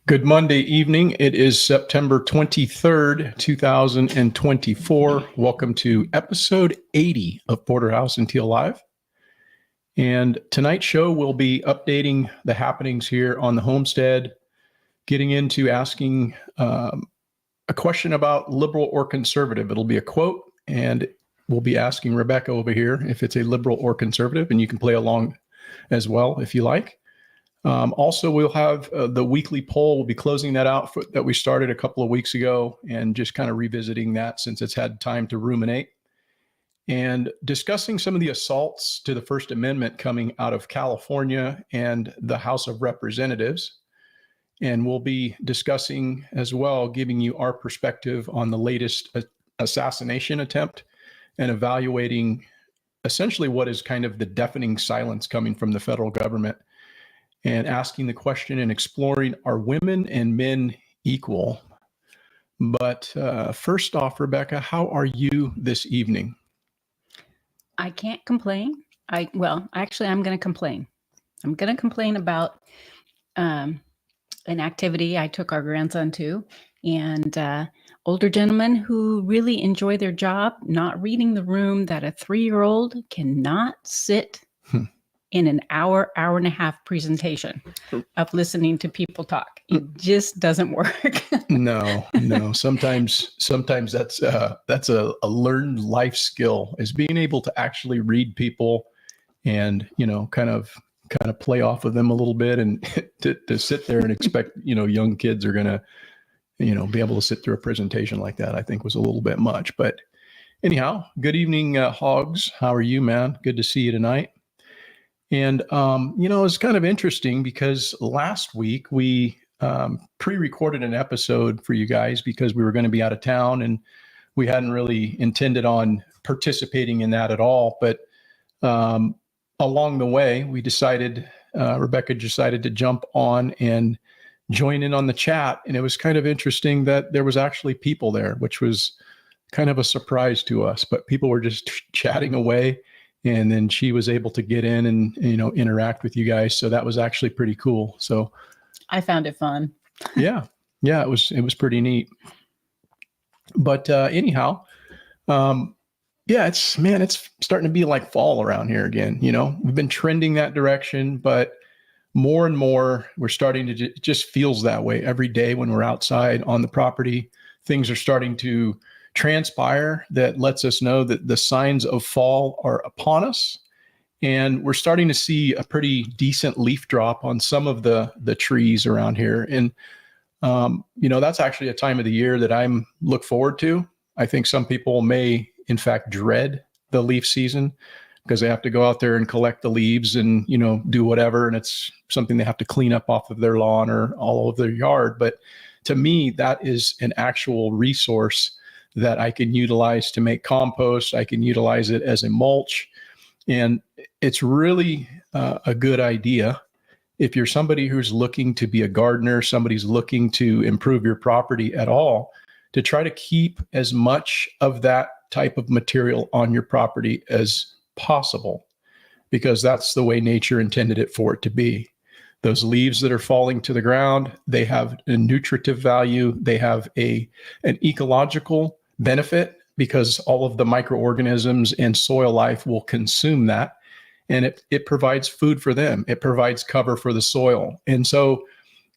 Good Monday evening. It is September 23rd, 2024. Welcome to episode 80 of Porterhouse and Teal Live. And tonight's show will be updating the happenings here on the homestead, getting into asking a question about liberal or conservative. It'll be a quote, and we'll be asking Rebecca over here if it's a liberal or conservative, and you can play along as well if you like. Also, we'll have the weekly poll. We'll be closing that out that we started a couple of weeks ago and just kind of revisiting that since it's had time to ruminate and discussing some of the assaults to the First Amendment coming out of California and the House of Representatives. And we'll be discussing as well, giving you our perspective on the latest assassination attempt and evaluating essentially what is kind of the deafening silence coming from the federal government, and asking the question and exploring, are women and men equal? But first off, Rebecca, how are you this evening? I can't complain. Actually, I'm going to complain. I'm going to complain about an activity I took our grandson to, and older gentlemen who really enjoy their job, not reading the room that a 3-year-old cannot sit in an hour and a half presentation of listening to people talk. It just doesn't work. No. Sometimes that's a learned life skill, is being able to actually read people and, kind of play off of them a little bit, and to sit there and expect, young kids are going to, be able to sit through a presentation like that, I think was a little bit much. But anyhow, good evening, Hogs. How are you, man? Good to see you tonight. And, it's kind of interesting because last week we pre-recorded an episode for you guys because we were going to be out of town and we hadn't really intended on participating in that at all. But along the way, Rebecca decided to jump on and join in on the chat. And it was kind of interesting that there was actually people there, which was kind of a surprise to us. But people were just chatting away. And then she was able to get in and, interact with you guys. So that was actually pretty cool. So I found it fun. Yeah, it was pretty neat. But anyhow, it's starting to be like fall around here again. We've been trending that direction, but more and more we're starting to it just feels that way every day when we're outside on the property. Things are starting to transpire that lets us know that the signs of fall are upon us, and we're starting to see a pretty decent leaf drop on some of the trees around here. And that's actually a time of the year that I'm look forward to. I think some people may in fact dread the leaf season because they have to go out there and collect the leaves and do whatever, and it's something they have to clean up off of their lawn or all of their yard. But to me, that is an actual resource that I can utilize to make compost. I can utilize it as a mulch. And it's really a good idea if you're somebody who's looking to be a gardener, somebody's looking to improve your property at all, to try to keep as much of that type of material on your property as possible, because that's the way nature intended it for it to be. Those leaves that are falling to the ground, they have a nutritive value. They have an ecological benefit because all of the microorganisms and soil life will consume that, and it provides food for them. It provides cover for the soil. And so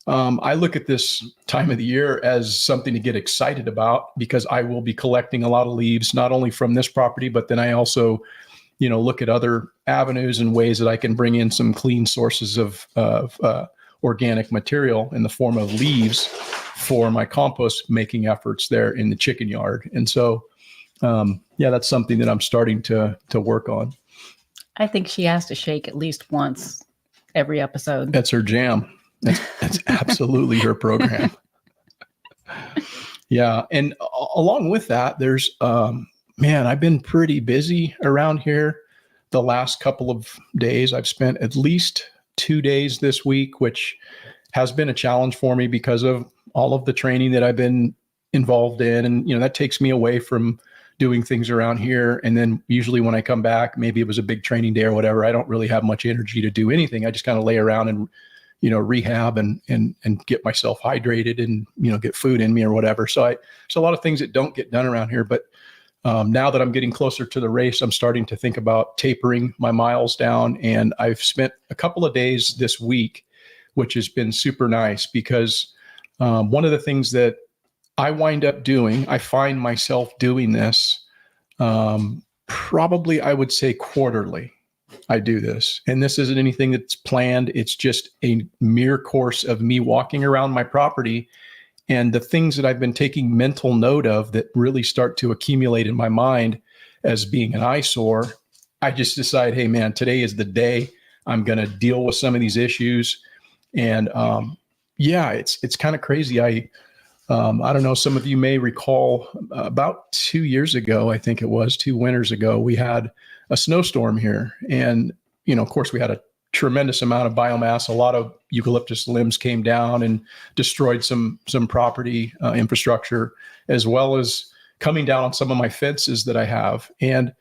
I look at this time of the year as something to get excited about, because I will be collecting a lot of leaves, not only from this property, but then I also look at other avenues and ways that I can bring in some clean sources of organic material in the form of leaves for my compost making efforts there in the chicken yard. And so, that's something that I'm starting to work on. I think she has to shake at least once every episode. That's her jam. That's absolutely her program. Yeah. And along with that, there's, I've been pretty busy around here the last couple of days. I've spent at least 2 days this week, which has been a challenge for me because of all of the training that I've been involved in. And, that takes me away from doing things around here. And then usually when I come back, maybe it was a big training day or whatever, I don't really have much energy to do anything. I just kind of lay around and, rehab and get myself hydrated and, get food in me or whatever. So a lot of things that don't get done around here, but now that I'm getting closer to the race, I'm starting to think about tapering my miles down. And I've spent a couple of days this week, which has been super nice because one of the things that I wind up doing, I find myself doing this probably, I would say quarterly. I do this. And this isn't anything that's planned. It's just a mere course of me walking around my property and the things that I've been taking mental note of that really start to accumulate in my mind as being an eyesore. I just decide, hey man, today is the day I'm going to deal with some of these issues. And it's kind of crazy. I don't know, some of you may recall about 2 years ago, I think it was 2 winters ago, we had a snowstorm here. And, of course, we had a tremendous amount of biomass. A lot of eucalyptus limbs came down and destroyed some property infrastructure, as well as coming down on some of my fences that I have. And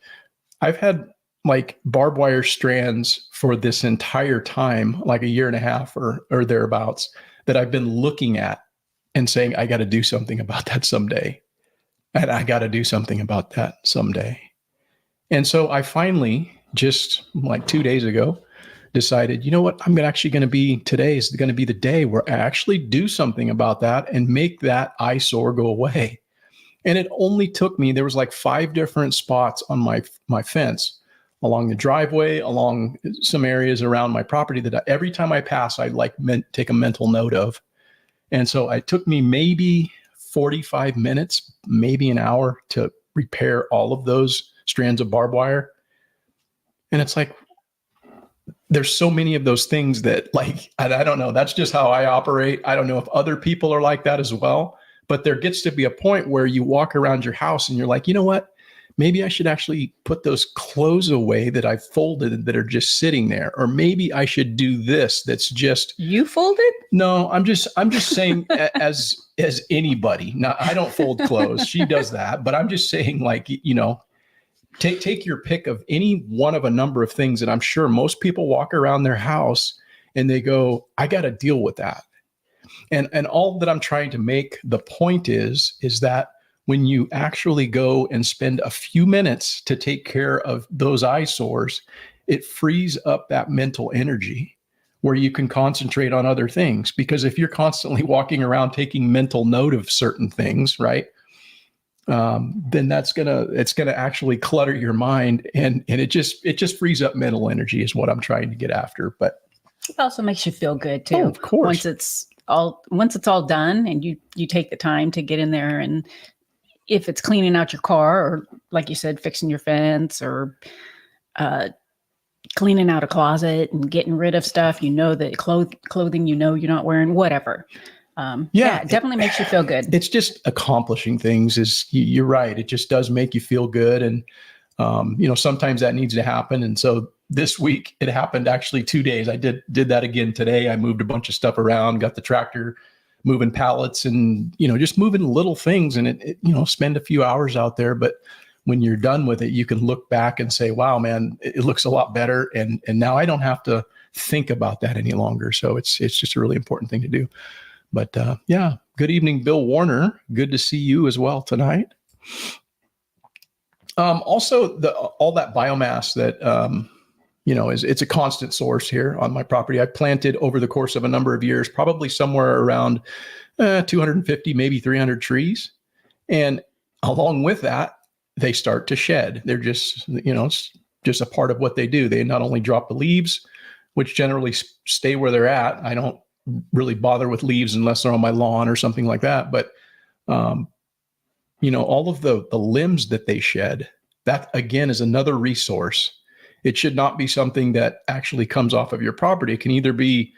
I've had like barbed wire strands for this entire time, like a year and a half or thereabouts, that I've been looking at and saying, I got to do something about that someday. And I got to do something about that someday. And so I finally, just like 2 days ago, decided, you know what, today is going to be the day where I actually do something about that and make that eyesore go away. And it only took me, there was like 5 different spots on my fence, along the driveway, along some areas around my property that every time I pass, I take a mental note of. And so it took me maybe 45 minutes, maybe an hour to repair all of those strands of barbed wire. And it's like, there's so many of those things that I don't know, that's just how I operate. I don't know if other people are like that as well, but there gets to be a point where you walk around your house and you're like, you know what? Maybe I should actually put those clothes away that I've folded that are just sitting there. Or maybe I should do this. That's just you folded? No, I'm just saying as anybody. Now, I don't fold clothes. She does that, but I'm just saying take your pick of any one of a number of things that I'm sure most people walk around their house and they go, I got to deal with that. And all that I'm trying to make the point is that when you actually go and spend a few minutes to take care of those eyesores, it frees up that mental energy where you can concentrate on other things. Because if you're constantly walking around taking mental note of certain things, right, then it's gonna actually clutter your mind, and it just frees up mental energy is what I'm trying to get after. But it also makes you feel good too. Oh, of course. Once it's all done and you take the time to get in there, and if it's cleaning out your car or, like you said, fixing your fence or cleaning out a closet and getting rid of stuff, that clothing, you're not wearing, whatever. It definitely makes you feel good. It's just accomplishing things you're right. It just does make you feel good. And, sometimes that needs to happen. And so this week it happened actually 2 days. I did that again today. I moved a bunch of stuff around, got the tractor moving pallets and, just moving little things, and it spend a few hours out there. But when you're done with it, you can look back and say, wow, man, it looks a lot better. And now I don't have to think about that any longer. So it's just a really important thing to do. But good evening, Bill Warner. Good to see you as well tonight. Also, all that biomass that, it's a constant source here on my property. I planted over the course of a number of years, probably somewhere around 250, maybe 300 trees. And along with that, they start to shed. They're just, it's just a part of what they do. They not only drop the leaves, which generally stay where they're at. I don't really bother with leaves unless they're on my lawn or something like that. But, all of the limbs that they shed, that again is another resource. It should not be something that actually comes off of your property. It can either be,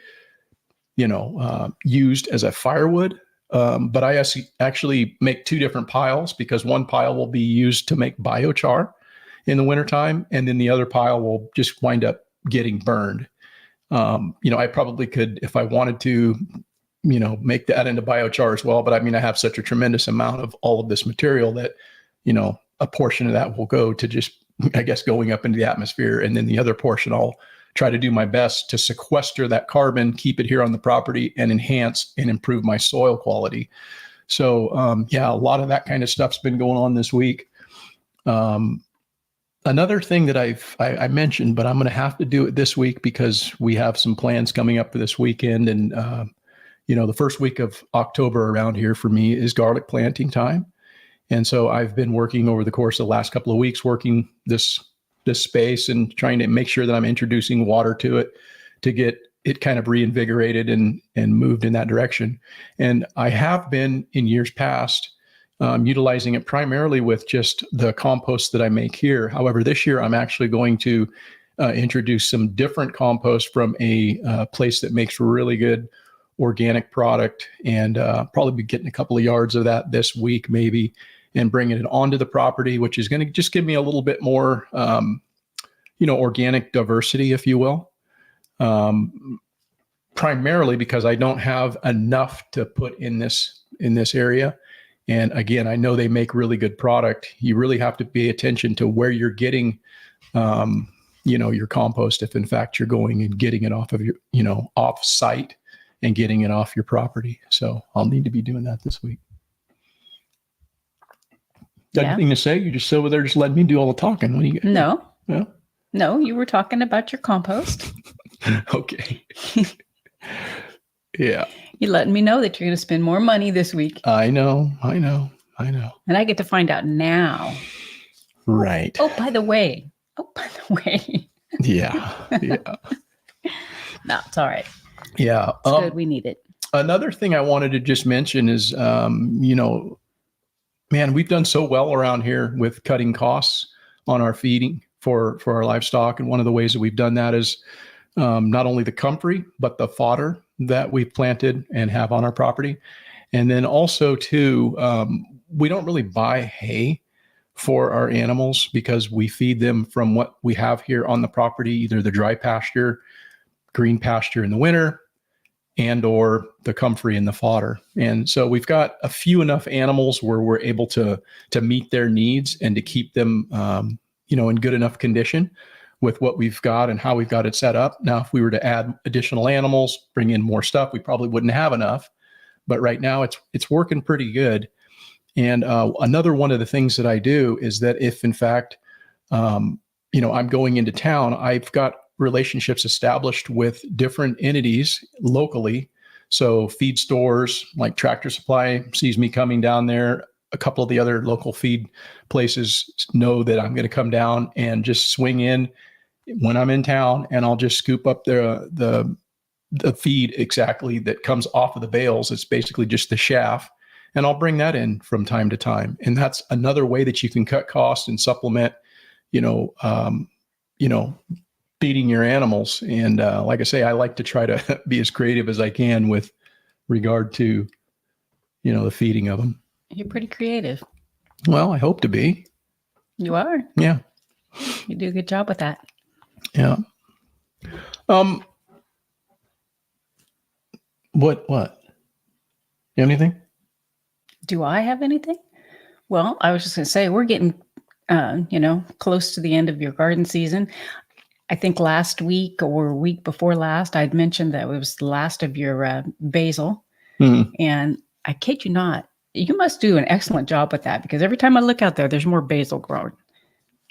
used as a firewood. But I actually make 2 different piles, because one pile will be used to make biochar in the wintertime. And then the other pile will just wind up getting burned. I probably could, if I wanted to, make that into biochar as well. But I have such a tremendous amount of all of this material that, a portion of that will go to just, I guess, going up into the atmosphere. And then the other portion I'll try to do my best to sequester that carbon, keep it here on the property, and enhance and improve my soil quality. So yeah, a lot of that kind of stuff's been going on this week. Another thing that I mentioned, but I'm going to have to do it this week because we have some plans coming up for this weekend. And, the first week of October around here for me is garlic planting time. And so I've been working over the course of the last couple of weeks, working this space and trying to make sure that I'm introducing water to it to get it kind of reinvigorated and moved in that direction. And I have been in years past utilizing it primarily with just the compost that I make here. However, this year I'm actually going to introduce some different compost from a place that makes really good organic product, and probably be getting a couple of yards of that this week maybe, and bringing it onto the property, which is going to just give me a little bit more, organic diversity, if you will. Primarily because I don't have enough to put in this area. And again, I know they make really good product. You really have to pay attention to where you're getting, your compost, if in fact you're going and getting it off of your, off site and getting it off your property. So I'll need to be doing that this week. Got anything to say? You just over there just letting me do all the talking. What do you? No. No? No, you were talking about your compost. Okay. Yeah. You're letting me know that you're going to spend more money this week. I know. And I get to find out now. Right. Oh, by the way. Yeah. No, it's all right. Yeah. It's good. We need it. Another thing I wanted to just mention is, man, we've done so well around here with cutting costs on our feeding for our livestock. And one of the ways that we've done that is not only the comfrey, but the fodder that we've planted and have on our property. And then also too, we don't really buy hay for our animals because we feed them from what we have here on the property, either the dry pasture, green pasture in the winter, and or the comfrey and the fodder. And so we've got a few enough animals where we're able to meet their needs and to keep them, in good enough condition with what we've got and how we've got it set up. Now, if we were to add additional animals, bring in more stuff, we probably wouldn't have enough. But right now it's working pretty good. And another one of the things that I do is that if in fact, I'm going into town, I've got relationships established with different entities locally. So feed stores like Tractor Supply sees me coming down there. A couple of the other local feed places know that I'm going to come down and just swing in when I'm in town, and I'll just scoop up the feed exactly that comes off of the bales. It's basically just the chaff, and I'll bring that in from time to time. And that's another way that you can cut costs and supplement, feeding your animals. And like I say, I like to try to be as creative as I can with regard to, the feeding of them. You're pretty creative. Well, I hope to be. You are. Yeah. You do a good job with that. Yeah. What? You have anything? Do I have anything? Well, I was just going to say, we're getting, close to the end of your garden season. I think last week or week before last, I'd mentioned that it was the last of your basil. Mm-hmm. And I kid you not, you must do an excellent job with that, because every time I look out there, there's more basil growing.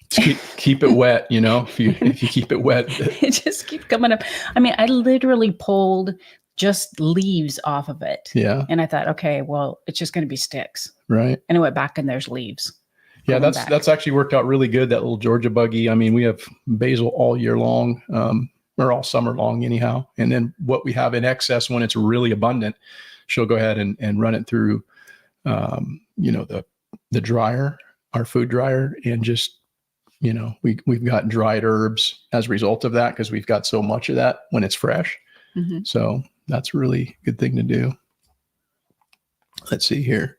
Keep it wet, if you keep it wet. It just keeps coming up. I mean, I literally pulled just leaves off of it. Yeah. And I thought, okay, well, it's just going to be sticks. Right. And I went back and there's leaves. Yeah, that's actually worked out really good, that little Georgia buggy. I mean, we have basil all year long, or all summer long anyhow. And then what we have in excess, when it's really abundant, she'll go ahead and run it through, the dryer, our food dryer, and just, we've got dried herbs as a result of that, because we've got so much of that when it's fresh. Mm-hmm. So that's a really good thing to do. Let's see here.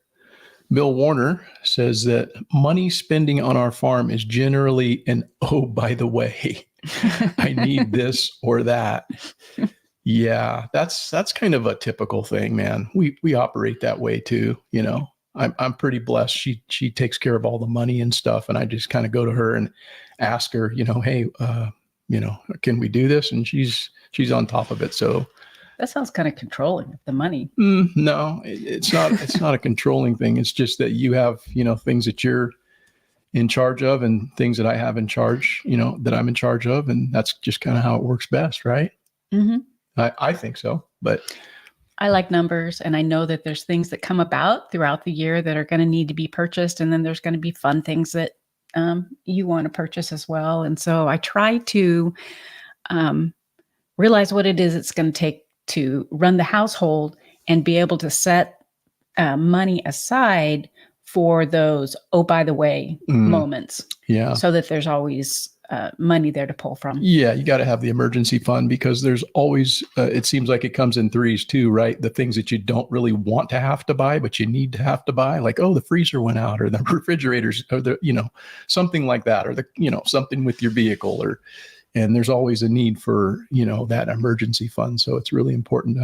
Bill Warner says that money spending on our farm is generally an, oh, by the way, I need this or that. Yeah, that's kind of a typical thing, man. We operate that way too. I'm pretty blessed. She takes care of all the money and stuff, and I just kind of go to her and ask her, hey, can we do this? And she's on top of it. So that sounds kind of controlling, the money. No, it's not. It's not a controlling thing. It's just that you have, things that you're in charge of and things that I have in charge, that I'm in charge of. And that's just kind of how it works best. Right. Mm-hmm. I think so, but I like numbers, and I know that there's things that come about throughout the year that are going to need to be purchased. And then there's going to be fun things that you want to purchase as well. And so I try to realize what it is it's going to take to run the household and be able to set money aside for those, oh, by the way, moments. Yeah. So that there's always money there to pull from. Yeah, you got to have the emergency fund because there's always, it seems like it comes in threes too, right? The things that you don't really want to have to buy, but you need to have to buy, like, oh, the freezer went out, or the refrigerators, or something like that, or something with your vehicle, and there's always a need for, that emergency fund. So it's really important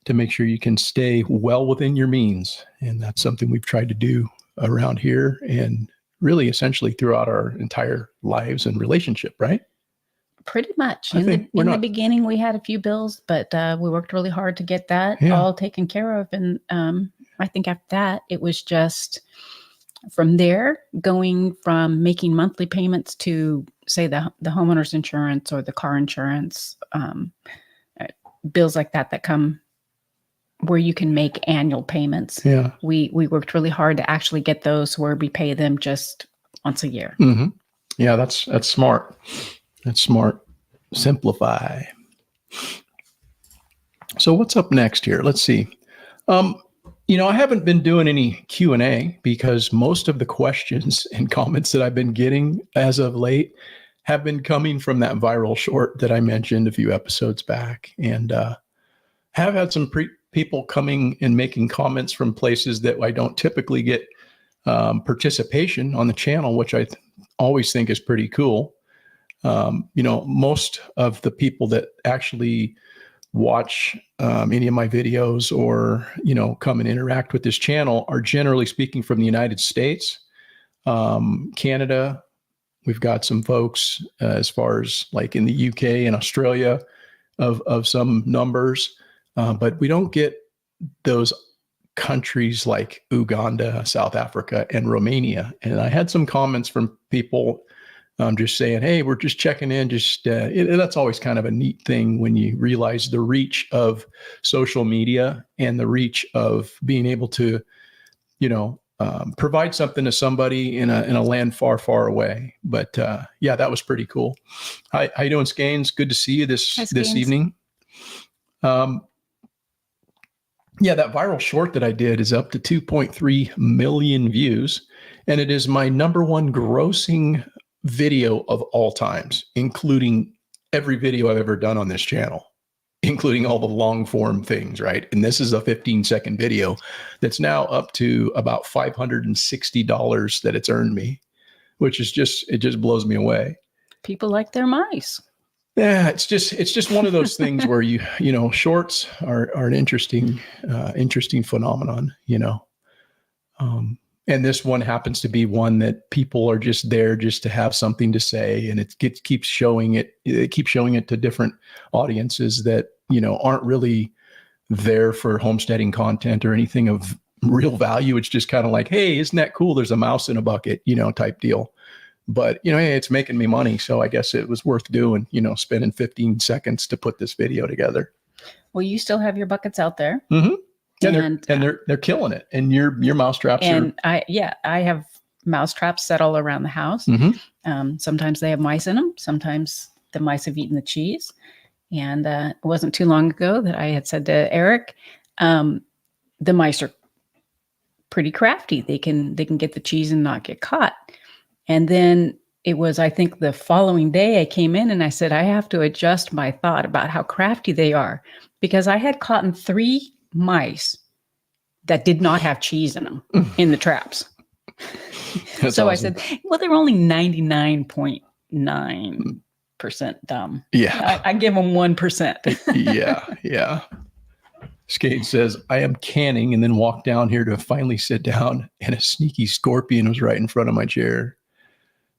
to make sure you can stay well within your means. And that's something we've tried to do around here and really essentially throughout our entire lives and relationship, right? Pretty much. In the beginning, we had a few bills, but we worked really hard to get that all taken care of. And I think after that, it was just from there, going from making monthly payments to, say, the homeowner's insurance or the car insurance, bills like that come where you can make annual payments. Yeah. We worked really hard to actually get those where we pay them just once a year. Mm-hmm. Yeah, that's smart. That's smart. Simplify. So what's up next here? Let's see. I haven't been doing any Q&A because most of the questions and comments that I've been getting as of late have been coming from that viral short that I mentioned a few episodes back, and have had some people coming and making comments from places that I don't typically get participation on the channel, which I always think is pretty cool. Most of the people that actually watch any of my videos or, come and interact with this channel are generally speaking from the United States, Canada. We've got some folks as far as like in the UK and Australia of some numbers, but we don't get those countries like Uganda, South Africa, and Romania. And I had some comments from people just saying, hey, we're just checking in. That's always kind of a neat thing when you realize the reach of social media and the reach of being able to, provide something to somebody in a land far, far away. But yeah, that was pretty cool. How you doing, Scanes? Good to see you this evening. Yeah, that viral short that I did is up to 2.3 million views, and it is my number one grossing video of all times, including every video I've ever done on this channel, including all the long form things, right? And this is a 15-second video that's now up to about $560 that it's earned me, which is it just blows me away. People like their mice. Yeah, it's just one of those things where shorts are an interesting phenomenon, and this one happens to be one that people are just there just to have something to say, and it keeps showing it to different audiences that aren't really there for homesteading content or anything of real value. It's just kind of like, hey, isn't that cool? There's a mouse in a bucket, type deal. But, hey, it's making me money. So I guess it was worth doing, spending 15 seconds to put this video together. Well, you still have your buckets out there. Mm-hmm. And they're killing it. And your mouse traps I have mouse traps set all around the house. Mm-hmm. Sometimes they have mice in them. Sometimes the mice have eaten the cheese. And it wasn't too long ago that I had said to Eric, the mice are pretty crafty. They can get the cheese and not get caught. And then it was, I think, the following day I came in and I said, I have to adjust my thought about how crafty they are, because I had caught 3 mice that did not have cheese in them in the traps. That's so awesome. I said, well, they're only 99.9% dumb. Yeah. I give them 1%. Yeah. Skate says, I am canning and then walked down here to finally sit down, and a sneaky scorpion was right in front of my chair.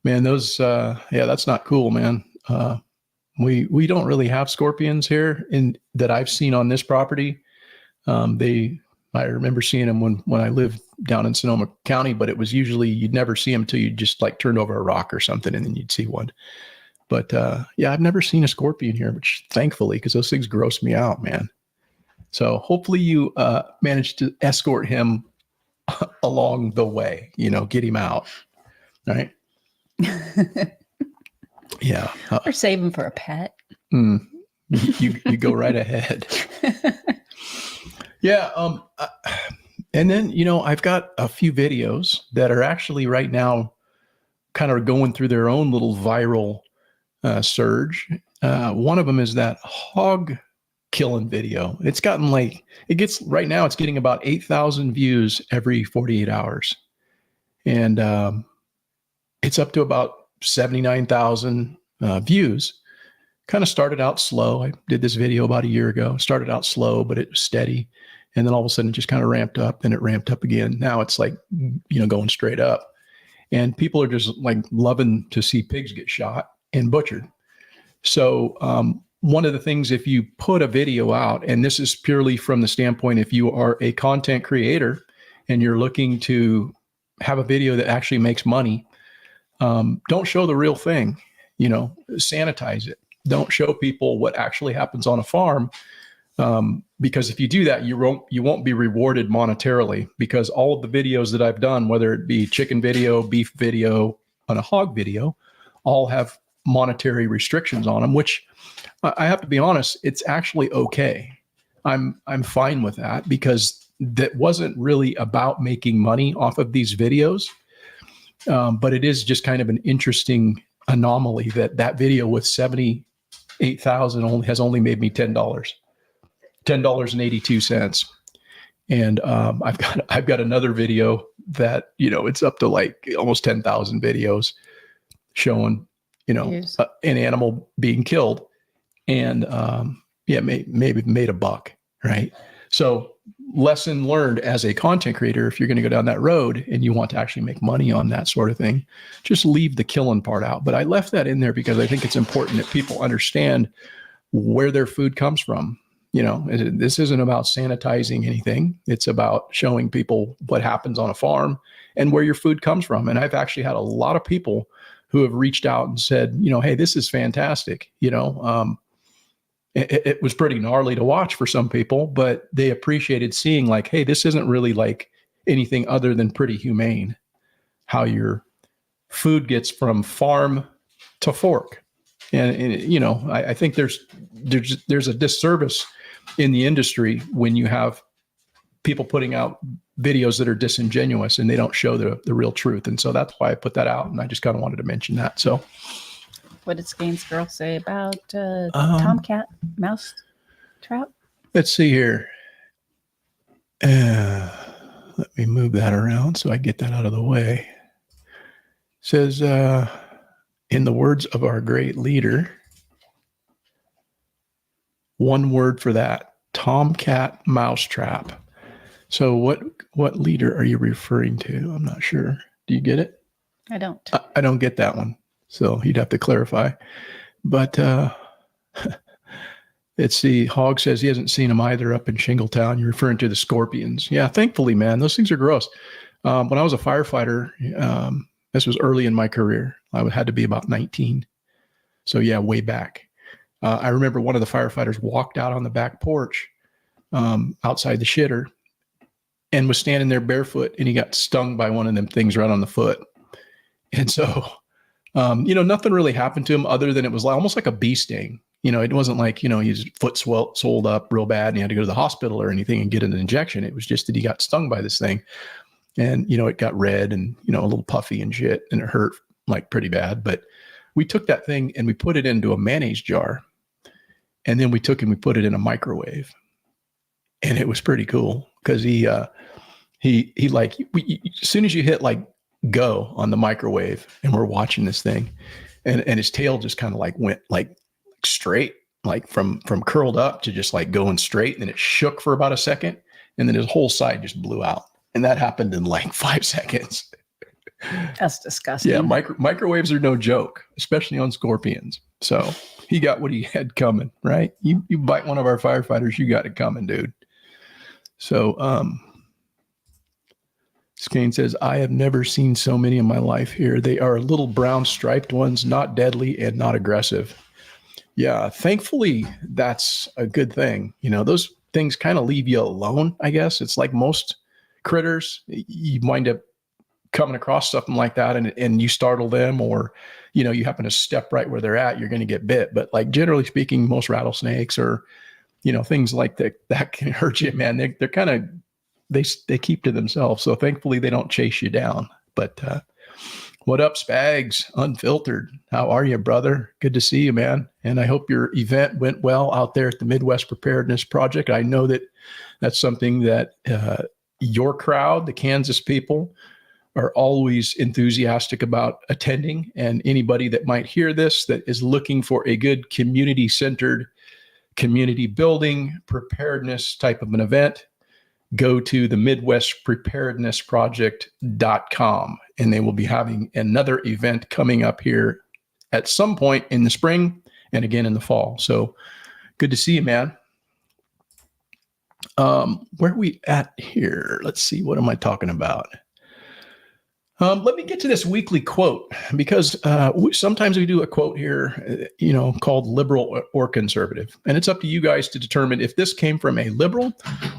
Man, those, that's not cool, man. We don't really have scorpions here in that I've seen on this property. I remember seeing them when I lived down in Sonoma County, but it was usually you'd never see them till you just like turned over a rock or something, and then you'd see one. But yeah, I've never seen a scorpion here, which thankfully, because those things gross me out, man. So hopefully you managed to escort him along the way, get him out. All right. Yeah. Or save him for a pet. You go right ahead. Yeah. And then, I've got a few videos that are actually right now kind of going through their own little viral surge. One of them is that hog killing video. It's getting about 8,000 views every 48 hours. And it's up to about 79,000 views. Kind of started out slow. I did this video about a year ago. Started out slow, but it was steady. And then all of a sudden it just kind of ramped up, and it ramped up again. Now it's like, going straight up. And people are just like loving to see pigs get shot and butchered. So one of the things, if you put a video out, and this is purely from the standpoint, if you are a content creator and you're looking to have a video that actually makes money, don't show the real thing, sanitize it. Don't show people what actually happens on a farm. Because if you do that, you won't be rewarded monetarily, because all of the videos that I've done, whether it be chicken video, beef video, and a hog video, all have monetary restrictions on them, which I have to be honest, it's actually okay. I'm fine with that, because that wasn't really about making money off of these videos. But it is just kind of an interesting anomaly that video with 78,000 has only made me $10.82. And I've got another video that, it's up to like almost 10,000 videos showing, an animal being killed, and maybe made a buck, right? So lesson learned as a content creator, if you're going to go down that road and you want to actually make money on that sort of thing, just leave the killing part out. But I left that in there because I think it's important that people understand where their food comes from. This isn't about sanitizing anything. It's about showing people what happens on a farm and where your food comes from. And I've actually had a lot of people who have reached out and said, hey, this is fantastic. It was pretty gnarly to watch for some people, but they appreciated seeing like, hey, this isn't really like anything other than pretty humane, how your food gets from farm to fork. And I think there's a disservice in the industry when you have people putting out videos that are disingenuous and they don't show the real truth. And so that's why I put that out. And I just kind of wanted to mention that. So what did Skane's girl say about tomcat mouse trap? Let's see here. Let me move that around so I get that out of the way. It says, in the words of our great leader, one word for that, tomcat mousetrap. So what leader are you referring to? I'm not sure. Do you get it? I don't. I don't get that one. So you'd have to clarify. But let's see. Hog says he hasn't seen them either up in Shingletown. You're referring to the scorpions. Yeah, thankfully, man, those things are gross. When I was a firefighter, this was early in my career. I had to be about 19. So yeah, way back. I remember one of the firefighters walked out on the back porch outside the shitter and was standing there barefoot, and he got stung by one of them things right on the foot. And so, nothing really happened to him other than it was almost like a bee sting. It wasn't like, his foot swelled up real bad and he had to go to the hospital or anything and get an injection. It was just that he got stung by this thing. And, it got red and, a little puffy and shit, and it hurt like pretty bad. But we took that thing and we put it into a mayonnaise jar. And then we took and we put it in a microwave. And it was pretty cool because he as soon as you hit like go on the microwave and we're watching this thing, and his tail just kind of like went like straight, like from curled up to just like going straight. And then it shook for about a second. And then his whole side just blew out. And that happened in like 5 seconds. That's disgusting. Yeah, microwaves are no joke, especially on scorpions. So he got what he had coming, right? You bite one of our firefighters, you got it coming, dude. So, Skane says, I have never seen so many in my life here. They are little brown striped ones, not deadly and not aggressive. Yeah, thankfully, that's a good thing. You know, those things kind of leave you alone, I guess. It's like most critters, you wind up coming across something like that and you startle them, or, you know, you happen to step right where they're at, you're going to get bit. But like generally speaking, most rattlesnakes or, you know, things like that can hurt you, man. They're kind of, they keep to themselves. So thankfully they don't chase you down. But what up, Spags? Unfiltered. How are you, brother? Good to see you, man. And I hope your event went well out there at the Midwest Preparedness Project. I know that that's something that your crowd, the Kansas people, are always enthusiastic about attending. And anybody that might hear this that is looking for a good community-centered, community building, preparedness type of an event, go to the MidwestPreparednessProject.com, and they will be having another event coming up here at some point in the spring and again in the fall. So good to see you, man. Where are we at here? Let's see. What am I talking about? Let me get to this weekly quote, because sometimes we do a quote here, you know, called liberal or conservative. And it's up to you guys to determine if this came from a liberal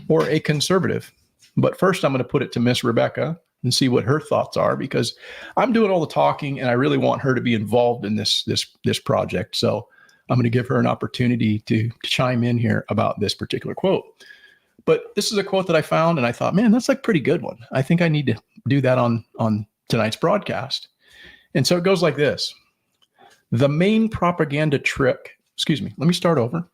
or a conservative. But first, I'm going to put it to Miss Rebecca and see what her thoughts are, because I'm doing all the talking and I really want her to be involved in this project. So I'm going to give her an opportunity to chime in here about this particular quote. But this is a quote that I found and I thought, man, that's like a pretty good one. I think I need to do that on tonight's broadcast. And so it goes like this. The main propaganda trick, let me start over.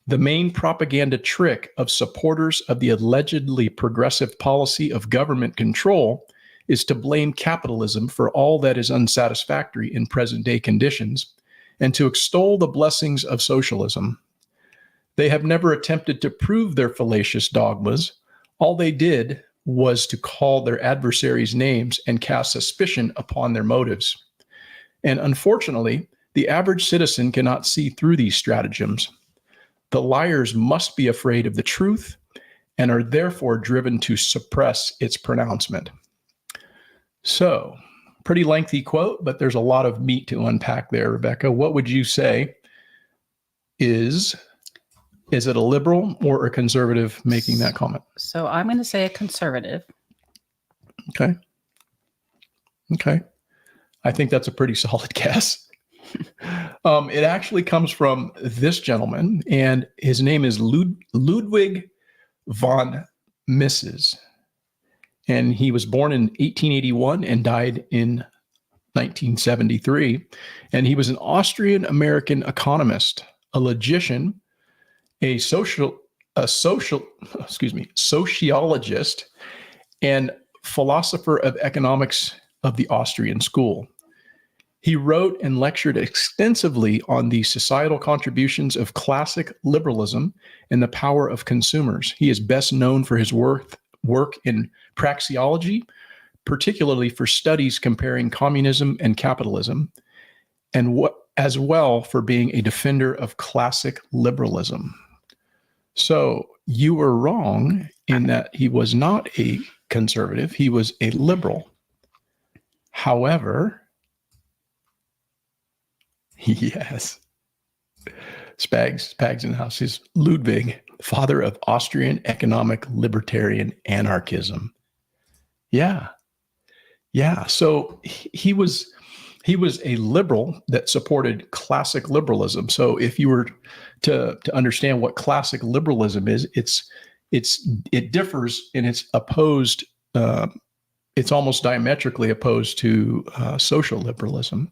The main propaganda trick of supporters of the allegedly progressive policy of government control is to blame capitalism for all that is unsatisfactory in present day conditions and to extol the blessings of socialism. They have never attempted to prove their fallacious dogmas. All they did was to call their adversaries names and cast suspicion upon their motives. And unfortunately, the average citizen cannot see through these stratagems. The liars must be afraid of the truth and are therefore driven to suppress its pronouncement. So, pretty lengthy quote, but there's a lot of meat to unpack there, Rebecca. What would you say is it a liberal or a conservative making that comment? So I'm going to say a conservative. Okay. I think that's a pretty solid guess. It actually comes from this gentleman, and his name is Ludwig von Mises. And he was born in 1881 and died in 1973. And he was an Austrian-American economist, a logician, a sociologist, and philosopher of economics of the Austrian school. He wrote and lectured extensively on the societal contributions of classic liberalism and the power of consumers. He is best known for his work in praxeology, particularly for studies comparing communism and capitalism, and as well for being a defender of classic liberalism. So you were wrong in that he was not a conservative. He was a liberal. However, yes, Spags in the house is Ludwig, father of Austrian economic libertarian anarchism. Yeah. So he was a liberal that supported classic liberalism. So if you were to understand what classic liberalism is, it differs and it's opposed. It's almost diametrically opposed to social liberalism.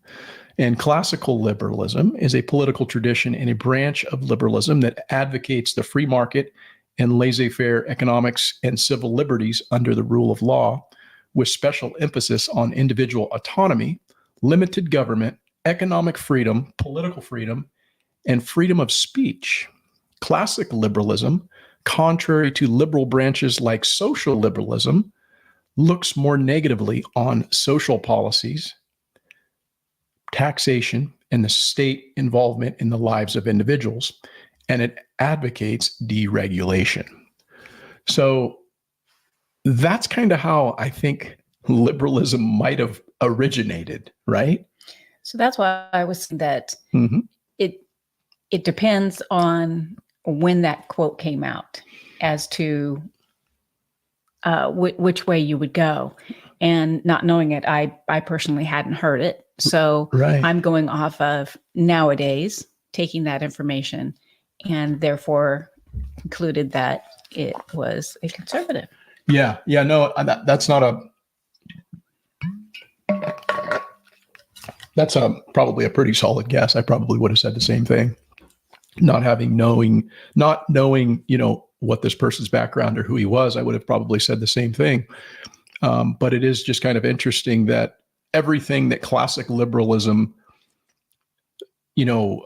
And classical liberalism is a political tradition and a branch of liberalism that advocates the free market and laissez-faire economics and civil liberties under the rule of law, with special emphasis on individual autonomy, limited government, economic freedom, political freedom, and freedom of speech. Classic liberalism, contrary to liberal branches like social liberalism, looks more negatively on social policies, taxation, and the state involvement in the lives of individuals, and it advocates deregulation. So that's kind of how I think liberalism might have originated, right? So that's why I was saying that Mm-hmm. it depends on when that quote came out as to which way you would go. And not knowing it, I personally hadn't heard it. So Right. I'm going off of nowadays, taking that information, and therefore concluded that it was a conservative. Yeah. No, that's not that's probably a pretty solid guess. I probably would have said the same thing. Not knowing, what this person's background or who he was, I would have probably said the same thing. But it is just kind of interesting that everything that classic liberalism, the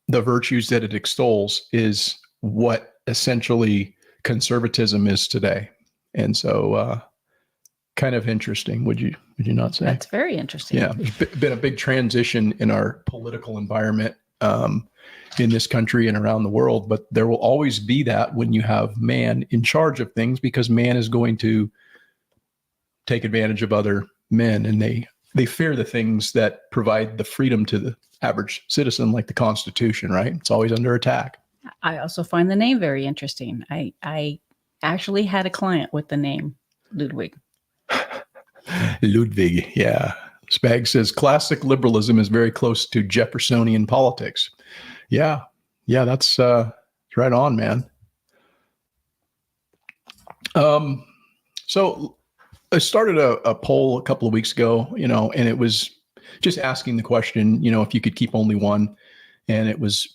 virtues that it extols is what essentially conservatism is today. And so, kind of interesting, would you not say? That's very interesting. Yeah, there's been a big transition in our political environment in this country and around the world, but there will always be that when you have man in charge of things, because man is going to take advantage of other men, and they fear the things that provide the freedom to the average citizen, like the Constitution, right? It's always under attack. I also find the name very interesting. I actually had a client with the name Ludwig. Ludwig, yeah. Spag says classic liberalism is very close to Jeffersonian politics. Yeah, that's right on, man. So I started a poll a couple of weeks ago, and it was just asking the question, if you could keep only one, and it was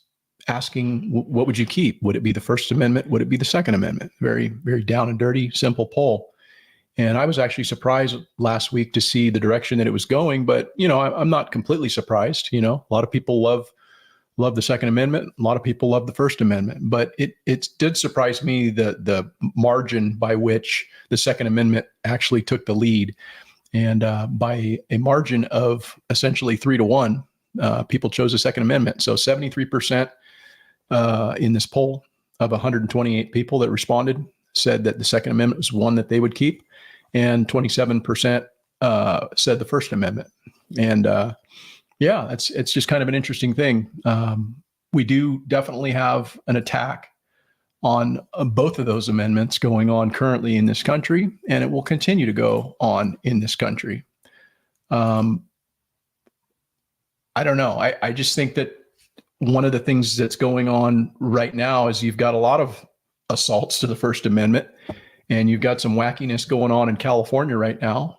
asking, what would you keep? Would it be the First Amendment? Would it be the Second Amendment? Very, very down and dirty, simple poll. And I was actually surprised last week to see the direction that it was going, but I'm not completely surprised. A lot of people love the Second Amendment. A lot of people love the First Amendment, but it did surprise me the margin by which the Second Amendment actually took the lead, and by a margin of essentially 3-1, people chose the Second Amendment. So 73% in this poll of 128 people that responded said that the Second Amendment was one that they would keep, and 27% said the First Amendment. And it's just kind of an interesting thing. We do definitely have an attack on both of those amendments going on currently in this country, and it will continue to go on in this country. I don't know. I just think that one of the things that's going on right now is you've got a lot of assaults to the First Amendment, and you've got some wackiness going on in California right now.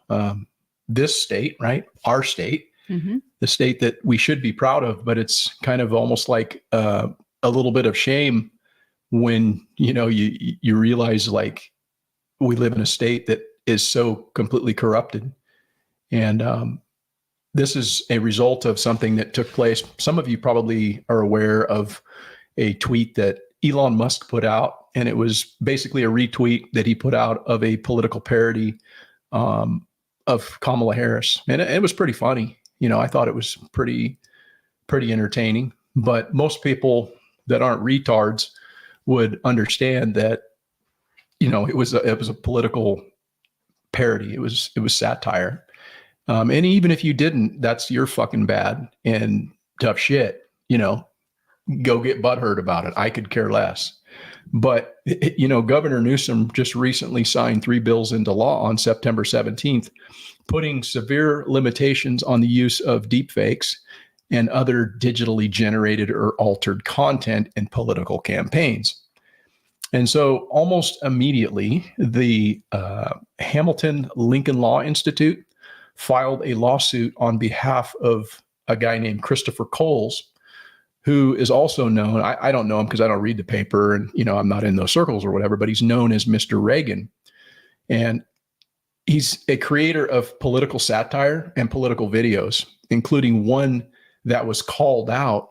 This state, right? Our state, mm-hmm. The state that we should be proud of, but it's kind of almost like a little bit of shame when, you realize, like, we live in a state that is so completely corrupted. And this is a result of something that took place. Some of you probably are aware of a tweet that Elon Musk put out, and it was basically a retweet that he put out of a political parody of Kamala Harris. And it was pretty funny. I thought it was pretty entertaining, but most people that aren't retards would understand that, it was a political parody. It was satire. And even if you didn't, that's your fucking bad and tough shit, go get butthurt about it. I could care less. But, Governor Newsom just recently signed 3 bills into law on September 17th, putting severe limitations on the use of deepfakes and other digitally generated or altered content in political campaigns. And so almost immediately, the Hamilton Lincoln Law Institute filed a lawsuit on behalf of a guy named Christopher Coles, who is also known, I don't know him because I don't read the paper and, I'm not in those circles or whatever, but he's known as Mr. Reagan. And he's a creator of political satire and political videos, including one that was called out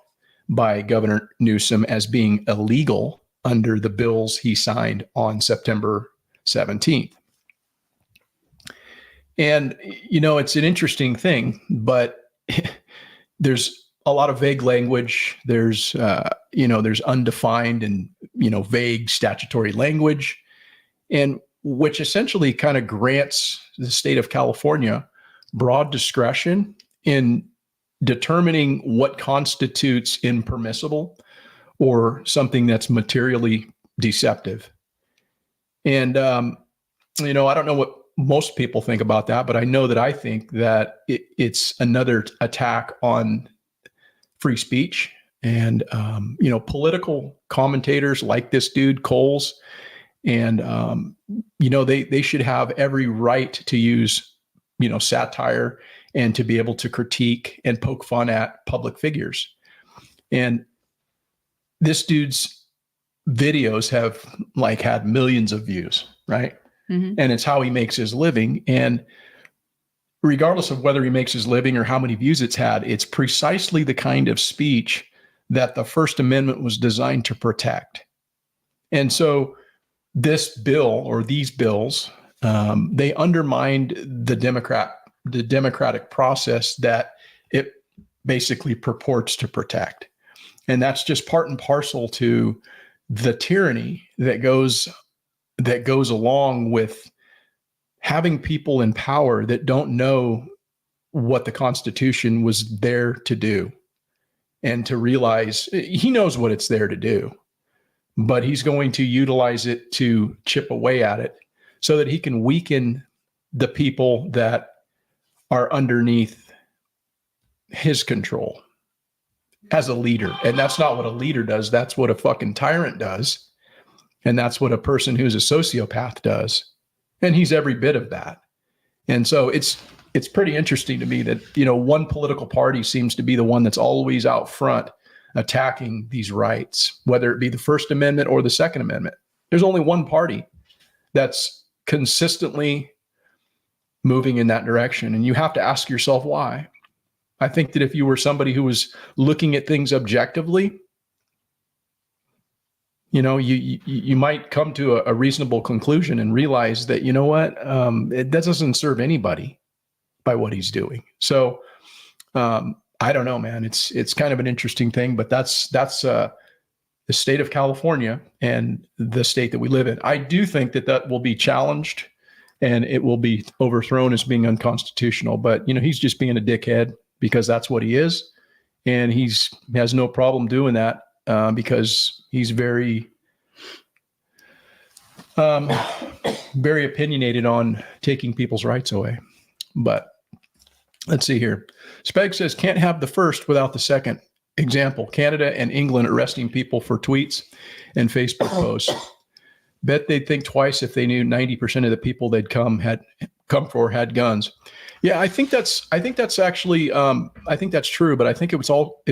by Governor Newsom as being illegal under the bills he signed on September 17th. And, it's an interesting thing, but there's a lot of vague language. There's there's undefined and vague statutory language, and which essentially kind of grants the state of California broad discretion in determining what constitutes impermissible or something that's materially deceptive. And I don't know what most people think about that, but I know that I think that it's another attack on free speech. And political commentators like this dude Coles, and they should have every right to use satire and to be able to critique and poke fun at public figures. And this dude's videos have had millions of views, right? Mm-hmm. And it's how he makes his living. And regardless of whether he makes his living or how many views it's had, it's precisely the kind of speech that the First Amendment was designed to protect. And so this bill, or these bills, they undermined the democratic process that it basically purports to protect. And that's just part and parcel to the tyranny that goes along with having people in power that don't know what the Constitution was there to do, and to realize he knows what it's there to do, but he's going to utilize it to chip away at it so that he can weaken the people that are underneath his control as a leader. And that's not what a leader does. That's what a fucking tyrant does. And that's what a person who's a sociopath does. And he's every bit of that. And so it's pretty interesting to me that, one political party seems to be the one that's always out front attacking these rights, whether it be the First Amendment or the Second Amendment. There's only one party that's consistently moving in that direction. And you have to ask yourself why. I think that if you were somebody who was looking at things objectively, you might come to a reasonable conclusion and realize that, that doesn't serve anybody by what he's doing. So I don't know, man. It's kind of an interesting thing, but that's the state of California and the state that we live in. I do think that will be challenged and it will be overthrown as being unconstitutional. But he's just being a dickhead because that's what he is, and he has no problem doing that because he's very very opinionated on taking people's rights away. But let's see here. Speg says, can't have the first without the second. Example, Canada and England arresting people for tweets and Facebook posts. Bet they'd think twice if they knew 90% of the people they'd come for had guns. Yeah, I think that's actually, I think that's true, but I think it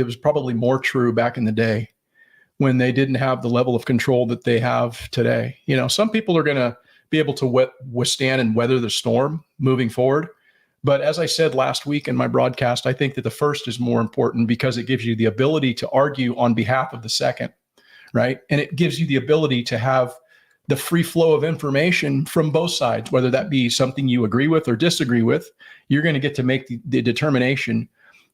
was probably more true back in the day when they didn't have the level of control that they have today. Some people are going to be able to withstand and weather the storm moving forward. But as I said last week in my broadcast, I think that the first is more important because it gives you the ability to argue on behalf of the second, right? And it gives you the ability to have the free flow of information from both sides, whether that be something you agree with or disagree with. You're going to get to make the determination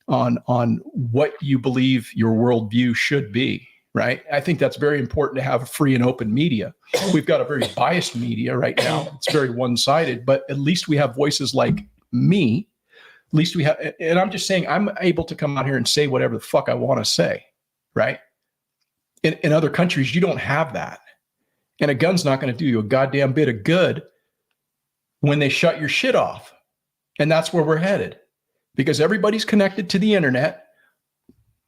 on what you believe your worldview should be, right? I think that's very important to have a free and open media. We've got a very biased media right now. It's very one-sided, but at least we have voices like me. At least we have, and I'm just saying I'm able to come out here and say whatever the fuck I want to say, right? In other countries, you don't have that. And a gun's not going to do you a goddamn bit of good when they shut your shit off. And that's where we're headed, because everybody's connected to the internet,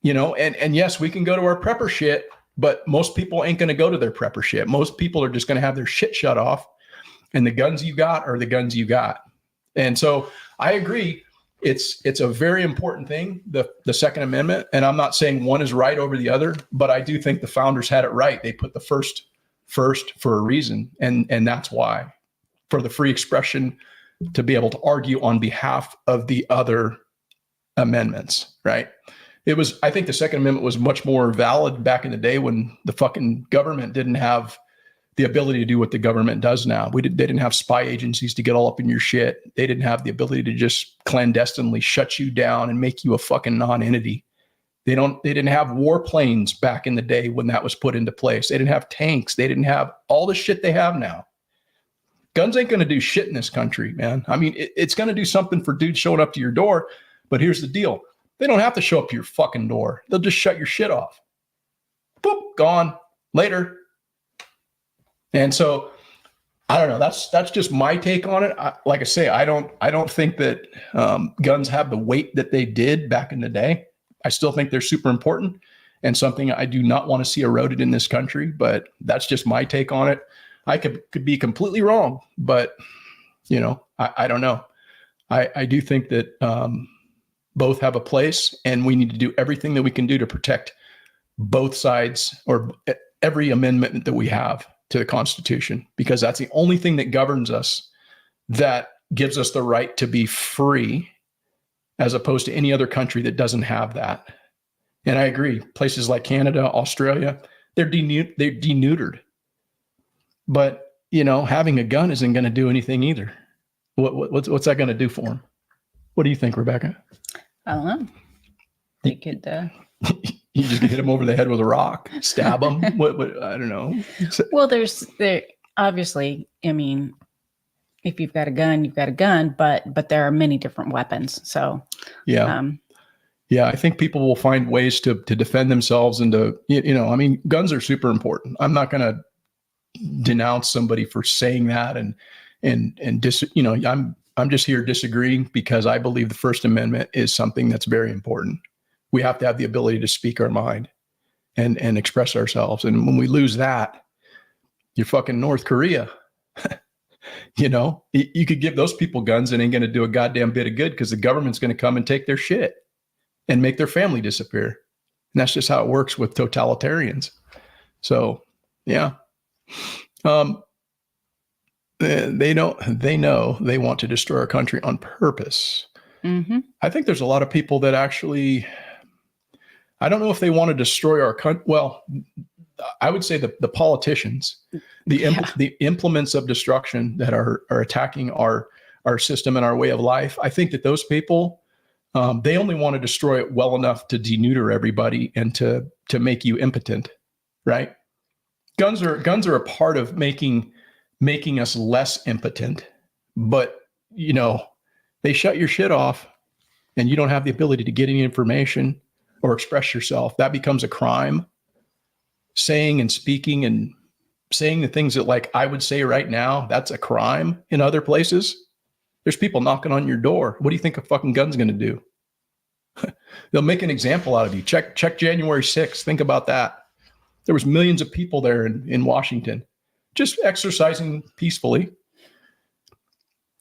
and yes, we can go to our prepper shit, but most people ain't going to go to their prepper shit. Most people are just going to have their shit shut off, and the guns you got are the guns you got. And so I agree. It's a very important thing, the Second Amendment. And I'm not saying one is right over the other, but I do think the founders had it right. They put the first for a reason. And that's why, for the free expression to be able to argue on behalf of the other amendments, right? I think the Second Amendment was much more valid back in the day when the fucking government didn't have the ability to do what the government does now. They didn't have spy agencies to get all up in your shit. They didn't have the ability to just clandestinely shut you down and make you a fucking non-entity. They didn't have warplanes back in the day when that was put into place. They didn't have tanks. They didn't have all the shit they have now. Guns ain't going to do shit in this country, man. I mean, it's going to do something for dudes showing up to your door. But here's the deal. They don't have to show up to your fucking door. They'll just shut your shit off. Boop, gone. Later. And so, I don't know. That's just my take on it. Like I say, I don't think that guns have the weight that they did back in the day. I still think they're super important and something I do not want to see eroded in this country. But that's just my take on it. I could be completely wrong, but I don't know. I do think that both have a place, and we need to do everything that we can do to protect both sides or every amendment that we have to the Constitution, because that's the only thing that governs us, that gives us the right to be free, as opposed to any other country that doesn't have that. And I agree. Places like Canada, Australia, they're deneutered. But, having a gun isn't going to do anything either. What's that going to do for them? What do you think, Rebecca? I don't know. They could. You just hit them over the head with a rock, stab them. What? I don't know. Well, there obviously. I mean, if you've got a gun, you've got a gun. But there are many different weapons. So yeah. Yeah, I think people will find ways to defend themselves and to, I mean, guns are super important. I'm not going to denounce somebody for saying that I'm just here disagreeing, because I believe the First Amendment is something that's very important. We have to have the ability to speak our mind and express ourselves. And when we lose that, you're fucking North Korea. You could give those people guns and ain't going to do a goddamn bit of good, because the government's going to come and take their shit and make their family disappear. And that's just how it works with totalitarians. So, yeah. They know they want to destroy our country on purpose. Mm-hmm. I think there's a lot of people that actually, I don't know if they want to destroy our country. Well, I would say the politicians, the implements of destruction that are attacking our system and our way of life. I think that those people, they only want to destroy it well enough to deneuter everybody and to make you impotent, right? Guns are a part of making us less impotent, but they shut your shit off and you don't have the ability to get any information or express yourself. That becomes a crime. Saying and speaking and saying the things that, like, I would say right now, that's a crime in other places. There's people knocking on your door. What do you think a fucking gun's going to do? They'll make an example out of you. Check January 6th. Think about that. There was millions of people there in Washington, just exercising peacefully,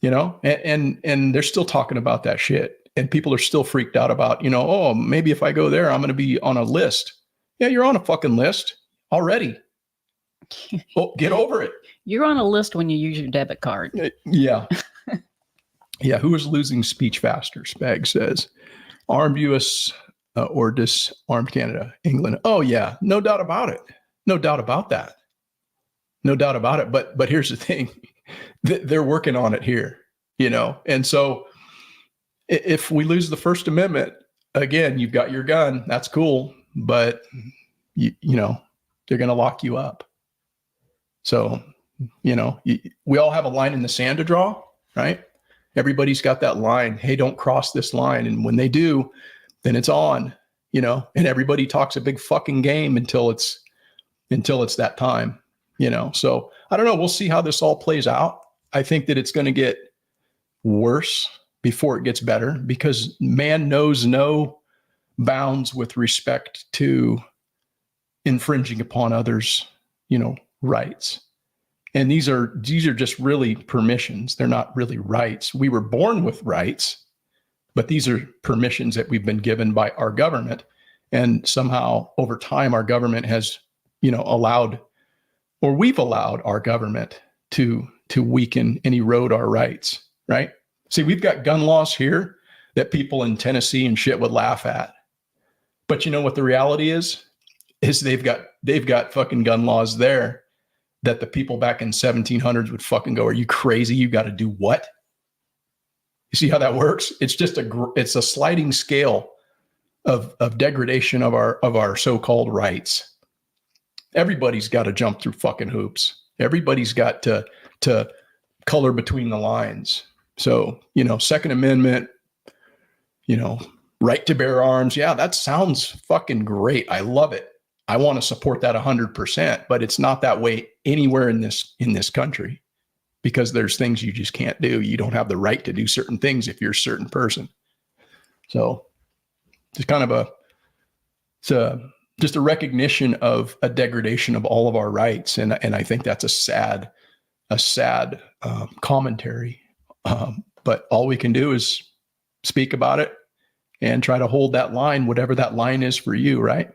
and they're still talking about that shit. And people are still freaked out about, oh, maybe if I go there, I'm going to be on a list. Yeah, you're on a fucking list already. Oh, get over it. You're on a list when you use your debit card. Yeah. Yeah. Who is losing speech faster? Spag says armed U.S. Or disarmed Canada, England. Oh yeah. No doubt about it. No doubt about that. No doubt about it. But here's the thing. They're working on it here, and so if we lose the First Amendment, again, you've got your gun. That's cool. But they're going to lock you up. So, we all have a line in the sand to draw, right? Everybody's got that line. Hey, don't cross this line. And when they do, then it's on, and everybody talks a big fucking game until it's that time, So I don't know. We'll see how this all plays out. I think that it's going to get worse before it gets better, because man knows no bounds with respect to infringing upon others, rights. And these are just really permissions. They're not really rights. We were born with rights, but these are permissions that we've been given by our government. And somehow over time, our government has, allowed, or we've allowed our government to weaken and erode our rights, right? See, we've got gun laws here that people in Tennessee and shit would laugh at. But you know what the reality is they've got fucking gun laws there that the people back in 1700s would fucking go, are you crazy? You got to do what? You see how that works? It's just it's a sliding scale of degradation of our so-called rights. Everybody's got to jump through fucking hoops. Everybody's got to color between the lines. So, Second Amendment, right to bear arms. Yeah, that sounds fucking great. I love it. I want to support that 100%, but it's not that way anywhere in this country, because there's things you just can't do. You don't have the right to do certain things if you're a certain person. So it's kind of just a recognition of a degradation of all of our rights. And I think that's a sad commentary. But all we can do is speak about it and try to hold that line, whatever that line is for you. Right.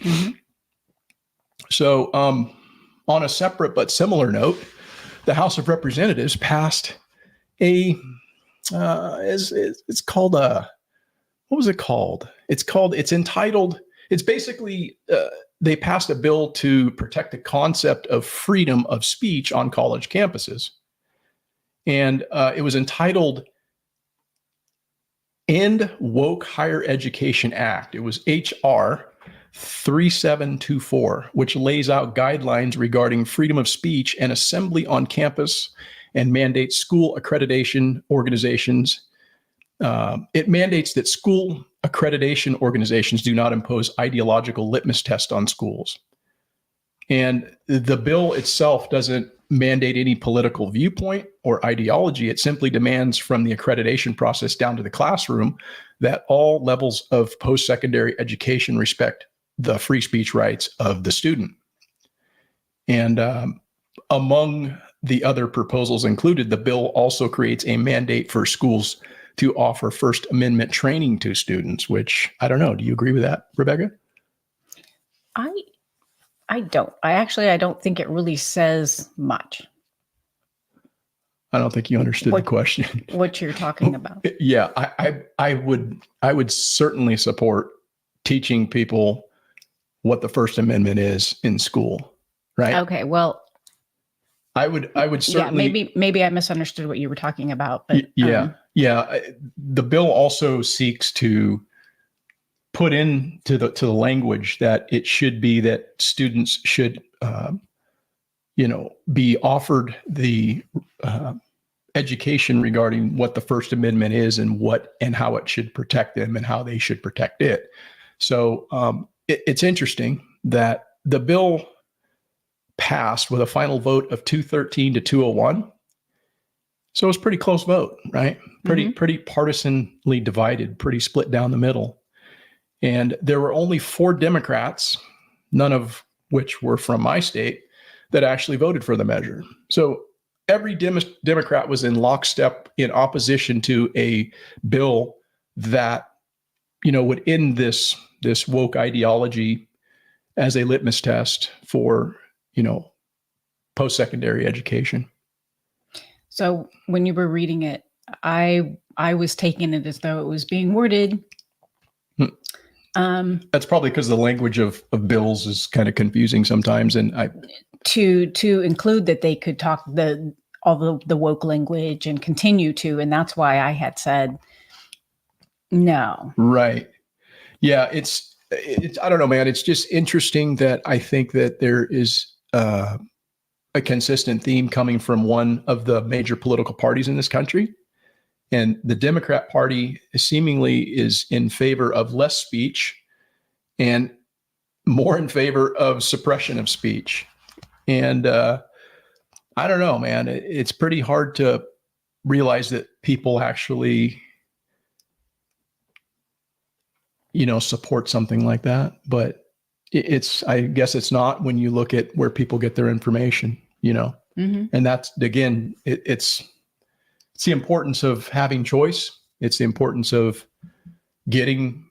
Mm-hmm. So, on a separate but similar note, the House of Representatives passed it's called what was it called? It's basically, they passed a bill to protect the concept of freedom of speech on college campuses. And it was entitled End Woke Higher Education Act. It was HR 3724, which lays out guidelines regarding freedom of speech and assembly on campus and mandates school accreditation organizations. It mandates that school accreditation organizations do not impose ideological litmus tests on schools. And the bill itself doesn't mandate any political viewpoint or ideology. It simply demands from the accreditation process down to the classroom that all levels of post-secondary education respect the free speech rights of the student. And among the other proposals included, the bill also creates a mandate for schools to offer First Amendment training to students, which I don't know. Do you agree with that, Rebecca? I don't. I don't think it really says much. I don't think you understood the question. What you're talking about. Yeah, I would certainly support teaching people what the First Amendment is in school, right? Okay, well, I would certainly. Yeah, maybe I misunderstood what you were talking about. But the bill also seeks to put into the language that it should be that students should, be offered the education regarding what the First Amendment is and how it should protect them and how they should protect it. So it's interesting that the bill passed with a final vote of 213 to 201. So it was a pretty close vote, right? Pretty partisanly divided, pretty split down the middle. And there were only 4 Democrats, none of which were from my state, that actually voted for the measure. So every Democrat was in lockstep in opposition to a bill that, would end this woke ideology as a litmus test for, post-secondary education. So when you were reading it, I was taking it as though it was being worded. That's probably because the language of bills is kind of confusing sometimes, and to include that they could talk all the woke language and continue to, and that's why I had said no. Right. Yeah. It's I don't know, man. It's just interesting that I think that there is a consistent theme coming from one of the major political parties in this country. And the Democrat Party seemingly is in favor of less speech and more in favor of suppression of speech. And I don't know, man, it's pretty hard to realize that people actually, support something like that. But I guess it's not when you look at where people get their information, and that's, again, it's the importance of having choice. It's the importance of getting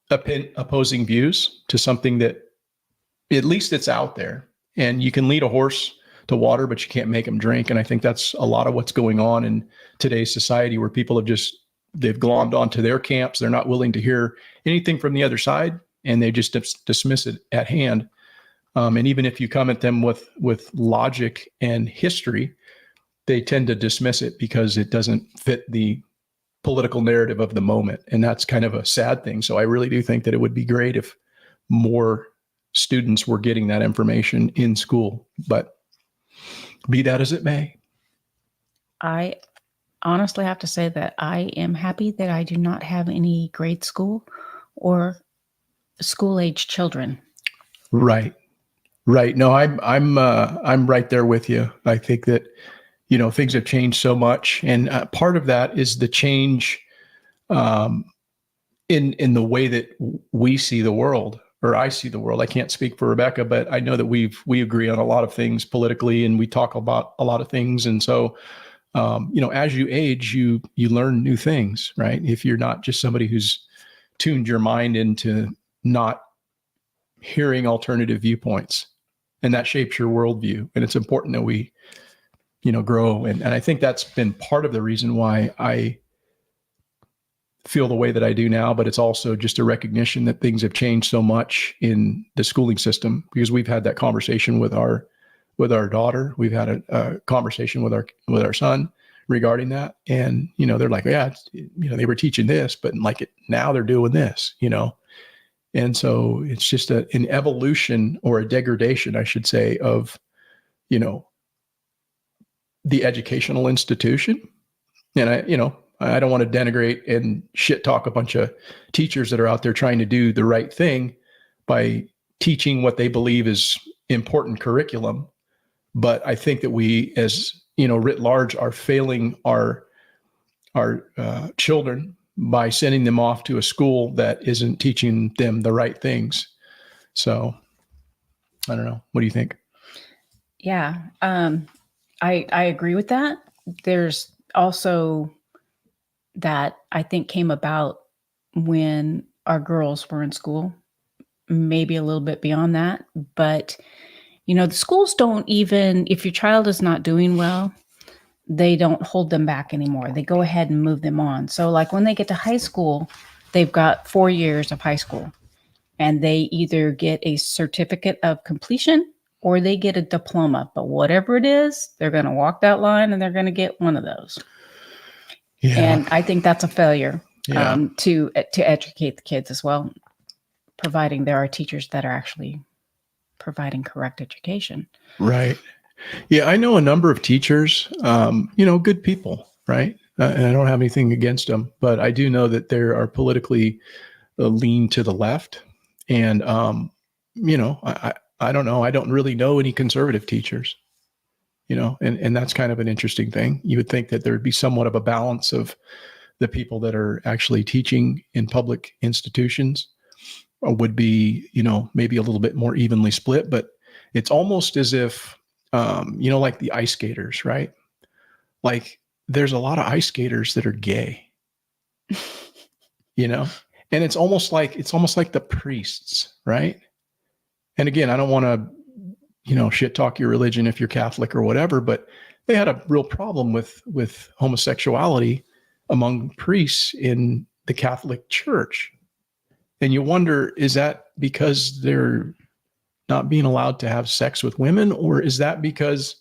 opposing views to something that at least it's out there. And you can lead a horse to water, but you can't make them drink. And I think that's a lot of what's going on in today's society, where people they've glommed onto their camps. They're not willing to hear anything from the other side, and they just dismiss it at hand. And even if you come at them with logic and history, they tend to dismiss it because it doesn't fit the political narrative of the moment. And that's kind of a sad thing. So I really do think that it would be great if more students were getting that information in school, but be that as it may. I honestly have to say that I am happy that I do not have any grade school or school age children. Right. No, I'm right there with you. I think that, things have changed so much. And part of that is the change in the way that we see the world, or I see the world. I can't speak for Rebecca, but I know that we agree on a lot of things politically, and we talk about a lot of things. And so, as you age, you learn new things, right? If you're not just somebody who's tuned your mind into not hearing alternative viewpoints, and that shapes your worldview. And it's important that we, grow. And I think that's been part of the reason why I feel the way that I do now, but it's also just a recognition that things have changed so much in the schooling system, because we've had that conversation with our daughter. We've had a conversation with our son regarding that. And, they're like, yeah, they were teaching this, but now they're doing this, And so it's just an evolution, or a degradation, I should say, of, the educational institution. And I don't want to denigrate and shit talk a bunch of teachers that are out there trying to do the right thing by teaching what they believe is important curriculum. But I think that we, as writ large, are failing our children by sending them off to a school that isn't teaching them the right things. So I don't know. What do you think? Yeah. I agree with that. There's also that I think came about when our girls were in school, maybe a little bit beyond that. But, the schools don't even, if your child is not doing well, they don't hold them back anymore. They go ahead and move them on. So like when they get to high school, they've got 4 years of high school, and they either get a certificate of completion or they get a diploma. But whatever it is, they're going to walk that line and they're going to get one of those. Yeah. And I think that's a failure to educate the kids as well, providing there are teachers that are actually providing correct education. Right. Yeah, I know a number of teachers, good people, right? And I don't have anything against them, but I do know that they are politically lean to the left. And, I don't know. I don't really know any conservative teachers, and that's kind of an interesting thing. You would think that there would be somewhat of a balance of the people that are actually teaching in public institutions would be, maybe a little bit more evenly split, but it's almost as if, like the ice skaters, right? Like there's a lot of ice skaters that are gay, and it's almost like the priests, right? And again, I don't want to, shit talk your religion if you're Catholic or whatever, but they had a real problem with homosexuality among priests in the Catholic Church. And you wonder, is that because they're not being allowed to have sex with women? Or is that because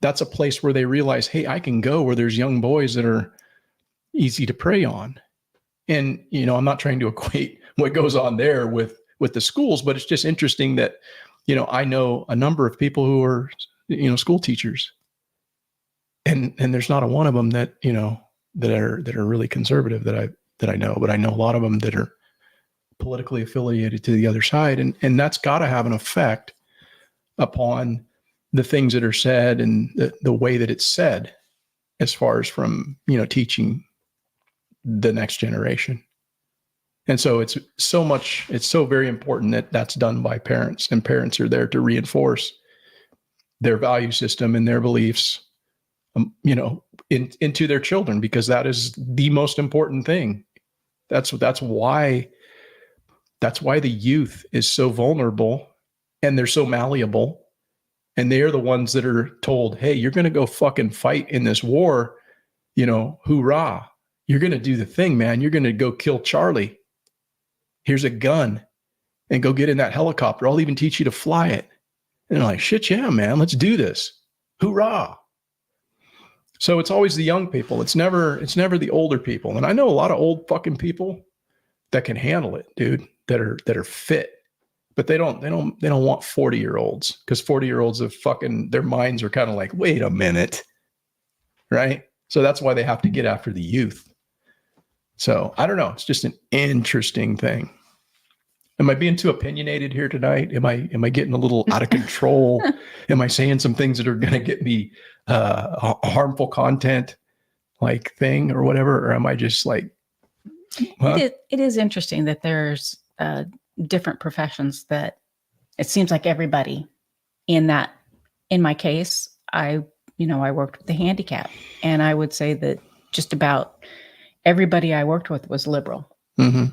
that's a place where they realize, hey, I can go where there's young boys that are easy to prey on? And, I'm not trying to equate what goes on there with the schools, but it's just interesting that, I know a number of people who are, school teachers, and there's not a one of them that, that are really conservative that I know, but I know a lot of them that are politically affiliated to the other side. And that's got to have an effect upon the things that are said and the way that it's said, as far as from, teaching the next generation. And so it's so very important that that's done by parents, and parents are there to reinforce their value system and their beliefs, into their children, because that is the most important thing. That's why the youth is so vulnerable, and they're so malleable, and they're the ones that are told, hey, you're going to go fucking fight in this war, hoorah. You're going to do the thing, man. You're going to go kill Charlie. Here's a gun, and go get in that helicopter. I'll even teach you to fly it. And they're like, shit, yeah, man, let's do this. Hoorah. So it's always the young people. It's never the older people. And I know a lot of old fucking people that can handle it, dude, that are fit. But they don't want 40-year-olds, because 40-year-olds have fucking, their minds are kind of like, wait a minute. Right? So that's why they have to get after the youth. So I don't know. It's just an interesting thing. Am I being too opinionated here tonight? Am I getting a little out of control? Am I saying some things that are going to get me harmful content like thing or whatever? Or am I just like, huh? It is interesting that there's different professions that it seems like everybody in my case, I worked with the handicap, and I would say that just about everybody I worked with was liberal. Mm-hmm.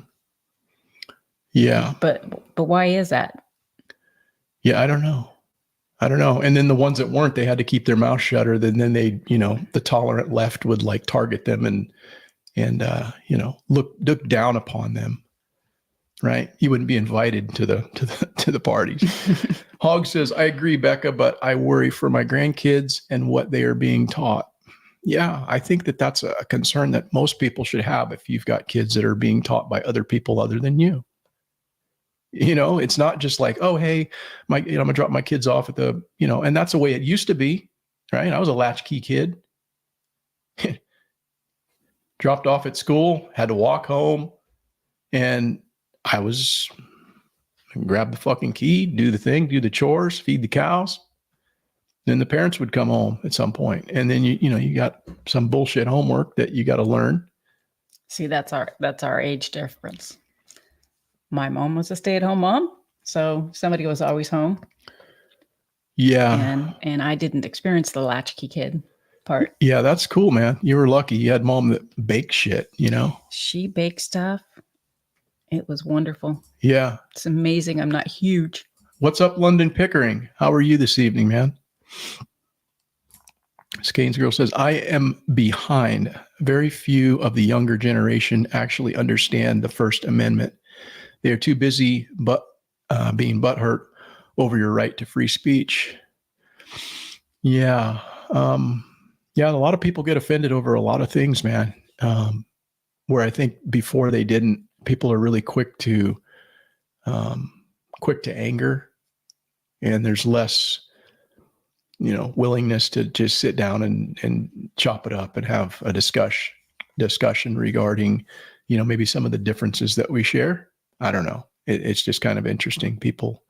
Yeah. But why is that? Yeah, I don't know. And then the ones that weren't, they had to keep their mouth shut, or then they, the tolerant left would like target them and look down upon them. Right? You wouldn't be invited to the parties. Hog says, I agree, Becca, but I worry for my grandkids and what they are being taught. Yeah, I think that's a concern that most people should have if you've got kids that are being taught by other people other than you. It's not just like, oh, hey, I'm gonna drop my kids off at the, and that's the way it used to be, right? I was a latchkey kid. Dropped off at school, had to walk home, and I was grab the fucking key, do the thing, do the chores, feed the cows. Then the parents would come home at some point, and then you got some bullshit homework that you got to learn. See, that's our age difference. My mom was a stay-at-home mom, so somebody was always home. Yeah, and I didn't experience the latchkey kid part. Yeah, that's cool, man. You were lucky. You had mom that baked shit. She baked stuff. It was wonderful. Yeah, it's amazing. I'm not huge. What's up, London Pickering? How are you this evening, man? Skane's girl says, I am behind. Very few of the younger generation actually understand the First Amendment. They are too busy being butthurt over your right to free speech. Yeah. Yeah, a lot of people get offended over a lot of things, man. Where I think before they didn't, people are really quick to anger, and there's less willingness to just sit down and chop it up and have a discussion regarding maybe some of the differences that we share. I don't know. It's just kind of interesting. People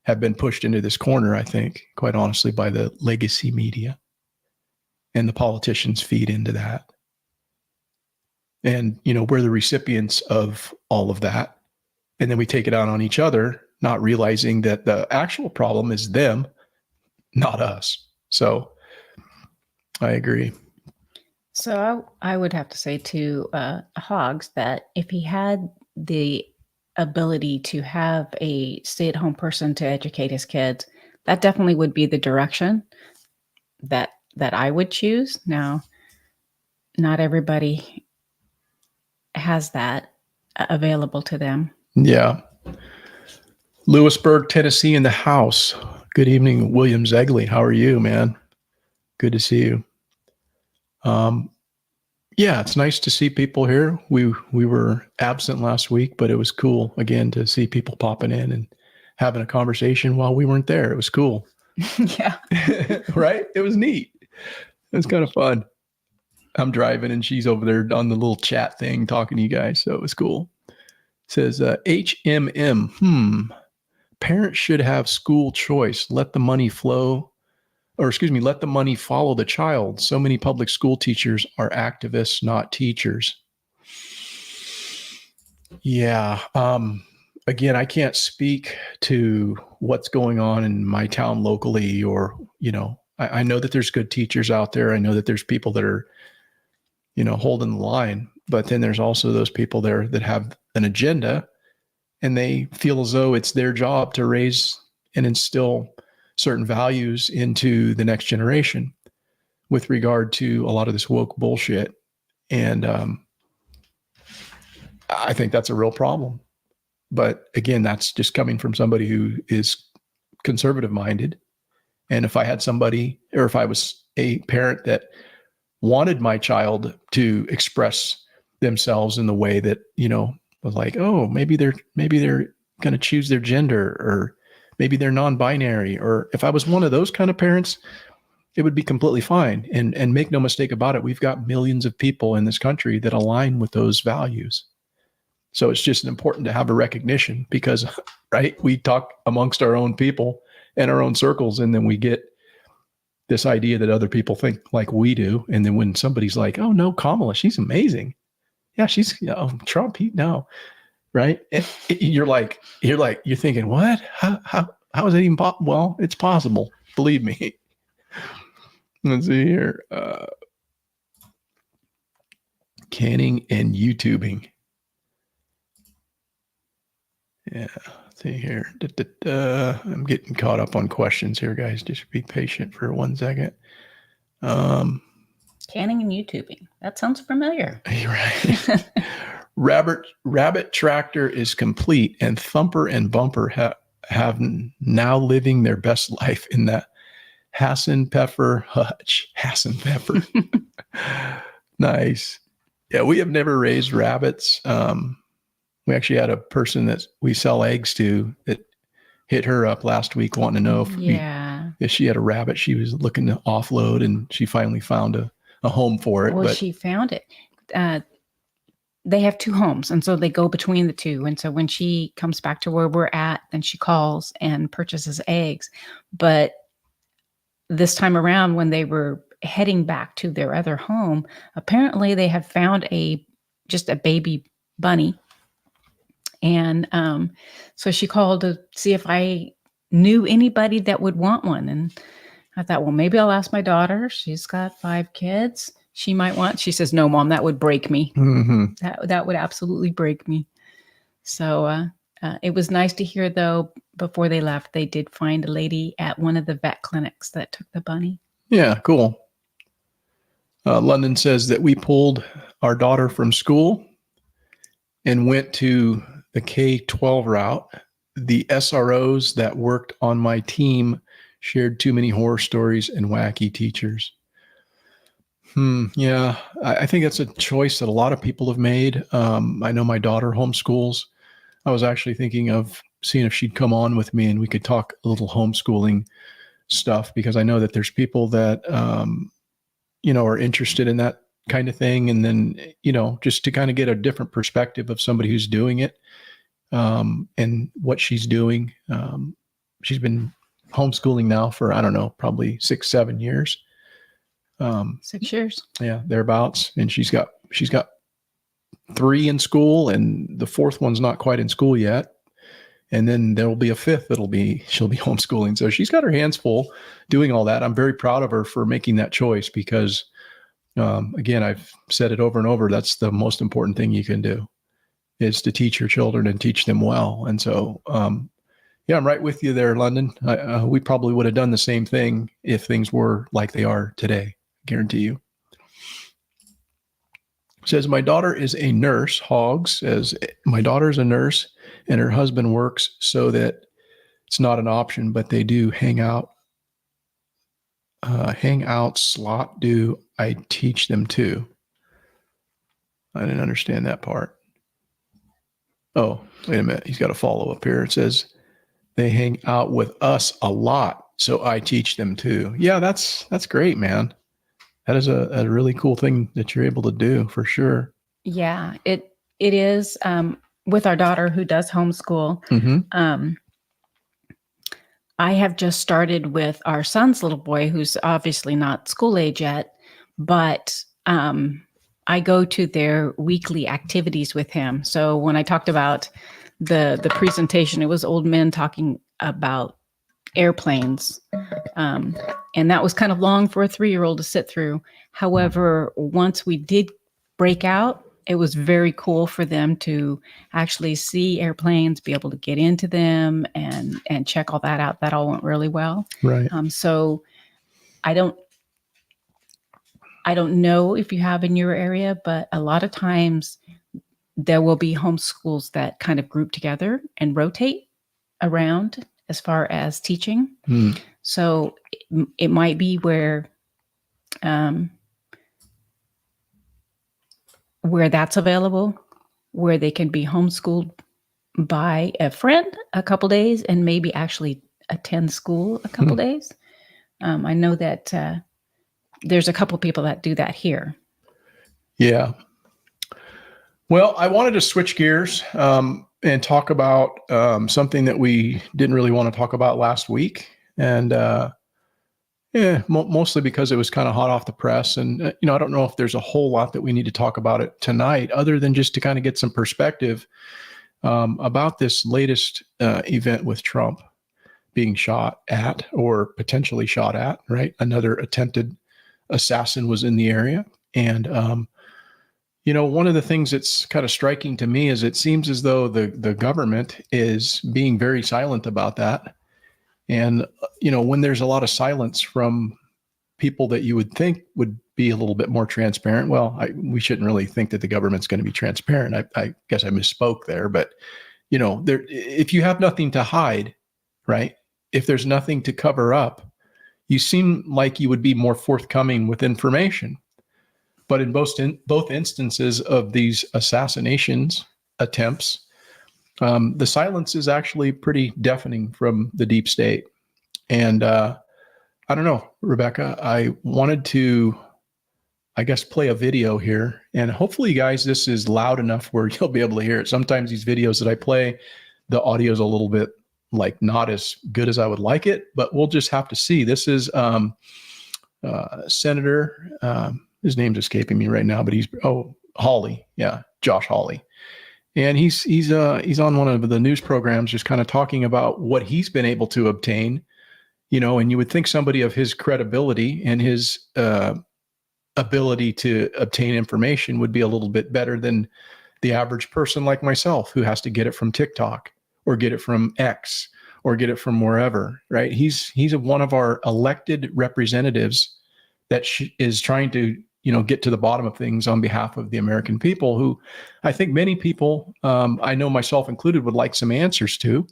have been pushed into this corner, I think, quite honestly, by the legacy media, and the politicians feed into that. And we're the recipients of all of that, and then we take it out on each other, not realizing that the actual problem is them, not us. So I agree. So I would have to say to Hogs that if he had the ability to have a stay-at-home person to educate his kids, that definitely would be the direction that I would choose. Now, not everybody has that available to them. Yeah. Lewisburg, Tennessee in the house. Good evening, William Zegley. How are you, man? Good to see you. Yeah, it's nice to see people here. We were absent last week, but it was cool again to see people popping in and having a conversation while we weren't there. It was cool. Yeah. Right? It was neat. It was kind of fun. I'm driving and she's over there on the little chat thing talking to you guys. So it was cool. It says HMM. Parents should have school choice. Let the money follow the child. So many public school teachers are activists, not teachers. Yeah. Again, I can't speak to what's going on in my town locally, or, I know that there's good teachers out there. I know that there's people that are, holding the line, but then there's also those people there that have an agenda, and they feel as though it's their job to raise and instill certain values into the next generation with regard to a lot of this woke bullshit. And I think that's a real problem. But again, that's just coming from somebody who is conservative minded. And if I had somebody, or if I was a parent that wanted my child to express themselves in the way that, was like, oh, maybe they're going to choose their gender, or maybe they're non-binary. Or if I was one of those kind of parents, it would be completely fine. And make no mistake about it, we've got millions of people in this country that align with those values. So it's just important to have a recognition, because, right, we talk amongst our own people and our own circles, and then we get this idea that other people think like we do. And then when somebody's like, oh no, Kamala, she's amazing. Yeah, she's Trump. No, right? You're thinking, what? How is it even possible? Well, it's possible. Believe me. Let's see here. Canning and YouTubing. Yeah. Let's see here. I'm getting caught up on questions here, guys. Just be patient for 1 second. Canning and YouTubing. That sounds familiar. You're right. Rabbit Tractor is complete, and Thumper and Bumper have now living their best life in the Hassan Pfeffer hutch. Hassan Pfeffer. Nice. Yeah, we have never raised rabbits. We actually had a person that we sell eggs to that hit her up last week wanting to know if she had a rabbit she was looking to offload, and she finally found a home for it. Well, she found it. They have 2 homes, and so they go between the 2. And so when she comes back to where we're at, then she calls and purchases eggs. But this time around, when they were heading back to their other home, apparently they had found just a baby bunny. And so she called to see if I knew anybody that would want one. And I thought, well, maybe I'll ask my daughter. She's got 5 kids. She might want. She says, no, Mom, that would break me. Mm-hmm. That would absolutely break me. So it was nice to hear, though, before they left, they did find a lady at one of the vet clinics that took the bunny. Yeah, cool. London says that we pulled our daughter from school and went to the K-12 route. The SROs that worked on my team shared too many horror stories and wacky teachers. Yeah, I think that's a choice that a lot of people have made. I know my daughter homeschools. I was actually thinking of seeing if she'd come on with me and we could talk a little homeschooling stuff, because I know that there's people that, are interested in that kind of thing. And then, just to kind of get a different perspective of somebody who's doing it, and what she's doing. She's been homeschooling now for, I don't know, probably 6-7 years. 6 years. Yeah, thereabouts. And she's got 3 in school, and the 4th one's not quite in school yet. And then there'll be a 5th she'll be homeschooling. So she's got her hands full doing all that. I'm very proud of her for making that choice, because, again, I've said it over and over. That's the most important thing you can do, is to teach your children and teach them well. And so, yeah, I'm right with you there, London. We probably would have done the same thing if things were like they are today. Guarantee you. Says, my daughter is a nurse. Hoggs says, my daughter is a nurse and her husband works, so that it's not an option, but they do hang out. Slot do I teach them too? I didn't understand that part. Oh, wait a minute. He's got a follow up here. It says they hang out with us a lot, so I teach them too. Yeah, that's great, man. That is a really cool thing that you're able to do, for sure. Yeah, it is. With our daughter who does homeschool, Mm-hmm. I have just started with our son's little boy, who's obviously not school age yet, but I go to their weekly activities with him. So when I talked about the presentation, it was old men talking about airplanes. And that was kind of long for a 3-year-old to sit through. However, once we did break out, it was very cool for them to actually see airplanes, be able to get into them and check all that out. That all went really well. Right. So I don't know if you have in your area, but a lot of times there will be homeschools that kind of group together and rotate around as far as teaching. So it might be where where that's available, where they can be homeschooled by a friend a couple days and maybe actually attend school a couple days. I know that there's a couple people that do that here. Yeah. Well, I wanted to switch gears and talk about something that we didn't really want to talk about last week. And mostly because it was kind of hot off the press. And, I don't know if there's a whole lot that we need to talk about it tonight, other than just to kind of get some perspective about this latest event with Trump being shot at or potentially shot at, right? Another attempted assassin was in the area. And, one of the things that's kind of striking to me is it seems as though the government is being very silent about that. And, when there's a lot of silence from people that you would think would be a little bit more transparent, well, we shouldn't really think that the government's going to be transparent. I guess I misspoke there, but, if you have nothing to hide, right? If there's nothing to cover up, you seem like you would be more forthcoming with information. But in both instances of these assassinations attempts, the silence is actually pretty deafening from the deep state. And I don't know, Rebecca, I wanted to, I guess, play a video here. And hopefully, guys, this is loud enough where you'll be able to hear it. Sometimes these videos that I play, the audio is a little bit like not as good as I would like it, but we'll just have to see. This is Senator, his name's escaping me right now, but Hawley. Yeah, Josh Hawley. And he's on one of the news programs just kind of talking about what he's been able to obtain, and you would think somebody of his credibility and his ability to obtain information would be a little bit better than the average person like myself who has to get it from TikTok or get it from X or get it from wherever, right? He's one of our elected representatives that is trying to, get to the bottom of things on behalf of the American people, who I think many people, I know myself included, would like some answers to.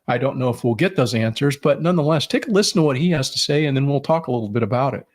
I don't know if we'll get those answers, but nonetheless, take a listen to what he has to say, and then we'll talk a little bit about it.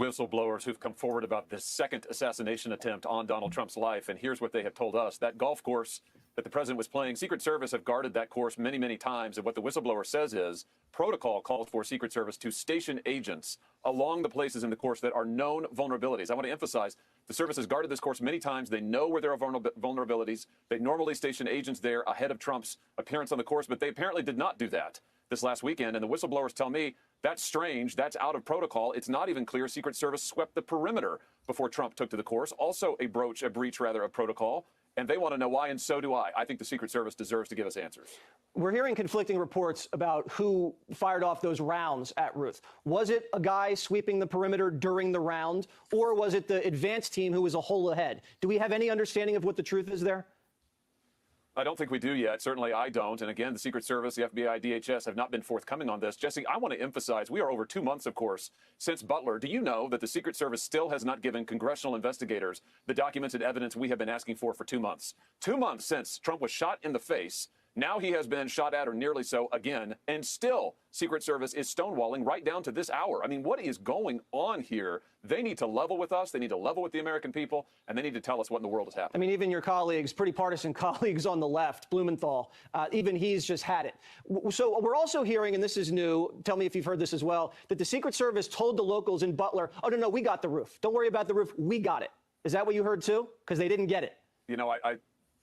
Whistleblowers who've come forward about this second assassination attempt on Donald Trump's life. And here's what they have told us. That golf course that the president was playing, Secret Service have guarded that course many, many times. And what the whistleblower says is protocol calls for Secret Service to station agents along the places in the course that are known vulnerabilities. I want to emphasize the service has guarded this course many times. They know where there are vulnerabilities. They normally station agents there ahead of Trump's appearance on the course, but they apparently did not do that this last weekend. And the whistleblowers tell me that's strange. That's out of protocol. It's not even clear Secret Service swept the perimeter before Trump took to the course. Also a breach of protocol. And they want to know why, and so do I. I think the Secret Service deserves to give us answers. We're hearing conflicting reports about who fired off those rounds at Ruth. Was it a guy sweeping the perimeter during the round, or was it the advance team who was a hole ahead? Do we have any understanding of what the truth is there? I don't think we do yet. Certainly I don't. And again, the Secret Service, the FBI, DHS have not been forthcoming on this. Jesse, I want to emphasize we are over 2 months, of course, since Butler. Do you know that the Secret Service still has not given congressional investigators the documented evidence we have been asking for 2 months? 2 months since Trump was shot in the face. Now he has been shot at, or nearly so, again, and still Secret Service is stonewalling right down to this hour. I mean, what is going on here? They need to level with us. They need to level with the American people, and they need to tell us what in the world is happening. I mean, even your colleagues, pretty partisan colleagues on the left, Blumenthal, even he's just had it. So we're also hearing, and this is new, tell me if you've heard this as well, that the Secret Service told the locals in Butler, oh, no, we got the roof. Don't worry about the roof. We got it. Is that what you heard, too? Because they didn't get it. You know,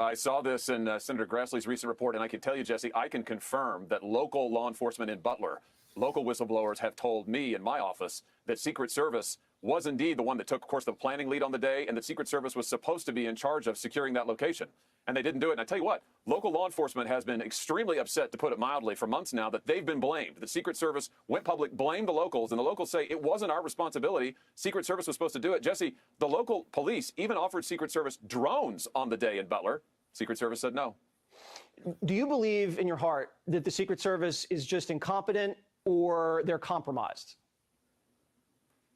I saw this in Senator Grassley's recent report, and I can tell you, Jesse, I can confirm that local law enforcement in Butler, local whistleblowers have told me in my office that Secret Service was indeed the one that took, of course, the planning lead on the day, and that Secret Service was supposed to be in charge of securing that location. And they didn't do it. And I tell you what, local law enforcement has been extremely upset, to put it mildly, for months now that they've been blamed. The Secret Service went public, blamed the locals, and the locals say it wasn't our responsibility. Secret Service was supposed to do it. Jesse, the local police even offered Secret Service drones on the day in Butler. Secret Service said no. Do you believe in your heart that the Secret Service is just incompetent or they're compromised?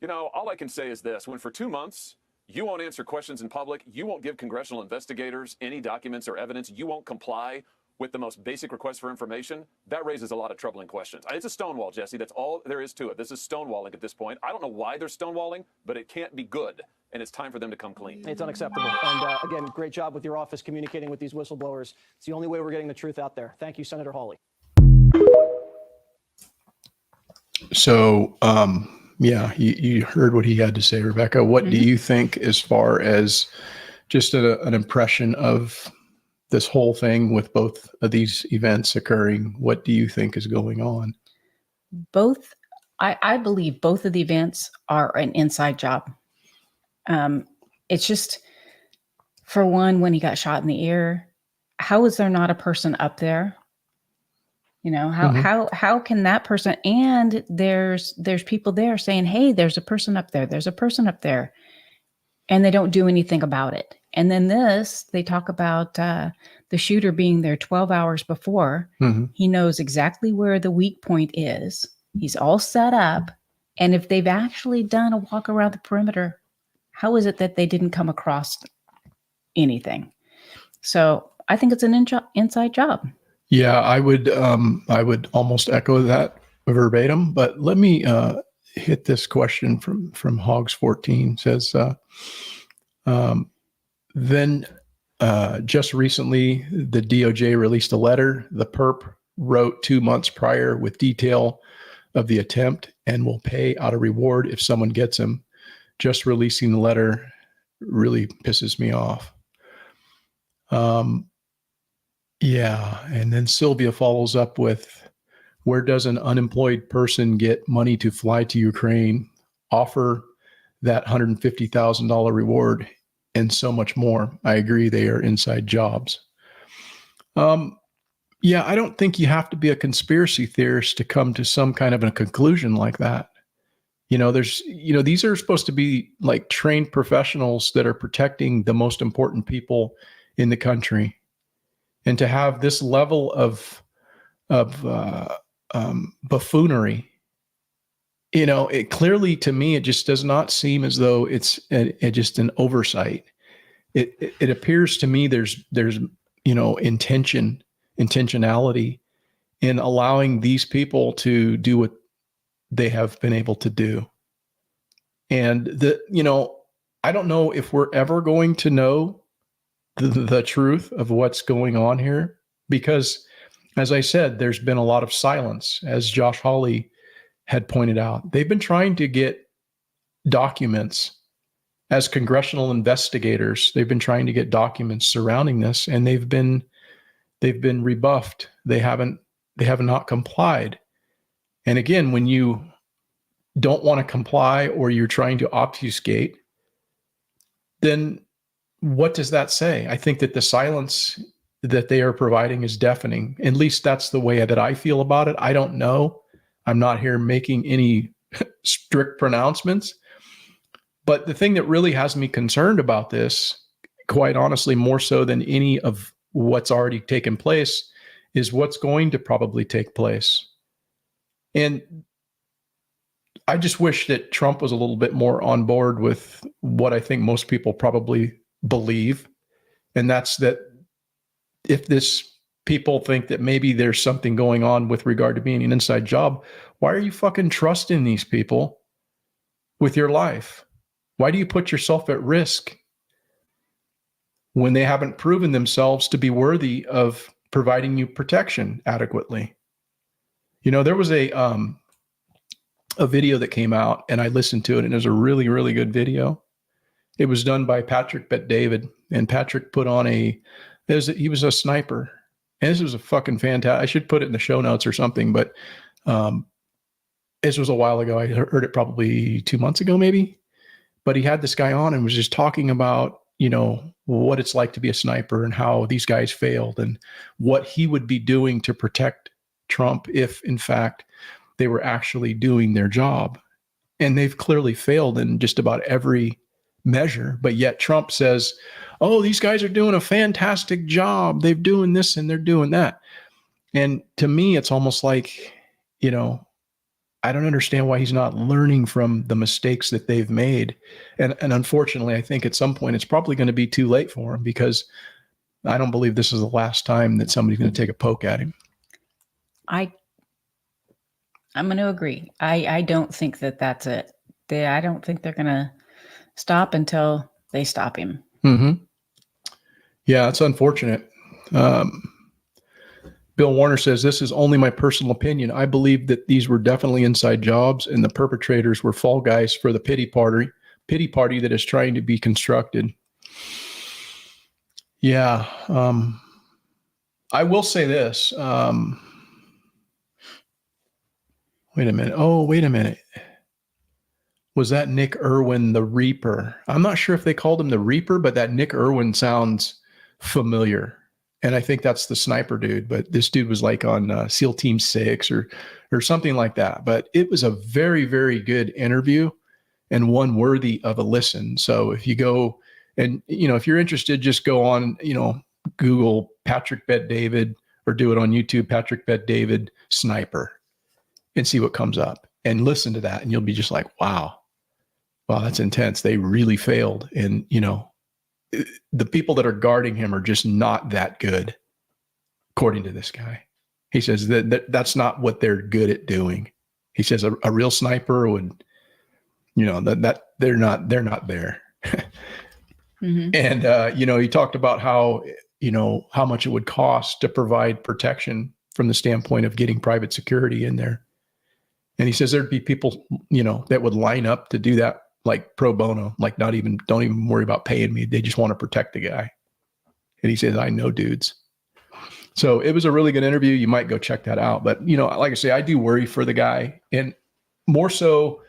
You know, all I can say is this. When for 2 months, you won't answer questions in public, you won't give congressional investigators any documents or evidence, you won't comply with the most basic requests for information, that raises a lot of troubling questions. It's a stonewall, Jesse. That's all there is to it. This is stonewalling at this point. I don't know why they're stonewalling, but it can't be good. and it's time for them to come clean. It's unacceptable. And again, great job with your office communicating with these whistleblowers. It's the only way we're getting the truth out there. Thank you, Senator Hawley. So, yeah, you heard what he had to say, Rebecca. What do you think as far as just an impression of this whole thing with both of these events occurring? What do you think is going on? I believe both of the events are an inside job. It's just, for one, when he got shot in the ear, how is there not a person up there? You know, how can that person, and there's people there saying, hey, there's a person up there. There's a person up there. And they don't do anything about it. And then they talk about the shooter being there 12 hours before. He knows exactly where the weak point is. He's all set up. And if they've actually done a walk around the perimeter, how is it that they didn't come across anything? So I think it's an inside job. Yeah, I would almost echo that verbatim, but let me hit this question from Hogs 14. Says, then just recently, the DOJ released a letter the perp wrote 2 months prior with detail of the attempt and will pay out a reward if someone gets him. Just releasing the letter really pisses me off. Yeah. And then Sylvia follows up with, where does an unemployed person get money to fly to Ukraine, offer that $150,000 reward, and so much more? I agree, they are inside jobs. Yeah, I don't think you have to be a conspiracy theorist to come to some kind of a conclusion like that. These are supposed to be like trained professionals that are protecting the most important people in the country. And to have this level of buffoonery, it clearly, to me, it just does not seem as though it's just an oversight. It appears to me there's intentionality in allowing these people to do what they have been able to do. And I don't know if we're ever going to know the truth of what's going on here, because, as I said, there's been a lot of silence, as Josh Hawley had pointed out. They've been trying to get documents as congressional investigators. They've been trying to get documents surrounding this, and they've been rebuffed. They have not complied. And again, when you don't want to comply or you're trying to obfuscate, then what does that say? I think that the silence that they are providing is deafening. At least that's the way that I feel about it. I don't know. I'm not here making any strict pronouncements. But the thing that really has me concerned about this, quite honestly, more so than any of what's already taken place, is what's going to probably take place. And I just wish that Trump was a little bit more on board with what I think most people probably believe. And that's that if people think that maybe there's something going on with regard to being an inside job, why are you fucking trusting these people with your life? Why do you put yourself at risk when they haven't proven themselves to be worthy of providing you protection adequately? There was a video that came out, and I listened to it, and it was a really, really good video. It was done by Patrick Bet-David, and Patrick put on he was a sniper. And this was a fucking fantastic, I should put it in the show notes or something, but this was a while ago. I heard it probably 2 months ago, maybe. But he had this guy on and was just talking about, what it's like to be a sniper and how these guys failed and what he would be doing to protect Trump if, in fact, they were actually doing their job. And they've clearly failed in just about every measure. But yet Trump says, oh, these guys are doing a fantastic job. They're doing this and they're doing that. And to me, it's almost like, I don't understand why he's not learning from the mistakes that they've made. And unfortunately, I think at some point it's probably going to be too late for him, because I don't believe this is the last time that somebody's going to take a poke at him. I'm going to agree. I don't think that that's it. I don't think they're going to stop until they stop him. Mm-hmm. Yeah, it's unfortunate. Bill Warner says, this is only my personal opinion. I believe that these were definitely inside jobs and the perpetrators were fall guys for the pity party that is trying to be constructed. Yeah. I will say this. Wait a minute. Oh, wait a minute. Was that Nick Irwin, the Reaper? I'm not sure if they called him the Reaper, but that Nick Irwin sounds familiar. And I think that's the sniper dude, but this dude was like on SEAL Team 6 or something like that. But it was a very, very good interview and one worthy of a listen. So if you go and, if you're interested, just go on, Google Patrick Bet David or do it on YouTube, Patrick Bet David sniper, and see what comes up and listen to that. And you'll be just like, wow, that's intense. They really failed. And, the people that are guarding him are just not that good, according to this guy. He says that's not what they're good at doing. He says a real sniper would, that they're not there. Mm-hmm. And, he talked about how much it would cost to provide protection from the standpoint of getting private security in there. And he says there'd be people, that would line up to do that, like pro bono, like don't even worry about paying me. They just want to protect the guy. And he says, I know dudes. So it was a really good interview. You might go check that out. But, like I say, I do worry for the guy, and more so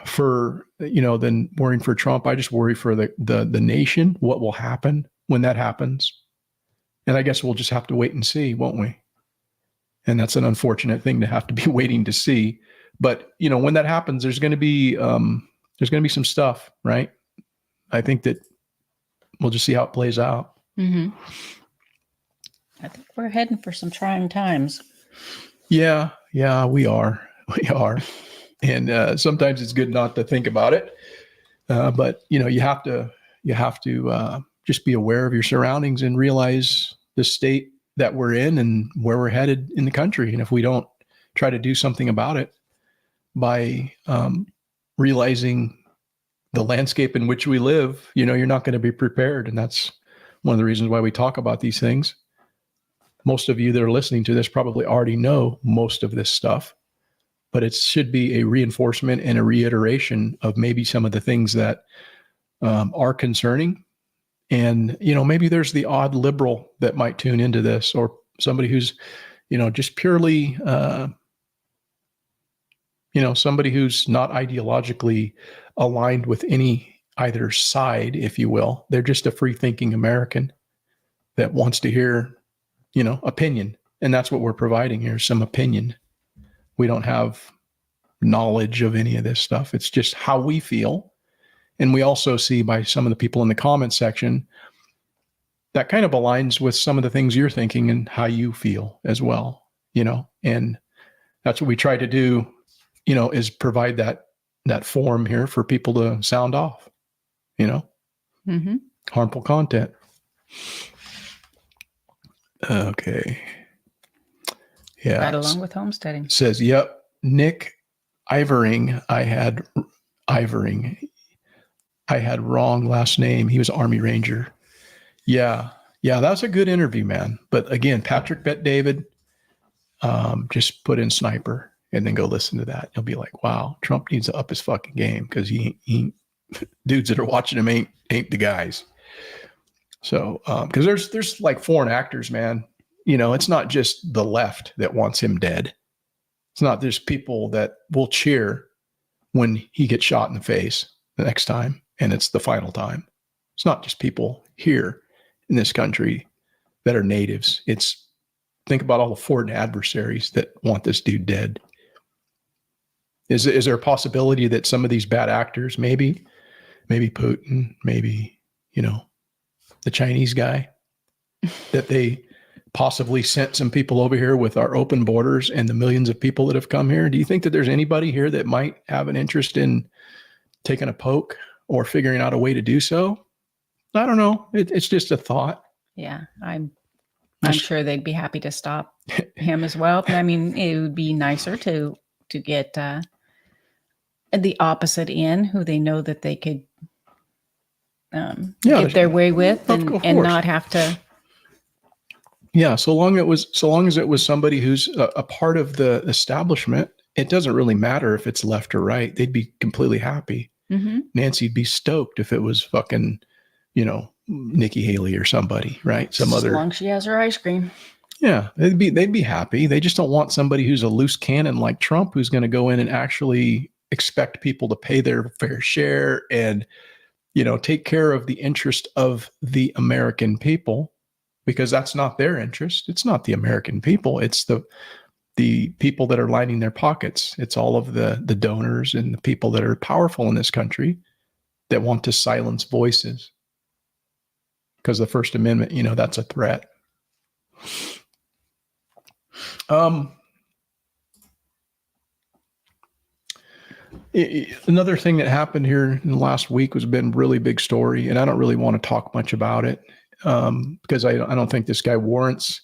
for, than worrying for Trump. I just worry for the nation, what will happen when that happens. And I guess we'll just have to wait and see, won't we? And that's an unfortunate thing to have to be waiting to see. But, when that happens, there's going to be some stuff, right? I think that we'll just see how it plays out. Mm-hmm. I think we're heading for some trying times. Yeah, we are. And sometimes it's good not to think about it. But, you have to just be aware of your surroundings and realize the state that we're in and where we're headed in the country. And if we don't try to do something about it by realizing the landscape in which we live, you're not going to be prepared. And that's one of the reasons why we talk about these things. Most of you that are listening to this probably already know most of this stuff, but it should be a reinforcement and a reiteration of maybe some of the things that are concerning. And, maybe there's the odd liberal that might tune into this, or somebody who's, just purely, somebody who's not ideologically aligned with any either side, if you will. They're just a free thinking American that wants to hear, opinion. And that's what we're providing here, some opinion. We don't have knowledge of any of this stuff. It's just how we feel. And we also see by some of the people in the comment section that kind of aligns with some of the things you're thinking and how you feel as well, and that's what we try to do, is provide that forum here for people to sound off, Mm-hmm. harmful content. Okay. Yeah. Right along with homesteading. Says, yep. Nick Ivering. I had wrong last name. He was Army Ranger. Yeah. That's a good interview, man. But again, Patrick Bet David, just put in sniper and then go listen to that. You'll be like, wow, Trump needs to up his fucking game, because he dudes that are watching him ain't the guys. So, because there's like foreign actors, man. It's not just the left that wants him dead. It's not just people that will cheer when he gets shot in the face the next time, and it's the final time. It's not just people here in this country that are natives. Think about all the foreign adversaries that want this dude dead. Is there a possibility that some of these bad actors, maybe Putin, maybe, the Chinese guy, that they possibly sent some people over here with our open borders and the millions of people that have come here? Do you think that there's anybody here that might have an interest in taking a poke or figuring out a way to do so? I don't know. It's just a thought. Yeah, I'm sure they'd be happy to stop him as well. But I mean, it would be nicer to get the opposite end, who they know that they could Yeah, get their way with of and course. not have to. Yeah, so long as it was somebody who's a part of the establishment, it doesn't really matter if it's left or right. They'd be completely happy. Mm-hmm. Nancy'd be stoked if it was fucking, Nikki Haley or somebody, right? Some As other. long as she has her ice cream. Yeah, they'd be happy. They just don't want somebody who's a loose cannon like Trump, who's going to go in and actually expect people to pay their fair share and, take care of the interest of the American people, because that's not their interest. It's not the American people. It's the people that are lining their pockets. It's all of the donors and the people that are powerful in this country that want to silence voices, because the First Amendment, that's a threat. Another thing that happened here in the last week was been a really big story, and I don't really want to talk much about it because I don't think this guy warrants,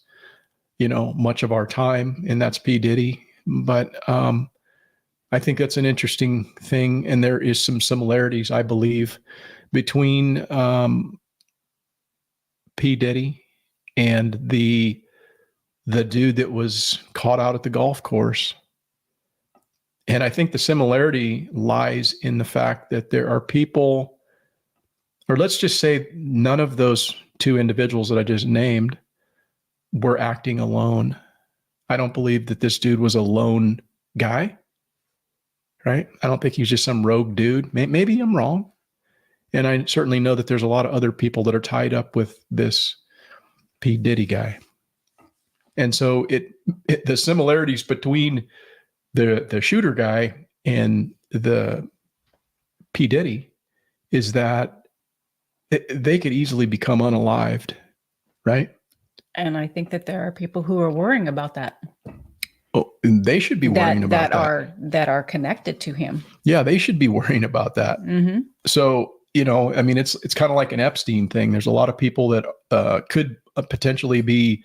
much of our time, and that's P. Diddy. But I think that's an interesting thing, and there is some similarities, I believe, between P. Diddy and the dude that was caught out at the golf course. And I think the similarity lies in the fact that there are people, or let's just say none of those two individuals that I just named were acting alone. I don't believe that this dude was a lone guy, right? I don't think he's just some rogue dude. Maybe I'm wrong. And I certainly know that there's a lot of other people that are tied up with this P. Diddy guy. And so the similarities between the shooter guy and the P. Diddy is that they could easily become unalived, right? And I think that there are people who are worrying about that. Oh, they should be worrying about that. That are connected to him. Yeah, they should be worrying about that. Mm-hmm. So, I mean, it's kind of like an Epstein thing. There's a lot of people that could potentially be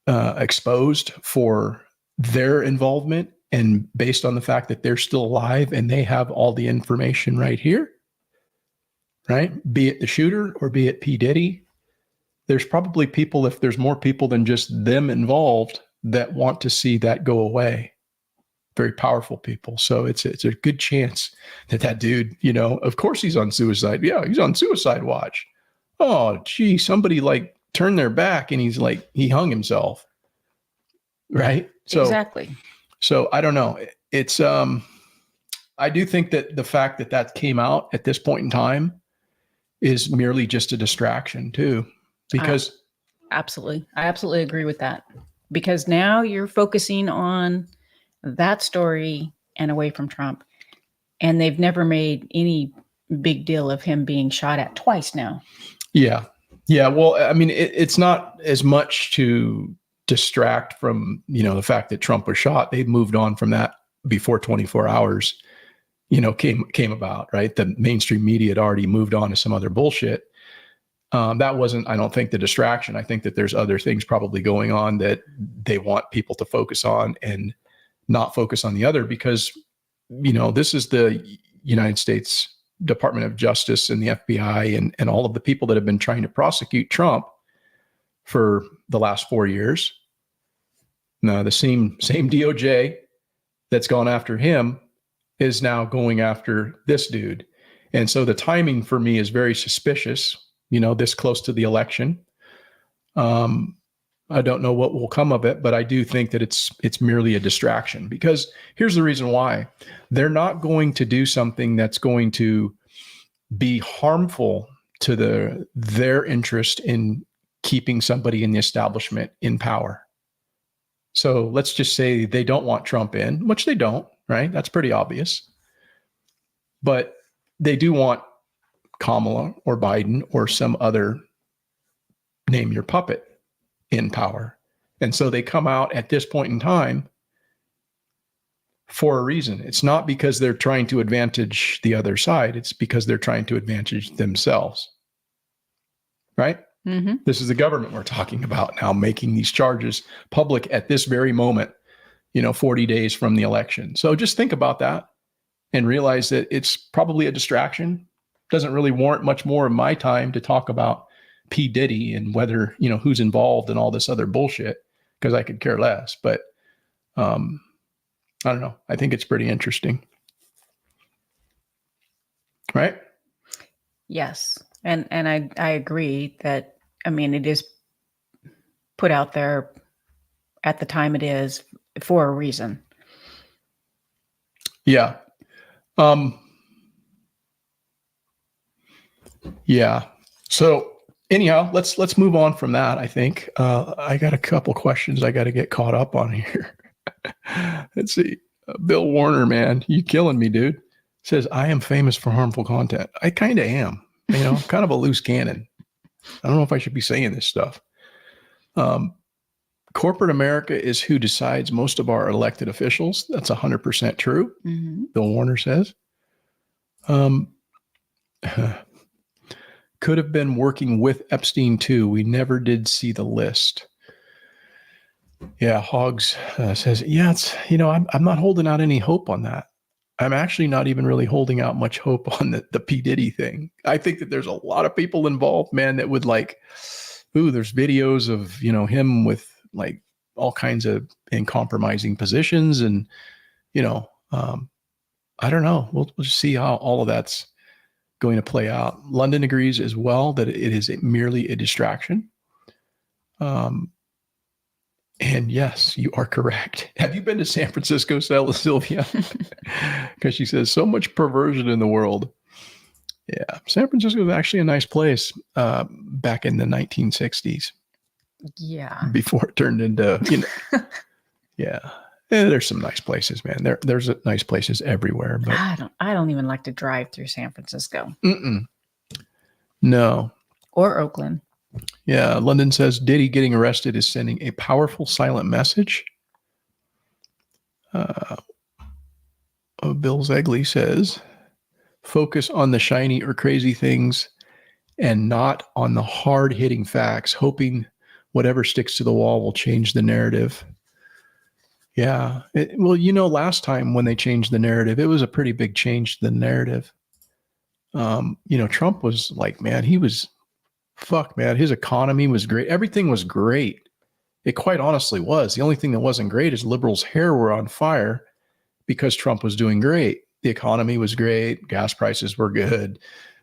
exposed for their involvement, and based on the fact that they're still alive and they have all the information right here, right? Be it the shooter or be it P. Diddy, there's probably people, if there's more people than just them involved, that want to see that go away. Very powerful people. So it's a good chance that dude, of course he's on suicide. Yeah, he's on suicide watch. Oh, gee, somebody turned their back and he hung himself. Right? So Exactly. So I don't know. It's I do think that the fact that came out at this point in time is merely just a distraction too, because absolutely. I absolutely agree with that, because now you're focusing on that story and away from Trump, and they've never made any big deal of him being shot at twice now. Yeah. Well, I mean, it's not as much to distract from, the fact that Trump was shot. They've moved on from that before 24 hours, came about, right? The mainstream media had already moved on to some other bullshit. That wasn't, I don't think, the distraction. I think that there's other things probably going on that they want people to focus on and not focus on the other, because, this is the United States Department of Justice and the FBI and all of the people that have been trying to prosecute Trump for the last 4 years. Now, the same DOJ that's gone after him is now going after this dude. And so the timing for me is very suspicious, this close to the election. I don't know what will come of it, but I do think that it's merely a distraction, because here's the reason why. They're not going to do something that's going to be harmful to their interest in keeping somebody in the establishment in power. So let's just say they don't want Trump in, which they don't, right? That's pretty obvious. But they do want Kamala or Biden or some other name your puppet in power. And so they come out at this point in time for a reason. It's not because they're trying to advantage the other side. It's because they're trying to advantage themselves. Right? Mm-hmm. This is the government we're talking about now, making these charges public at this very moment, 40 days from the election. So just think about that. and realize that it's probably a distraction. Doesn't really warrant much more of my time to talk about P. Diddy and whether, who's involved in all this other bullshit, because I could care less. But I don't know. I think it's pretty interesting. Right? Yes. And I agree that, it is put out there at the time it is for a reason. Yeah. Yeah. So anyhow, let's move on from that. I think I got a couple questions I got to get caught up on here. Let's see. Bill Warner, man, you killing me, dude. Says I am famous for harmful content. I kind of am. Kind of a loose cannon. I don't know if I should be saying this stuff. Corporate America is who decides most of our elected officials. That's 100% true. Mm-hmm. Bill Warner says. Could have been working with Epstein too. We never did see the list. Yeah, Hogs says, yeah, it's, I'm not holding out any hope on that. I'm actually not even really holding out much hope on the P. Diddy thing. I think that there's a lot of people involved, man, that would there's videos of, him with like all kinds of compromising positions. And, I don't know. We'll just see how all of that's going to play out. London agrees as well that it is merely a distraction. And yes, you are correct. Have you been to San Francisco, Sylvia? Because she says so much perversion in the world. Yeah, San Francisco was actually a nice place back in the 1960s. Yeah. Before it turned into, yeah. There's some nice places, man. There's nice places everywhere. But I don't even like to drive through San Francisco. No. Or Oakland. Yeah, London says Diddy getting arrested is sending a powerful silent message. Bill Zegley says, focus on the shiny or crazy things and not on the hard-hitting facts, hoping whatever sticks to the wall will change the narrative. Yeah. Last time when they changed the narrative, it was a pretty big change to the narrative. Trump was like, man, his economy was great. Everything was great. It quite honestly was. The only thing that wasn't great is liberals' hair were on fire because Trump was doing great. The economy was great. Gas prices were good.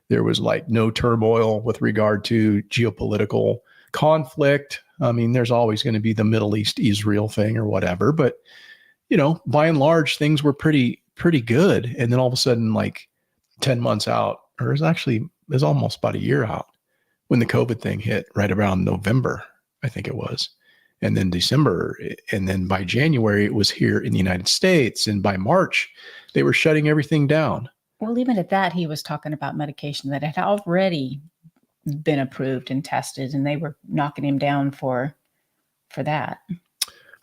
There was like no turmoil with regard to geopolitical conflict. There's always going to be the Middle East Israel thing or whatever, but by and large, things were pretty good. And then all of a sudden, like 10 months out, or it was almost about a year out, when the COVID thing hit right around November, I think it was, and then December. And then by January, it was here in the United States. And by March, they were shutting everything down. Well, even at that, he was talking about medication that had already been approved and tested, and they were knocking him down for that.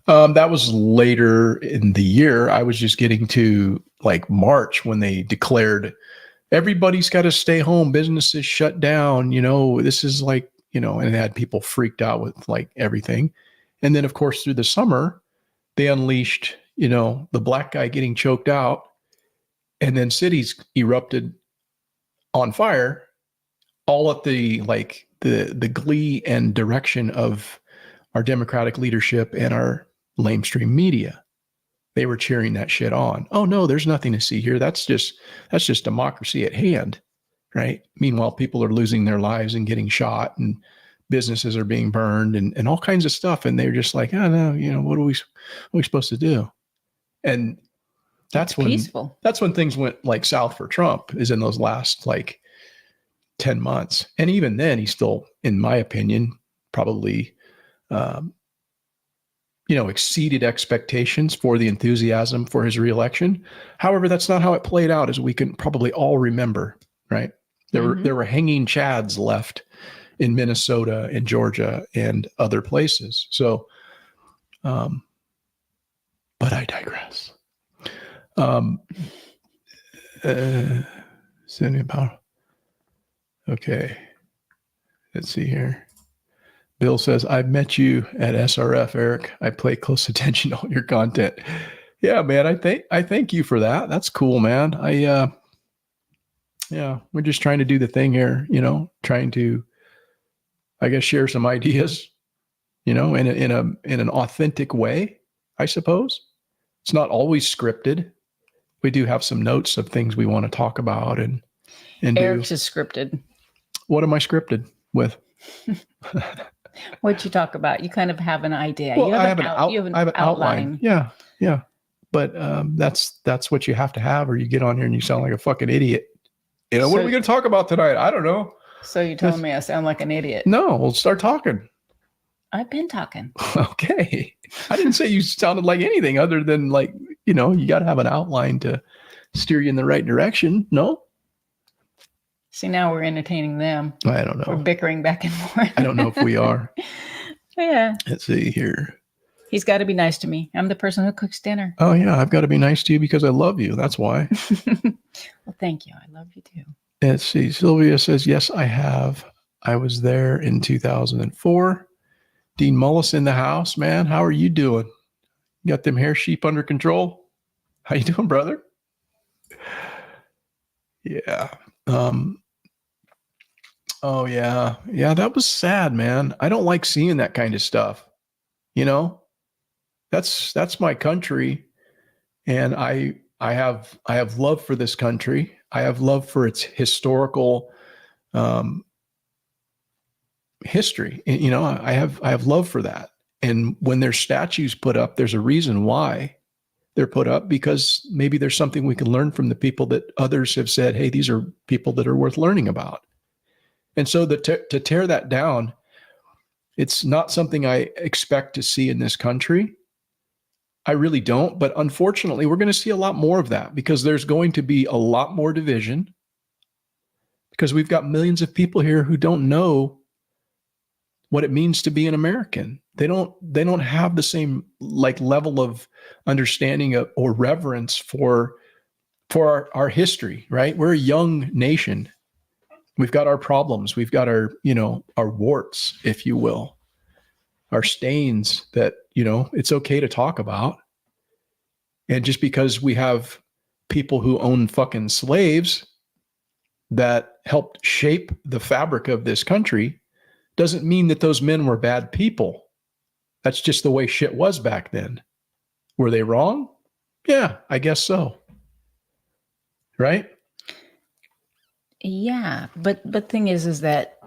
That was later in the year. I was just getting to like March when they declared everybody's got to stay home. Businesses shut down. This is like, and it had people freaked out with like everything. And then, of course, through the summer, they unleashed, the black guy getting choked out. And then cities erupted on fire, all at the glee and direction of our Democratic leadership and our lamestream media. They were cheering that shit on. Oh no, there's nothing to see here. That's just democracy at hand, right? Meanwhile, people are losing their lives and getting shot, and businesses are being burned, and all kinds of stuff. And they're just like, oh no, what are we supposed to do? And that's when things went like south for Trump, is in those last like 10 months. And even then, he still, in my opinion, probably exceeded expectations for the enthusiasm for his reelection. However, that's not how it played out, as we can probably all remember, right? There were hanging chads left in Minnesota and Georgia and other places. So, but I digress. Sending power. Okay. Let's see here. Bill says, I've met you at SRF, Eric. I pay close attention to all your content. Yeah, man. I thank you for that. That's cool, man. Yeah, we're just trying to do the thing here, trying to, I guess, share some ideas, in an authentic way, I suppose. It's not always scripted. We do have some notes of things we want to talk about and Eric's do. is scripted. What am I scripted with? What you talk about, you kind of have an idea. Well, You have an outline. Yeah. But that's what you have to have, or you get on here and you sound like a fucking idiot. What are we going to talk about tonight? I don't know. So you're telling me I sound like an idiot? No, we'll start talking. I've been talking. Okay. I didn't say you sounded like anything other than you got to have an outline to steer you in the right direction. No? See, now we're entertaining them. I don't know. We're bickering back and forth. I don't know if we are. Yeah. Let's see here. He's got to be nice to me. I'm the person who cooks dinner. Oh, yeah. I've got to be nice to you because I love you. That's why. Well, thank you. I love you too. Let's see. Sylvia says, yes, I have. I was there in 2004. Dean Mullis in the house, man. How are you doing? You got them hair sheep under control? How you doing, brother? Yeah. Oh, yeah. Yeah, that was sad, man. I don't like seeing that kind of stuff. That's my country. And I have love for this country. I have love for its historical history. I have love for that. And when there's statues put up, there's a reason why they're put up, because maybe there's something we can learn from the people that others have said, hey, these are people that are worth learning about. And so to tear that down, it's not something I expect to see in this country. I really don't. But unfortunately, we're going to see a lot more of that, because there's going to be a lot more division, because we've got millions of people here who don't know what it means to be an American. They don't have the same level of understanding or reverence for our history, right? We're a young nation. We've got our problems. We've got our warts, if you will, our stains that, it's okay to talk about. And just because we have people who own fucking slaves that helped shape the fabric of this country doesn't mean that those men were bad people. That's just the way shit was back then. Were they wrong? Yeah, I guess so. Right? Yeah, but thing is that,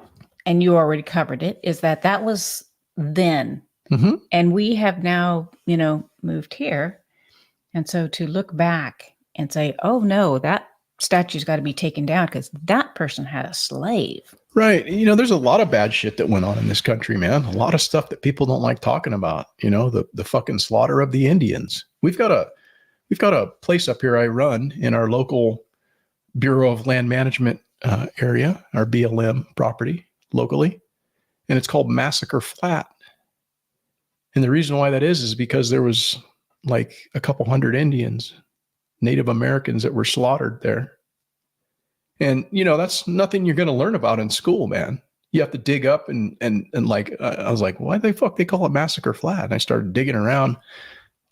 and you already covered it, is that was then. Mm-hmm. And we have now, moved here. And so to look back and say, oh no, that statue's got to be taken down because that person had a slave. Right. There's a lot of bad shit that went on in this country, man. A lot of stuff that people don't like talking about, the fucking slaughter of the Indians. We've got a place up here I run in our local Bureau of Land Management area, our BLM property locally, and it's called Massacre Flat. And the reason why that is because there was like a couple hundred Indians, Native Americans that were slaughtered there. And, that's nothing you're going to learn about in school, man. You have to dig up and I was like, why the fuck they call it Massacre Flat? And I started digging around,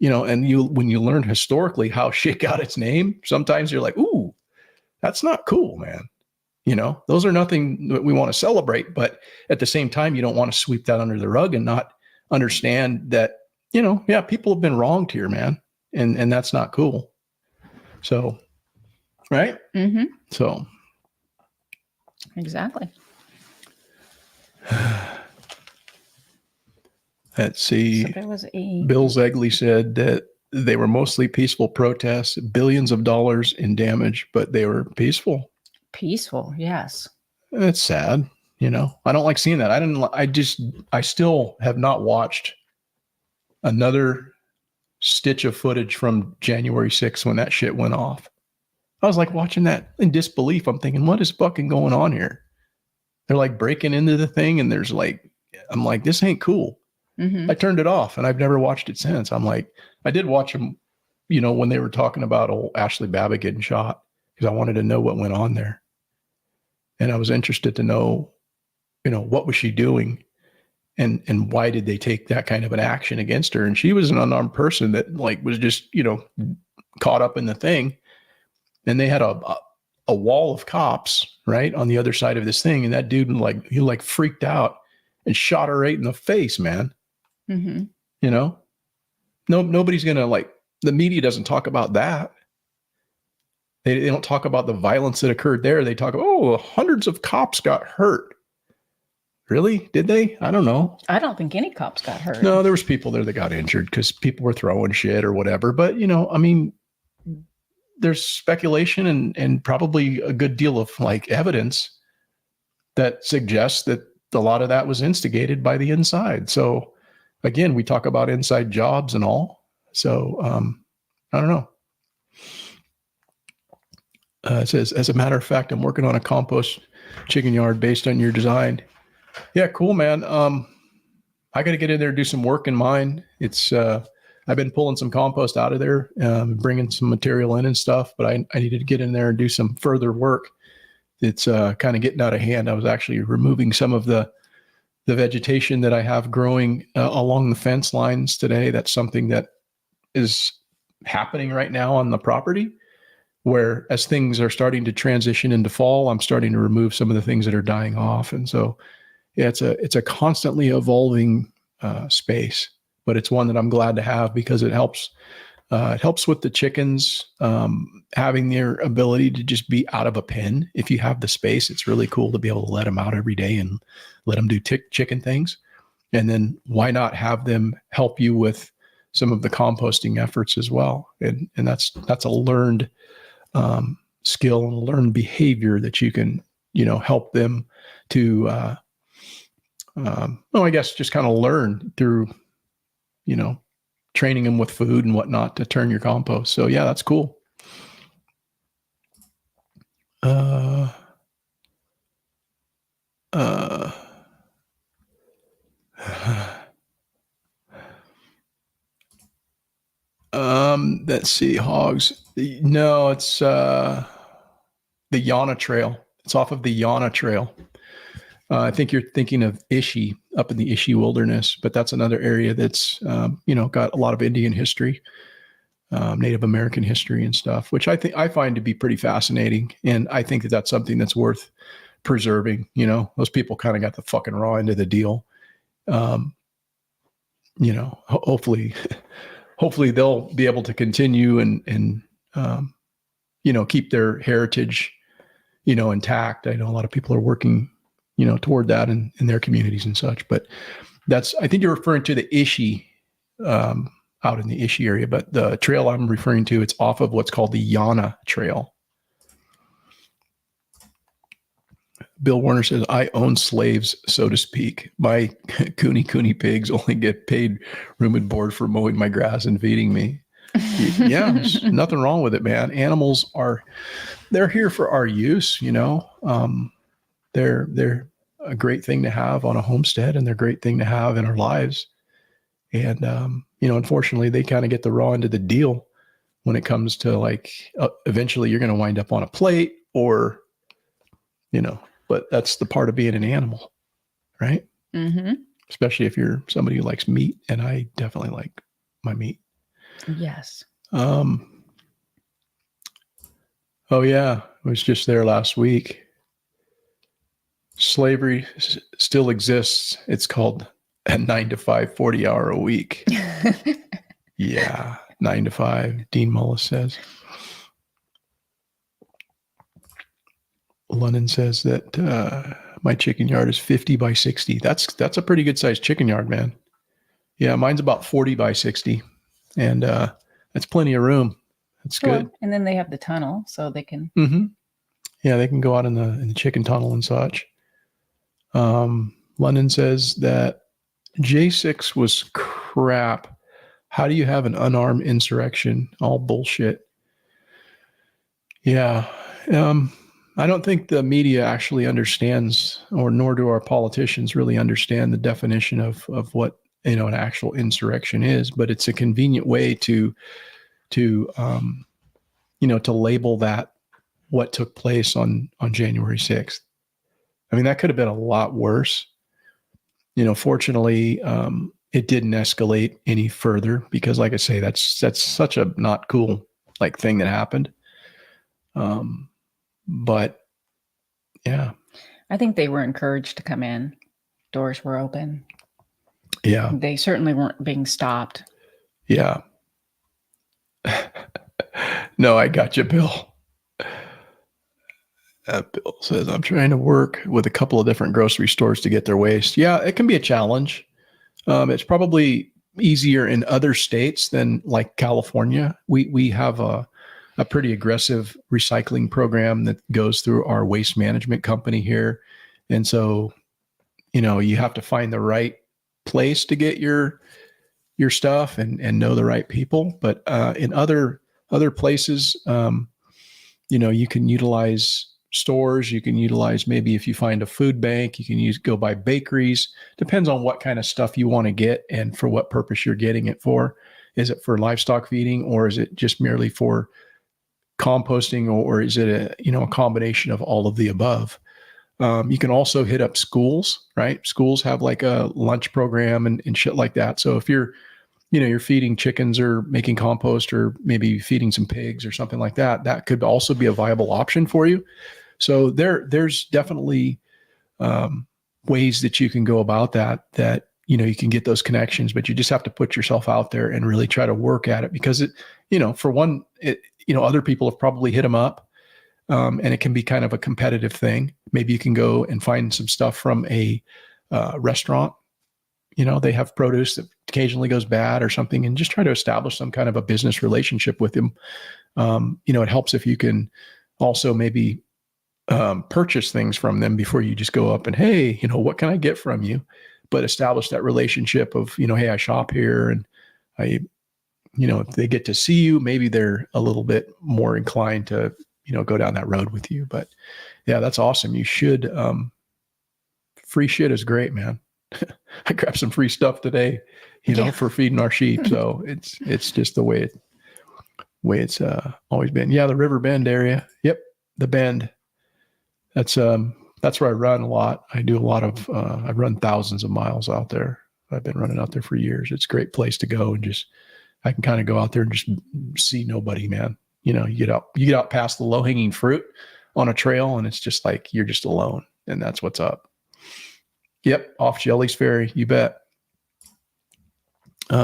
and when you learn historically how shit got its name, sometimes you're like, ooh, that's not cool, man. Those are nothing that we want to celebrate, but at the same time, you don't want to sweep that under the rug and not understand that, people have been wronged here, man. And that's not cool. So, right. Mm-hmm. So. Exactly. Let's see. So there was Bill Zegley said that they were mostly peaceful protests, billions of dollars in damage, but they were peaceful. Peaceful, yes. It's sad, I don't like seeing that. I still have not watched another stitch of footage from January 6th when that shit went off. I was like watching that in disbelief. I'm thinking, what is fucking going on here? They're like breaking into the thing and I'm like, this ain't cool. Mm-hmm. I turned it off and I've never watched it since. I'm like, I did watch them, when they were talking about old Ashley Babbitt getting shot, because I wanted to know what went on there. And I was interested to know, what was she doing? and why did they take that kind of an action against her? And she was an unarmed person that like was just, caught up in the thing. And they had a wall of cops right on the other side of this thing. And that dude he freaked out and shot her right in the face, man. Mm-hmm. Nobody's going to the media doesn't talk about that. They don't talk about the violence that occurred there. They talk, hundreds of cops got hurt. Really? Did they? I don't know. I don't think any cops got hurt. No, there was people there that got injured because people were throwing shit or whatever. But, there's speculation and probably a good deal of evidence that suggests that a lot of that was instigated by the inside. So again, we talk about inside jobs and all. So I don't know. It says, as a matter of fact, I'm working on a compost chicken yard based on your design. Yeah, cool, man. I got to get in there and do some work in mine. It's I've been pulling some compost out of there, bringing some material in and stuff, but I needed to get in there and do some further work. It's kind of getting out of hand. I was actually removing some of the vegetation that I have growing along the fence lines today. That's something that is happening right now on the property, where as things are starting to transition into fall, I'm starting to remove some of the things that are dying off. And so, yeah, it's a constantly evolving space, but it's one that I'm glad to have because it helps with the chickens having their ability to just be out of a pen. If you have the space, it's really cool to be able to let them out every day and let them do chicken things. And then why not have them help you with some of the composting efforts as well? And that's a learned skill and a learned behavior that you can, help them to, I guess just kind of learn through, training them with food and whatnot to turn your compost. So yeah, that's cool. Let's see, hogs. No, it's the Yana Trail. It's off of the Yana Trail. I think you're thinking of Ishi, up in the Ishi Wilderness, but that's another area that's, got a lot of Indian history, Native American history and stuff, which I find to be pretty fascinating. And I think that that's something that's worth preserving. Those people kind of got the fucking raw end of the deal. Hopefully they'll be able to continue and keep their heritage, intact. I know a lot of people are working toward that in their communities and such, but I think you're referring to the Ishi, out in the Ishi area, but the trail I'm referring to, it's off of what's called the Yana Trail. Bill Warner says, I own slaves, so to speak. My cooney pigs only get paid room and board for mowing my grass and feeding me. Yeah, there's nothing wrong with it, man. Animals they're here for our use, they're a great thing to have on a homestead, and they're a great thing to have in our lives. And, unfortunately they kind of get the raw end of the deal when it comes to eventually you're going to wind up on a plate or, but that's the part of being an animal, right? Mm-hmm. Especially if you're somebody who likes meat, and I definitely like my meat. Yes. Oh yeah, I was just there last week. Slavery still exists. It's called a 9-to-5, 40-hour a week. Yeah, 9 to 5, Dean Mullis says. London says that my chicken yard is 50 by 60. That's a pretty good sized chicken yard, man. Yeah, mine's about 40 by 60, and that's plenty of room. That's good. And then they have the tunnel, so they can. Mm-hmm. Yeah, they can go out in the chicken tunnel and such. London says that J6 was crap. How do you have an unarmed insurrection? All bullshit. Yeah. I don't think the media actually understands, or nor do our politicians really understand the definition of what, an actual insurrection is, but it's a convenient way to label that what took place on January 6th. I mean, that could have been a lot worse. Fortunately, it didn't escalate any further because, like I say, that's such a not cool thing that happened. But yeah, I think they were encouraged to come in. Doors were open. yeah, They certainly weren't being stopped. yeah. No, I got you, Bill. Bill says, I'm trying to work with a couple of different grocery stores to get their waste. Yeah, it can be a challenge. It's probably easier in other states than like California. We have a pretty aggressive recycling program that goes through our waste management company here. And so, you have to find the right place to get your stuff and know the right people. But in other places, you can utilize stores. You can utilize, maybe if you find a food bank, you can go by bakeries. Depends on what kind of stuff you want to get and for what purpose you're getting it for. Is it for livestock feeding, or is it just merely for composting, or is it a combination of all of the above? You can also hit up schools, right? Schools have like a lunch program and shit like that. So if you're feeding chickens or making compost or maybe feeding some pigs or something like that, that could also be a viable option for you. So there's definitely ways that you can go about that you can get those connections, but you just have to put yourself out there and really try to work at it, because for one, other people have probably hit them up, and it can be kind of a competitive thing. Maybe you can go and find some stuff from a restaurant. They have produce that occasionally goes bad or something, and just try to establish some kind of a business relationship with them. It helps if you can also maybe purchase things from them before you just go up and, hey, what can I get from you? But establish that relationship of, hey, I shop here, and if they get to see you, maybe they're a little bit more inclined to, go down that road with you. But yeah, that's awesome. You should, free shit is great, man. I grabbed some free stuff today, for feeding our sheep. So it's just the way it's always been. Yeah. The River Bend area. Yep. The Bend. That's where I run a lot. I do a lot of, I've run thousands of miles out there. I've been running out there for years. It's a great place to go, and I can kind of go out there and just see nobody, man. You get out past the low hanging fruit on a trail, and it's just like, you're just alone, and that's what's up. Yep. Off Jelly's Ferry. You bet. He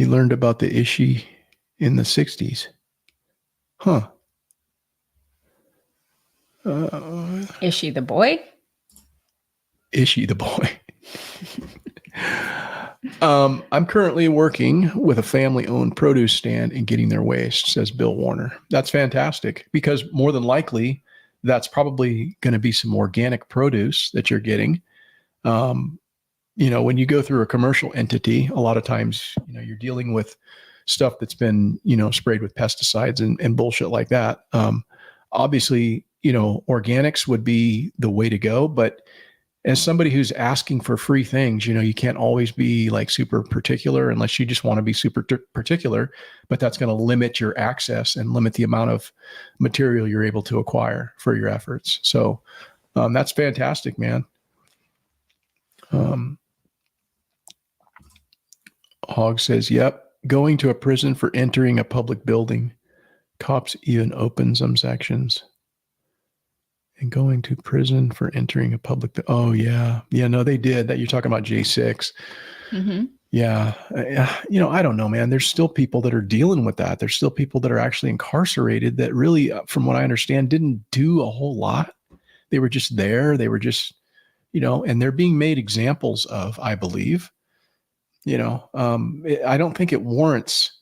learned about the Ishi in the 60s. Huh. Is she the boy? Ishi the boy. I'm currently working with a family-owned produce stand and getting their waste, says Bill Warner. That's fantastic, because more than likely, that's probably going to be some organic produce that you're getting. When you go through a commercial entity, a lot of times, you're dealing with stuff that's been, sprayed with pesticides and bullshit like that. Obviously, organics would be the way to go, but as somebody who's asking for free things, you can't always be like super particular, unless you just want to be super particular, but that's going to limit your access and limit the amount of material you're able to acquire for your efforts. So that's fantastic, man. Hog says, yep, going to a prison for entering a public building. Cops even open some sections. And going to prison for entering a public. Oh, yeah. Yeah, no, they did that. You're talking about J6. Mm-hmm. Yeah. I don't know, man. There's still people that are dealing with that. There's still people that are actually incarcerated that really, from what I understand, didn't do a whole lot. They were just there. They were just, and they're being made examples of, I believe. I don't think it warrants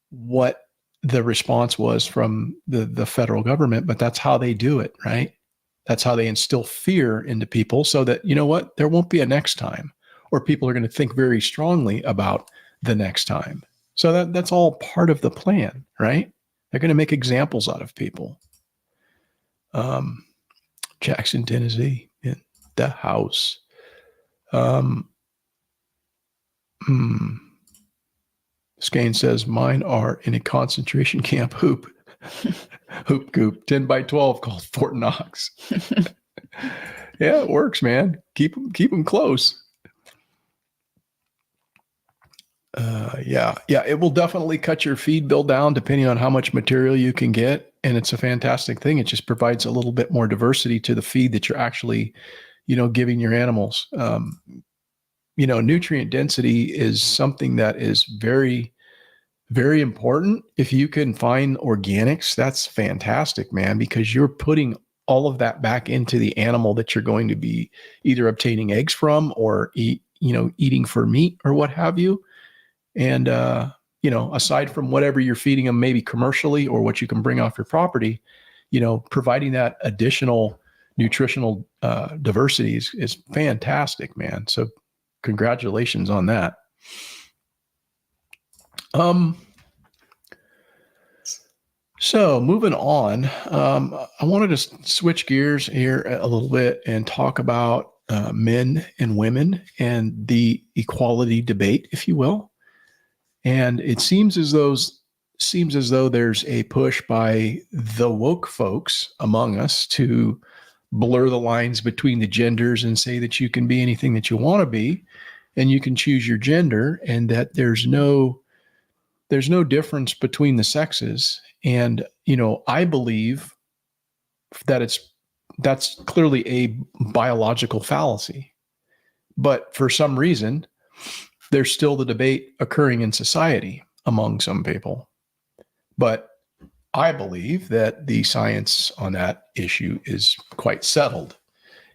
what the response was from the federal government, but that's how they do it, right? That's how they instill fear into people, so that, there won't be a next time, or people are going to think very strongly about the next time. So that's all part of the plan, right? They're going to make examples out of people. Jackson, Tennessee, in the house. Skane says, mine are in a concentration camp hoop. Hoop coop, 10 by 12 called Fort Knox. Yeah, it works, man. Keep them close. Yeah, it will definitely cut your feed bill down depending on how much material you can get. And it's a fantastic thing. It just provides a little bit more diversity to the feed that you're actually, giving your animals. Nutrient density is something that is very, very important. If you can find organics, that's fantastic, man, because you're putting all of that back into the animal that you're going to be either obtaining eggs from or eating for meat or what have you. And, aside from whatever you're feeding them, maybe commercially or what you can bring off your property, providing that additional nutritional diversity is fantastic, man. So congratulations on that. So moving on, I wanted to switch gears here a little bit and talk about men and women and the equality debate, if you will. And it seems as though there's a push by the woke folks among us to blur the lines between the genders and say that you can be anything that you want to be and you can choose your gender, and that there's no difference between the sexes. And, I believe that that's clearly a biological fallacy. But for some reason, there's still the debate occurring in society among some people. But I believe that the science on that issue is quite settled.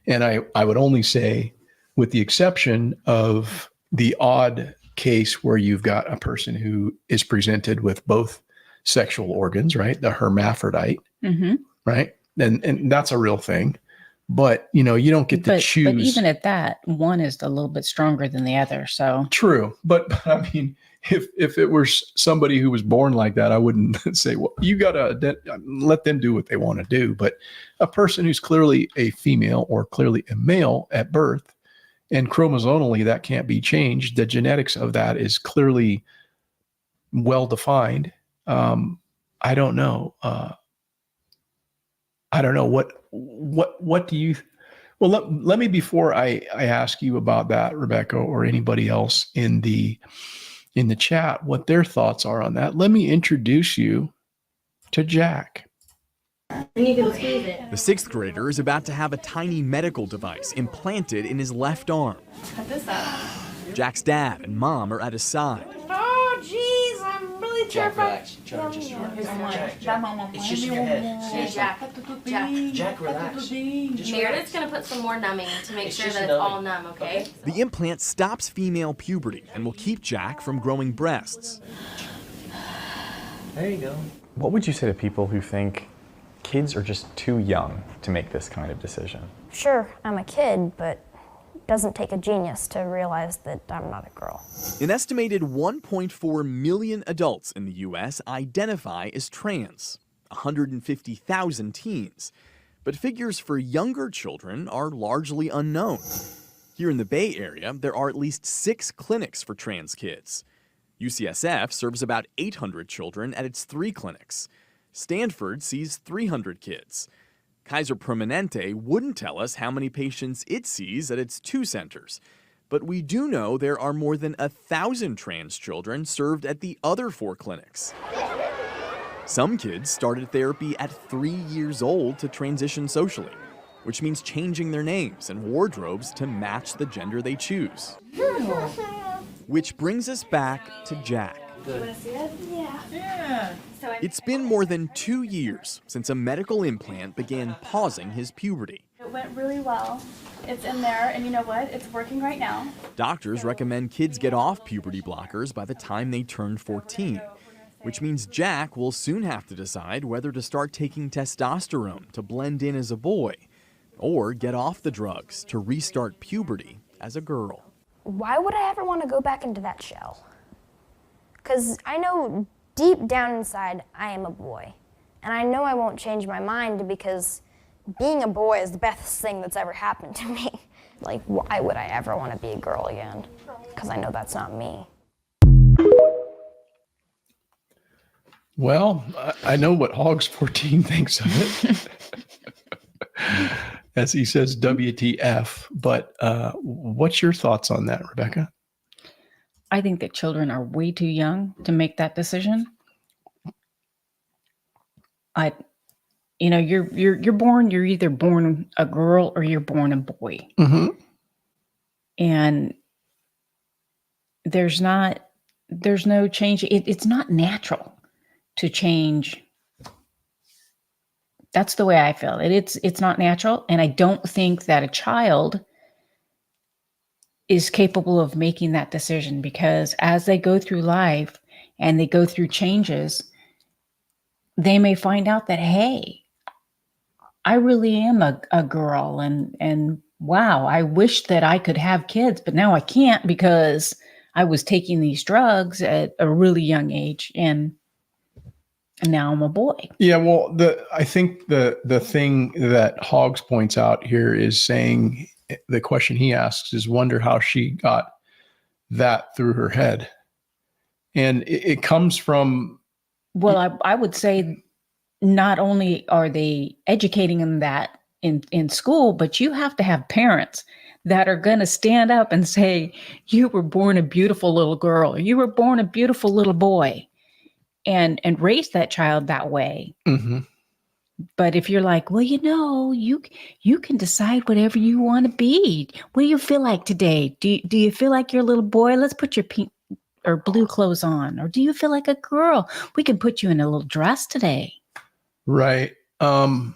And I would only say, with the exception of the odd case where you've got a person who is presented with both sexual organs, right? The hermaphrodite, right? And that's a real thing. But, you don't get to choose. But even at that, one is a little bit stronger than the other. So true. But I mean, if it were somebody who was born like that, I wouldn't say, well, you got to let them do what they want to do. But a person who's clearly a female or clearly a male at birth, and chromosomally that can't be changed, the genetics of that is clearly well defined. I don't know. I don't know what do you, well, let me, before I ask you about that, Rebecca, or anybody else in the chat, what their thoughts are on that. Let me introduce you to Jack. The sixth grader is about to have a tiny medical device implanted in his left arm. Cut this out. Jack's dad and mom are at his side. Oh, jeez, I'm really terrified. Jack, just relax. It's just in your head. Hey, Jack, relax. Just Meredith's relax. gonna put some more numbing to make It's sure just that it's numbing. all numb, okay? The implant stops female puberty and will keep Jack from growing breasts. There you go. What would you say to people who think kids are just too young to make this kind of decision? Sure, I'm a kid, but it doesn't take a genius to realize that I'm not a girl. An estimated 1.4 million adults in the U.S. identify as trans, 150,000 teens. But figures for younger children are largely unknown. Here in the Bay Area, there are at least 6 clinics for trans kids. UCSF serves about 800 children at its 3 clinics. Stanford sees 300 kids. Kaiser Permanente wouldn't tell us how many patients it sees at its 2 centers. But we do know there are more than 1,000 trans children served at the other 4 clinics. Some kids started therapy at 3 years old to transition socially, which means changing their names and wardrobes to match the gender they choose. Which brings us back to Jack. It's been more than 2 years since a medical implant began pausing his puberty. It went really well. It's in there, and you know what? It's working right now. Doctors recommend kids get off puberty blockers by the time they turn 14, which means Jack will soon have to decide whether to start taking testosterone to blend in as a boy, or get off the drugs to restart puberty as a girl. Why would I ever want to go back into that shell? Because I know deep down inside I am a boy. And I know I won't change my mind because being a boy is the best thing that's ever happened to me. Like, why would I ever want to be a girl again? Because I know that's not me. Well, I know what Hogs 14 thinks of it. As he says, WTF. But what's your thoughts on that, Rebecca? I think that children are way too young to make that decision. You're born, you're either born a girl or you're born a boy. Mm-hmm. And there's no change. It's not natural to change. That's the way I feel. It's not natural. And I don't think that a child is capable of making that decision, because as they go through life and they go through changes, they may find out that, hey, I really am a girl, and wow, I wish that I could have kids, but now I can't because I was taking these drugs at a really young age, and now I'm a boy. Yeah, well, I think the thing that Hogs points out here is saying, the question he asks is, wonder how she got that through her head. And it comes from... Well, I would say not only are they educating them that in school, but you have to have parents that are going to stand up and say, you were born a beautiful little girl, you were born a beautiful little boy, and raise that child that way. Mm-hmm. But if you're like, well, you can decide whatever you want to be. What do you feel like today? Do you feel like you're a little boy? Let's put your pink or blue clothes on. Or do you feel like a girl? We can put you in a little dress today. Right. Bill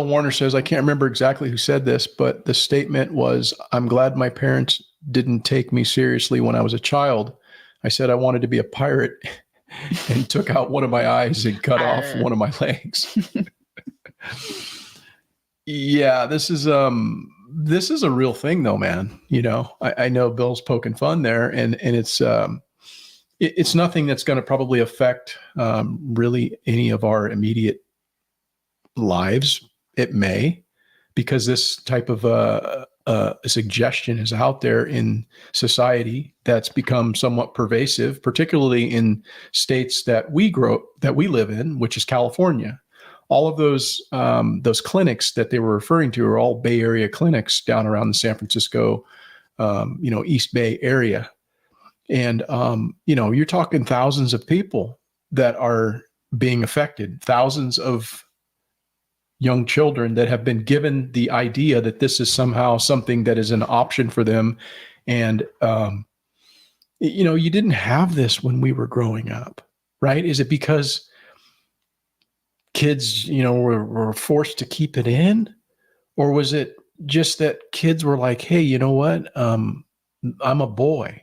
Warner says, I can't remember exactly who said this, but the statement was, I'm glad my parents didn't take me seriously when I was a child. I said I wanted to be a pirate and took out one of my eyes and cut off one of my legs. Yeah, this is a real thing though, man. I know Bill's poking fun there, and it's nothing that's going to probably affect really any of our immediate lives. It may, because this type of a suggestion is out there in society that's become somewhat pervasive, particularly in states that we live in, which is California. All of those clinics that they were referring to are all Bay Area clinics down around the San Francisco, East Bay area. And, you're talking thousands of people that are being affected, thousands of young children that have been given the idea that this is somehow something that is an option for them. And, you didn't have this when we were growing up, right? Is it because kids, were forced to keep it in? Or was it just that kids were like, hey, you know what? I'm a boy.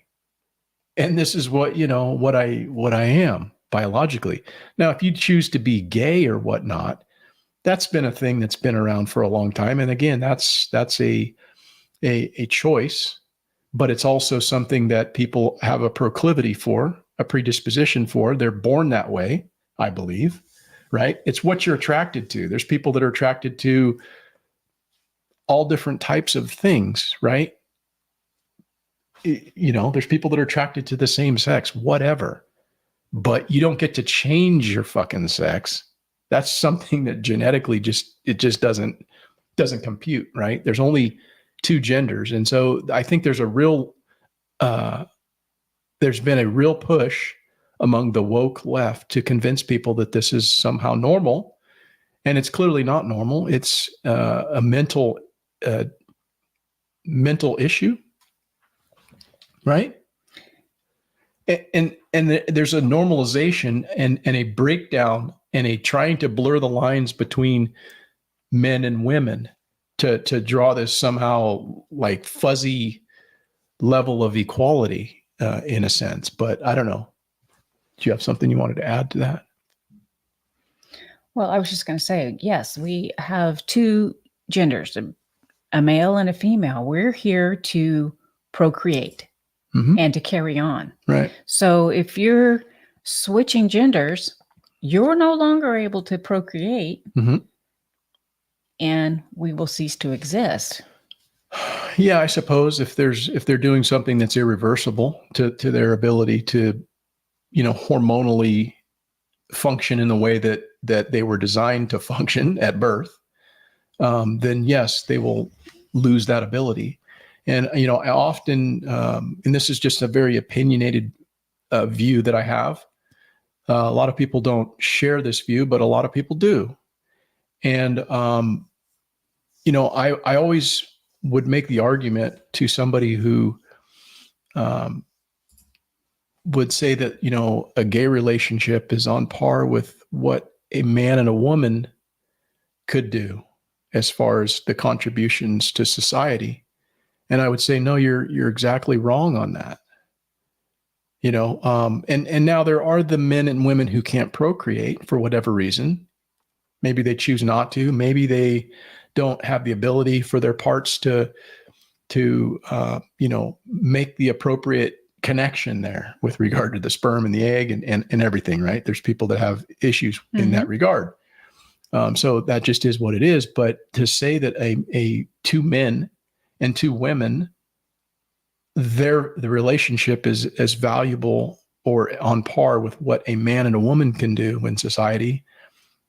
And this is what I am biologically. Now, if you choose to be gay or whatnot, that's been a thing that's been around for a long time. And again, that's a choice, but it's also something that people have a proclivity for, a predisposition for. They're born that way, I believe, right? It's what you're attracted to. There's people that are attracted to all different types of things, right? There's people that are attracted to the same sex, whatever, but you don't get to change your fucking sex. That's something that genetically it just doesn't compute, right? There's only two genders. And so I think there's been a real push among the woke left to convince people that this is somehow normal. And it's clearly not normal. It's a mental issue, right? And there's a normalization and a breakdown and a trying to blur the lines between men and women to draw this somehow like fuzzy level of equality in a sense. But I don't know. Do you have something you wanted to add to that? Well, I was just going to say, yes, we have two genders, a male and a female. We're here to procreate and to carry on. Right. So if you're switching genders, you're no longer able to procreate, and we will cease to exist. Yeah, I suppose if they're doing something that's irreversible to their ability to hormonally function in the way that they were designed to function at birth, then yes, they will lose that ability. And, I often, and this is just a very opinionated view that I have. A lot of people don't share this view, but a lot of people do. And, I always would make the argument to somebody who would say that, a gay relationship is on par with what a man and a woman could do as far as the contributions to society. And I would say, no, you're exactly wrong on that. And now there are the men and women who can't procreate for whatever reason. Maybe they choose not to. Maybe they don't have the ability for their parts to make the appropriate connection there with regard to the sperm and the egg and everything, right? There's people that have issues in that regard. So that just is what it is. But to say that a two men and two women, the relationship is as valuable or on par with what a man and a woman can do in society,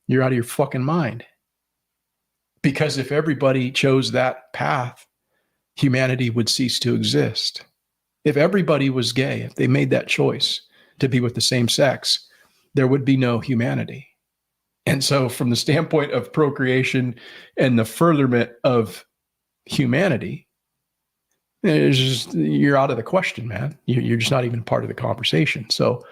you're out of your fucking mind. Because if everybody chose that path, humanity would cease to exist. If everybody was gay, if they made that choice to be with the same sex, there would be no humanity. And so from the standpoint of procreation and the furtherment of humanity, you're out of the question, man. You're just not even part of the conversation. So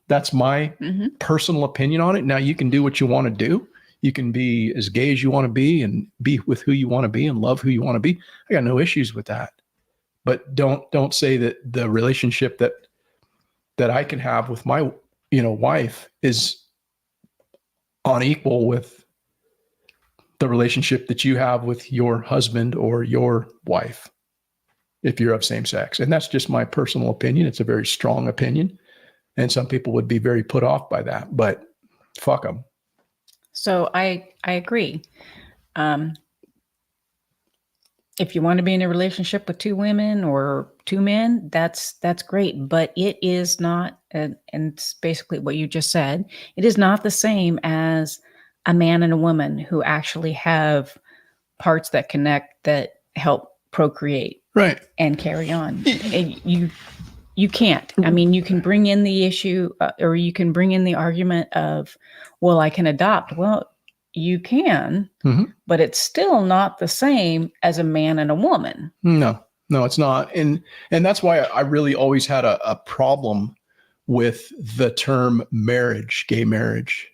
that's my personal opinion on it. Now you can do what you want to do. You can be as gay as you want to be and be with who you want to be and love who you want to be. I got no issues with that. But don't say that the relationship that I can have with my, wife is unequal with the relationship that you have with your husband or your wife, if you're of same sex. And that's just my personal opinion. It's a very strong opinion. And some people would be very put off by that, but fuck them. So I agree. If you want to be in a relationship with two women or two men, that's great. But it is not, and it's basically what you just said, it is not the same as a man and a woman who actually have parts that connect, that help procreate, right, and carry on. And you can't. I mean, you can bring in the issue, or you can bring in the argument of, well, I can adopt. Well, you can, but it's still not the same as a man and a woman. No, it's not. And that's why I really always had a problem with the term marriage, gay marriage,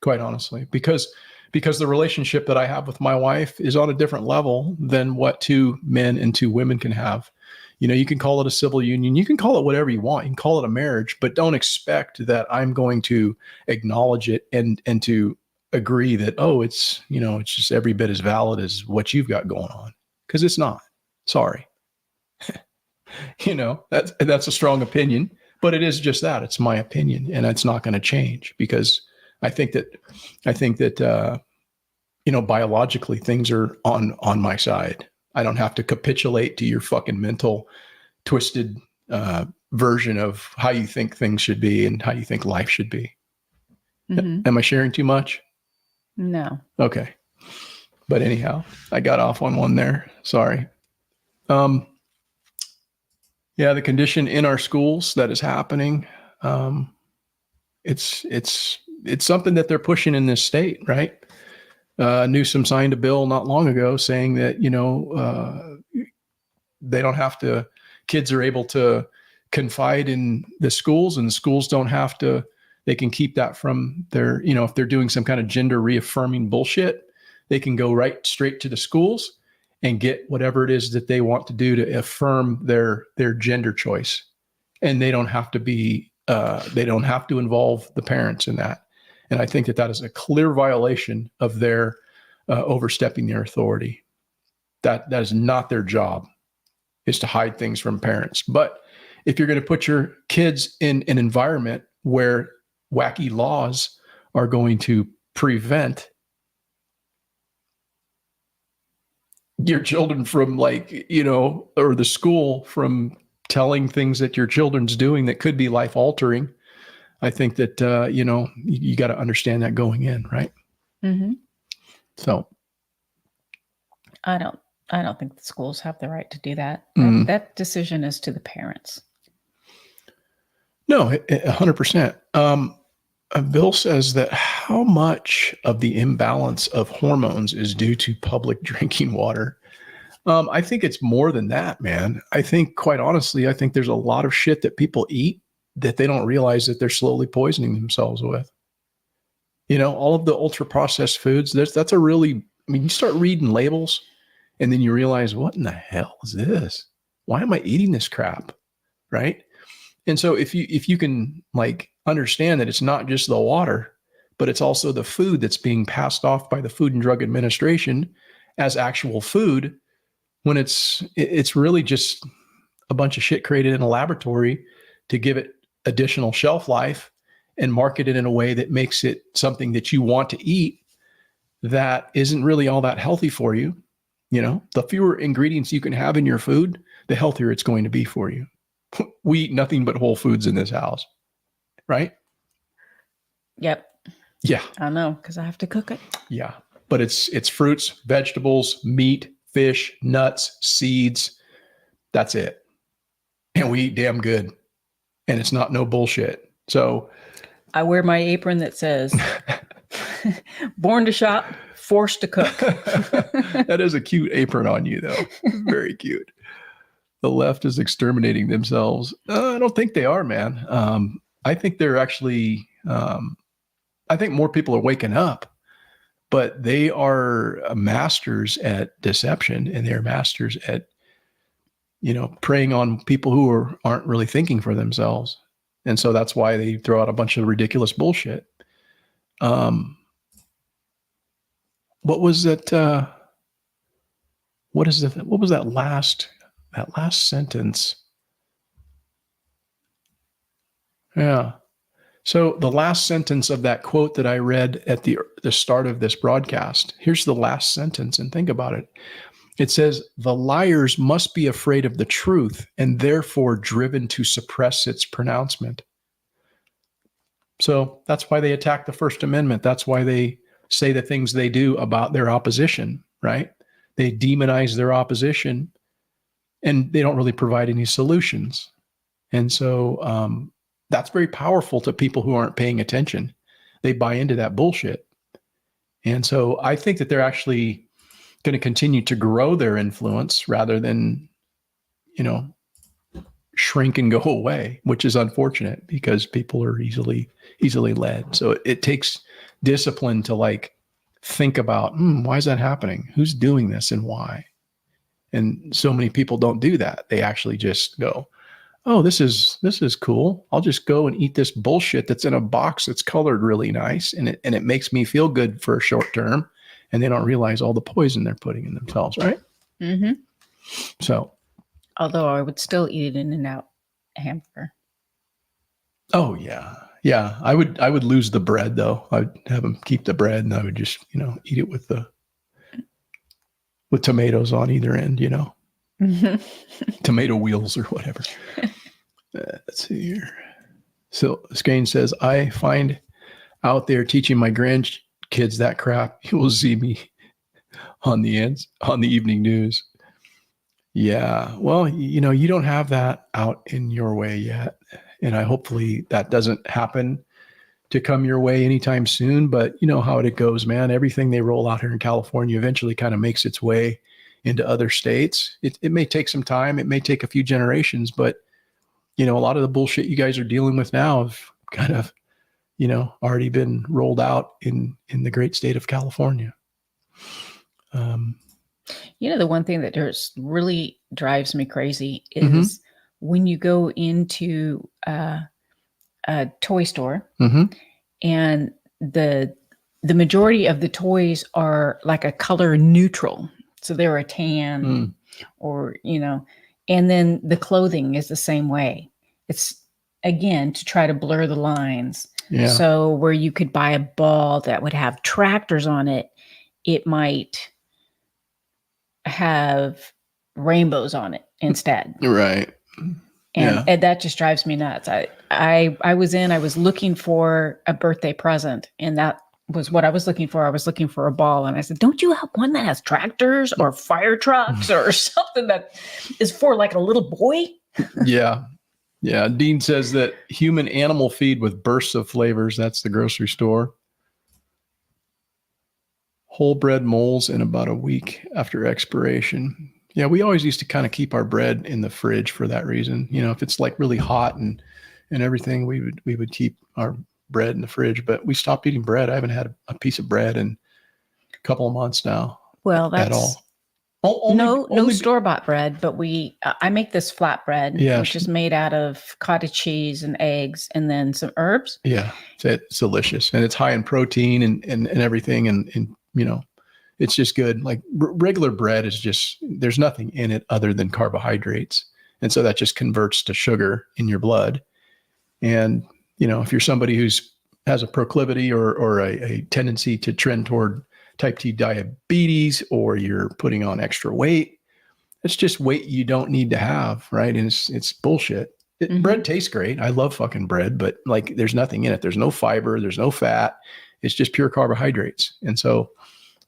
quite honestly, because the relationship that I have with my wife is on a different level than what two men and two women can have. You can call it a civil union. You can call it whatever you want. You can call it a marriage, but don't expect that I'm going to acknowledge it and to agree that, it's just every bit as valid as what you've got going on. Because it's not. Sorry. That's a strong opinion, but it is just that. It's my opinion, and it's not going to change because I think that biologically things are on my side. I don't have to capitulate to your fucking mental twisted version of how you think things should be and how you think life should be. Am I sharing too much? No. Okay. But anyhow, I got off on one there. Sorry. The condition in our schools that is happening, it's something that they're pushing in this state, right? Newsom signed a bill not long ago saying that, they don't have to, kids are able to confide in the schools, and the schools don't have to, they can keep that from their, if they're doing some kind of gender reaffirming bullshit, they can go right straight to the schools and get whatever it is that they want to do to affirm their gender choice. And they don't have to be, they don't have to involve the parents in that. And I think that is a clear violation of their overstepping their authority. That is not their job, is to hide things from parents. But if you're going to put your kids in an environment where wacky laws are going to prevent your children from or the school from telling things that your children's doing that could be life altering, I think that, you got to understand that going in, right? Mm-hmm. So I don't think the schools have the right to do that. Mm. That decision is to the parents. No, 100%. Bill says that how much of the imbalance of hormones is due to public drinking water? I think it's more than that, man. I think, quite honestly, I think there's a lot of shit that people eat that they don't realize that they're slowly poisoning themselves with. All of the ultra processed foods, that's a really, you start reading labels and then you realize, what in the hell is this? Why am I eating this crap? Right. And so if you can understand that it's not just the water, but it's also the food that's being passed off by the Food and Drug Administration as actual food, when it's really just a bunch of shit created in a laboratory to give it additional shelf life and market it in a way that makes it something that you want to eat that isn't really all that healthy for you. The fewer ingredients you can have in your food, the healthier it's going to be for you. We eat nothing but whole foods in this house, right? Yep. Yeah. I know, because I have to cook it. Yeah. But it's fruits, vegetables, meat, fish, nuts, seeds. That's it. And we eat damn good. And it's not no bullshit. So I wear my apron that says, born to shop, forced to cook. That is a cute apron on you, though. Very cute. The left is exterminating themselves. I don't think they are, man. I think they're actually, I think more people are waking up, but they are masters at deception, and they're masters at, preying on people who aren't really thinking for themselves. And so that's why they throw out a bunch of ridiculous bullshit. What was that? What was that last sentence? Yeah. So the last sentence of that quote that I read at the start of this broadcast, here's the last sentence, and think about it. It says, the liars must be afraid of the truth and therefore driven to suppress its pronouncement. So that's why they attack the First Amendment. That's why they say the things they do about their opposition, right? They demonize their opposition and they don't really provide any solutions. And so that's very powerful to people who aren't paying attention. They buy into that bullshit. And so I think that they're actually going to continue to grow their influence rather than, shrink and go away, which is unfortunate because people are easily led. So it takes discipline to think about, why is that happening? Who's doing this and why? And so many people don't do that. They actually just go, oh, this is cool. I'll just go and eat this bullshit that's in a box that's colored really nice. And it makes me feel good for a short term. And they don't realize all the poison they're putting in themselves, right? Mm-hmm. So. Although I would still eat an In-N-Out hamburger. Oh, yeah. Yeah. I would lose the bread, though. I'd have them keep the bread and I would just, eat it with tomatoes on either end, Mm-hmm. Tomato wheels or whatever. Let's see here. So Skane says, I find out there teaching my grandkids that crap. You will see me on the evening news. Yeah. Well, you don't have that out in your way yet. And hopefully that doesn't happen to come your way anytime soon. But you know how it goes, man. Everything they roll out here in California eventually kind of makes its way into other states. It may take some time. It may take a few generations, but a lot of the bullshit you guys are dealing with now have kind of, already been rolled out in the great state of California. The one thing that just really drives me crazy is when you go into a toy store and the majority of the toys are like a color neutral. So they're a tan or, and then the clothing is the same way. It's, again, to try to blur the lines. Yeah. So where you could buy a ball that would have tractors on it, it might have rainbows on it instead. Right. And that just drives me nuts. I was looking for a birthday present, and that was what I was looking for. I was looking for a ball, and I said, "Don't you have one that has tractors or fire trucks or something that is for like a little boy?" Yeah. Yeah. Dean says that human animal feed with bursts of flavors. That's the grocery store. Whole bread moles in about a week after expiration. Yeah, we always used to kind of keep our bread in the fridge for that reason. You know, if it's like really hot and everything, we would keep our bread in the fridge. But we stopped eating bread. I haven't had a piece of bread in a couple of months now. Well, that's at all. No store-bought bread, but I make this flatbread, which is made out of cottage cheese and eggs and then some herbs. Yeah, it's delicious. And it's high in protein and everything. And, you know, it's just good. Like regular bread is just, there's nothing in it other than carbohydrates. And so that just converts to sugar in your blood. And, you know, if you're somebody has a proclivity or a tendency to trend toward type 2 diabetes, or you're putting on extra weight, it's just weight you don't need to have, right? And it's bullshit. Bread tastes great. I love fucking bread, but like there's nothing in it. There's no fiber. There's no fat. It's just pure carbohydrates. And so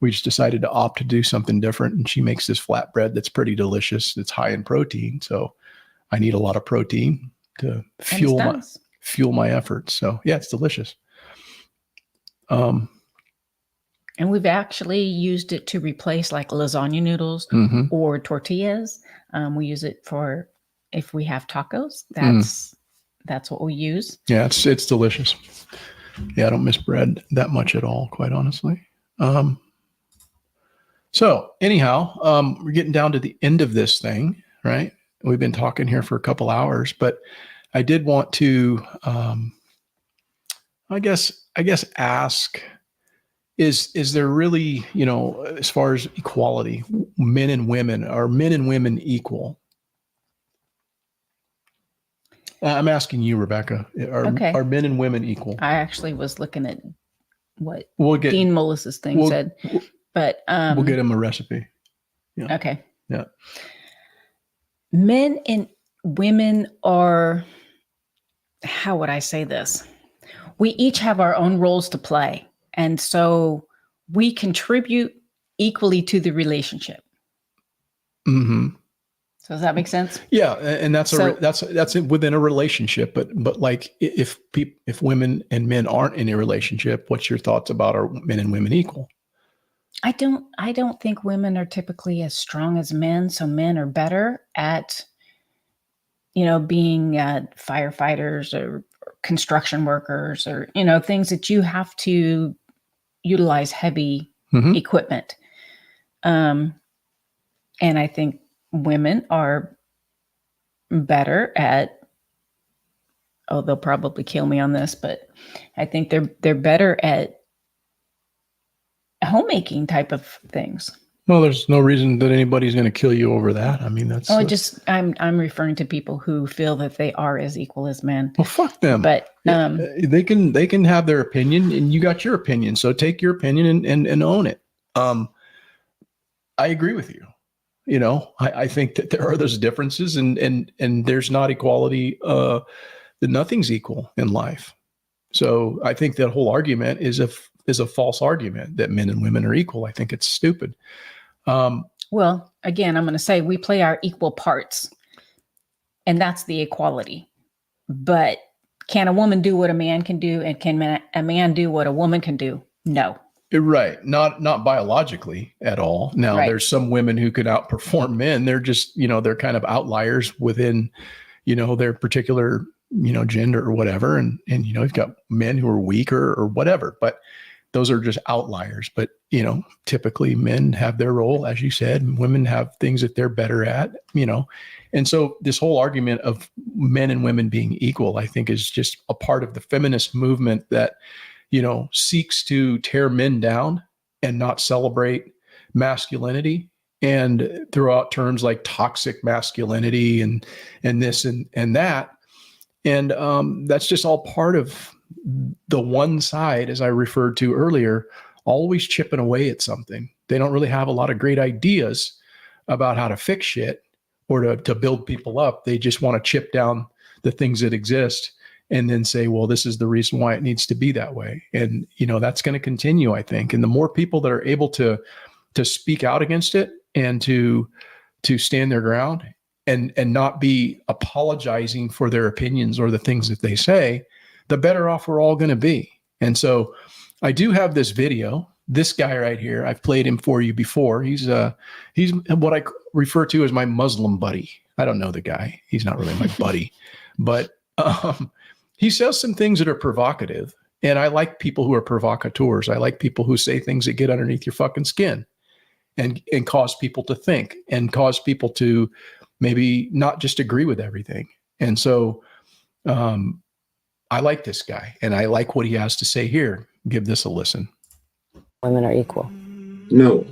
we just decided to opt to do something different. And she makes this flatbread that's pretty delicious. It's high in protein. So I need a lot of protein to fuel my efforts. So yeah, it's delicious. And we've actually used it to replace like lasagna noodles or tortillas. We use it for if we have tacos. That's what we use. Yeah, it's delicious. Yeah, I don't miss bread that much at all, quite honestly. So anyhow, we're getting down to the end of this thing, right? We've been talking here for a couple hours, but I did want to, I guess ask, is there really, you know, as far as equality, men and women, are men and women equal? I'm asking you, Rebecca, are men and women equal? I actually was looking at what Dean Mullis's thing said, but we'll get him a recipe. Yeah. Okay. Yeah. Men and women are, how would I say this? We each have our own roles to play. And so we contribute equally to the relationship. Mm-hmm. So does that make sense? Yeah, and that's within a relationship. But like if women and men aren't in a relationship, what's your thoughts about are men and women equal? I don't think women are typically as strong as men. So men are better at, you know, being firefighters or construction workers or, you know, things that you have to utilize heavy equipment. And I think women are better at, they'll probably kill me on this, but I think they're better at homemaking type of things. Well, there's no reason that anybody's going to kill you over that. I mean, that's. I'm referring to people who feel that they are as equal as men. Well, fuck them. But they can have their opinion, and you got your opinion. So take your opinion and own it. I agree with you. You know, I think that there are those differences, and there's not equality. That nothing's equal in life. So I think that whole argument is a false argument that men and women are equal. I think it's stupid. Well, again, I'm going to say we play our equal parts, and that's the equality. But can a woman do what a man can do, and can a man do what a woman can do? No. Right. Not biologically at all. Now, There's some women who could outperform men. They're just, you know, they're kind of outliers within, you know, their particular, you know, gender or whatever. And, you know, you've got men who are weaker or whatever, but those are just outliers. But, you know, typically men have their role, as you said, and women have things that they're better at, you know. And so this whole argument of men and women being equal, I think, is just a part of the feminist movement that, you know, seeks to tear men down and not celebrate masculinity, and throw out terms like toxic masculinity and this and that. And that's just all part of the one side, as I referred to earlier, always chipping away at something. They don't really have a lot of great ideas about how to fix shit, or to build people up. They just want to chip down the things that exist and then say, well, this is the reason why it needs to be that way. And, that's going to continue, I think. And the more people that are able to speak out against it and to stand their ground and not be apologizing for their opinions or the things that they say, the better off we're all going to be. And so I do have this video. This guy right here, I've played him for you before. He's what I refer to as my Muslim buddy. I don't know the guy. He's not really my buddy, but he says some things that are provocative. And I like people who are provocateurs. I like people who say things that get underneath your fucking skin and cause people to think and cause people to maybe not just agree with everything. And so I like this guy and I like what he has to say here. Give this a listen. Women are equal. No,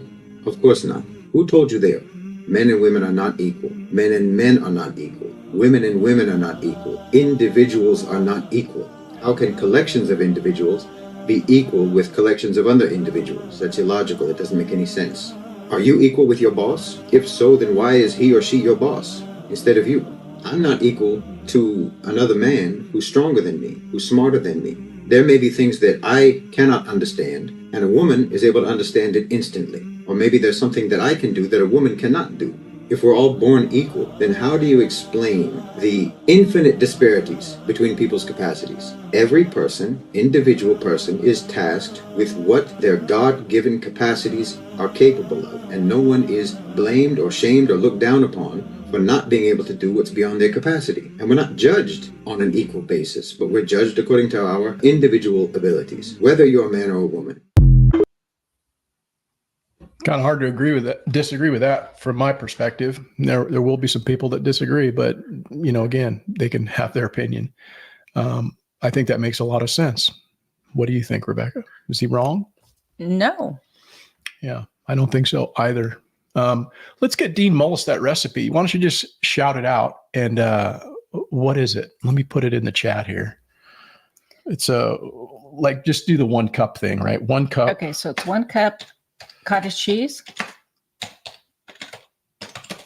of course not. Who told you there? Men and women are not equal. Men and men are not equal. Women and women are not equal. Individuals are not equal. How can collections of individuals be equal with collections of other individuals? That's illogical. It doesn't make any sense. Are you equal with your boss? If so, then why is he or she your boss instead of you? I'm not equal to another man who's stronger than me, who's smarter than me. There may be things that I cannot understand, and a woman is able to understand it instantly. Or maybe there's something that I can do that a woman cannot do. If we're all born equal, then how do you explain the infinite disparities between people's capacities? Every person, individual person, is tasked with what their God-given capacities are capable of, and no one is blamed or shamed or looked down upon for not being able to do what's beyond their capacity. And we're not judged on an equal basis, but we're judged according to our individual abilities, whether you're a man or a woman. Kind of hard to disagree with that from my perspective. There will be some people that disagree, but again, they can have their opinion. I think that makes a lot of sense. What do you think, Rebecca? Is he wrong? No. Yeah, I don't think so either. Let's get Dean Mullis that recipe. Why don't you just shout it out? And what is it? Let me put it in the chat here. It's just do the 1 cup thing, right? 1 cup. Okay, so it's 1 cup cottage cheese.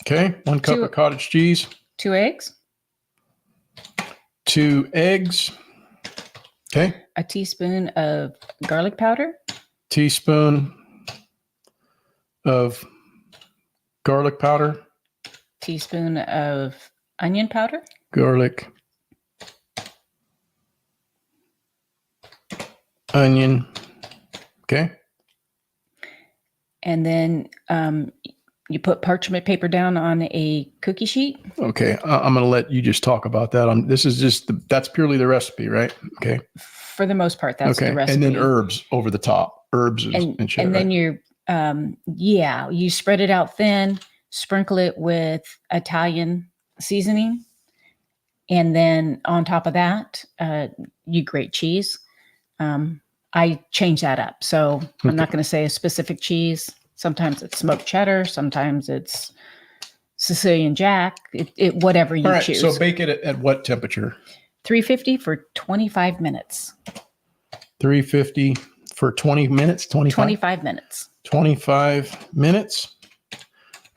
Okay, 1 cup of cottage cheese. 2 eggs. 2 eggs. Okay. A teaspoon of garlic powder. Teaspoon of garlic powder. Teaspoon of onion powder. Garlic. Onion. Okay. And then you put parchment paper down on a cookie sheet. Okay. I'm going to let you just talk about that. That's purely the recipe, right? Okay. For the most part, that's the recipe. And then herbs over the top. Herbs and shit. And then you spread it out thin, sprinkle it with Italian seasoning. And then on top of that, you grate cheese. I change that up. So I'm not going to say a specific cheese. Sometimes it's smoked cheddar. Sometimes it's Sicilian Jack. Whatever you choose. So bake it at what temperature? 350 for 25 minutes. 350 for 20 minutes? 25 minutes. 25 minutes.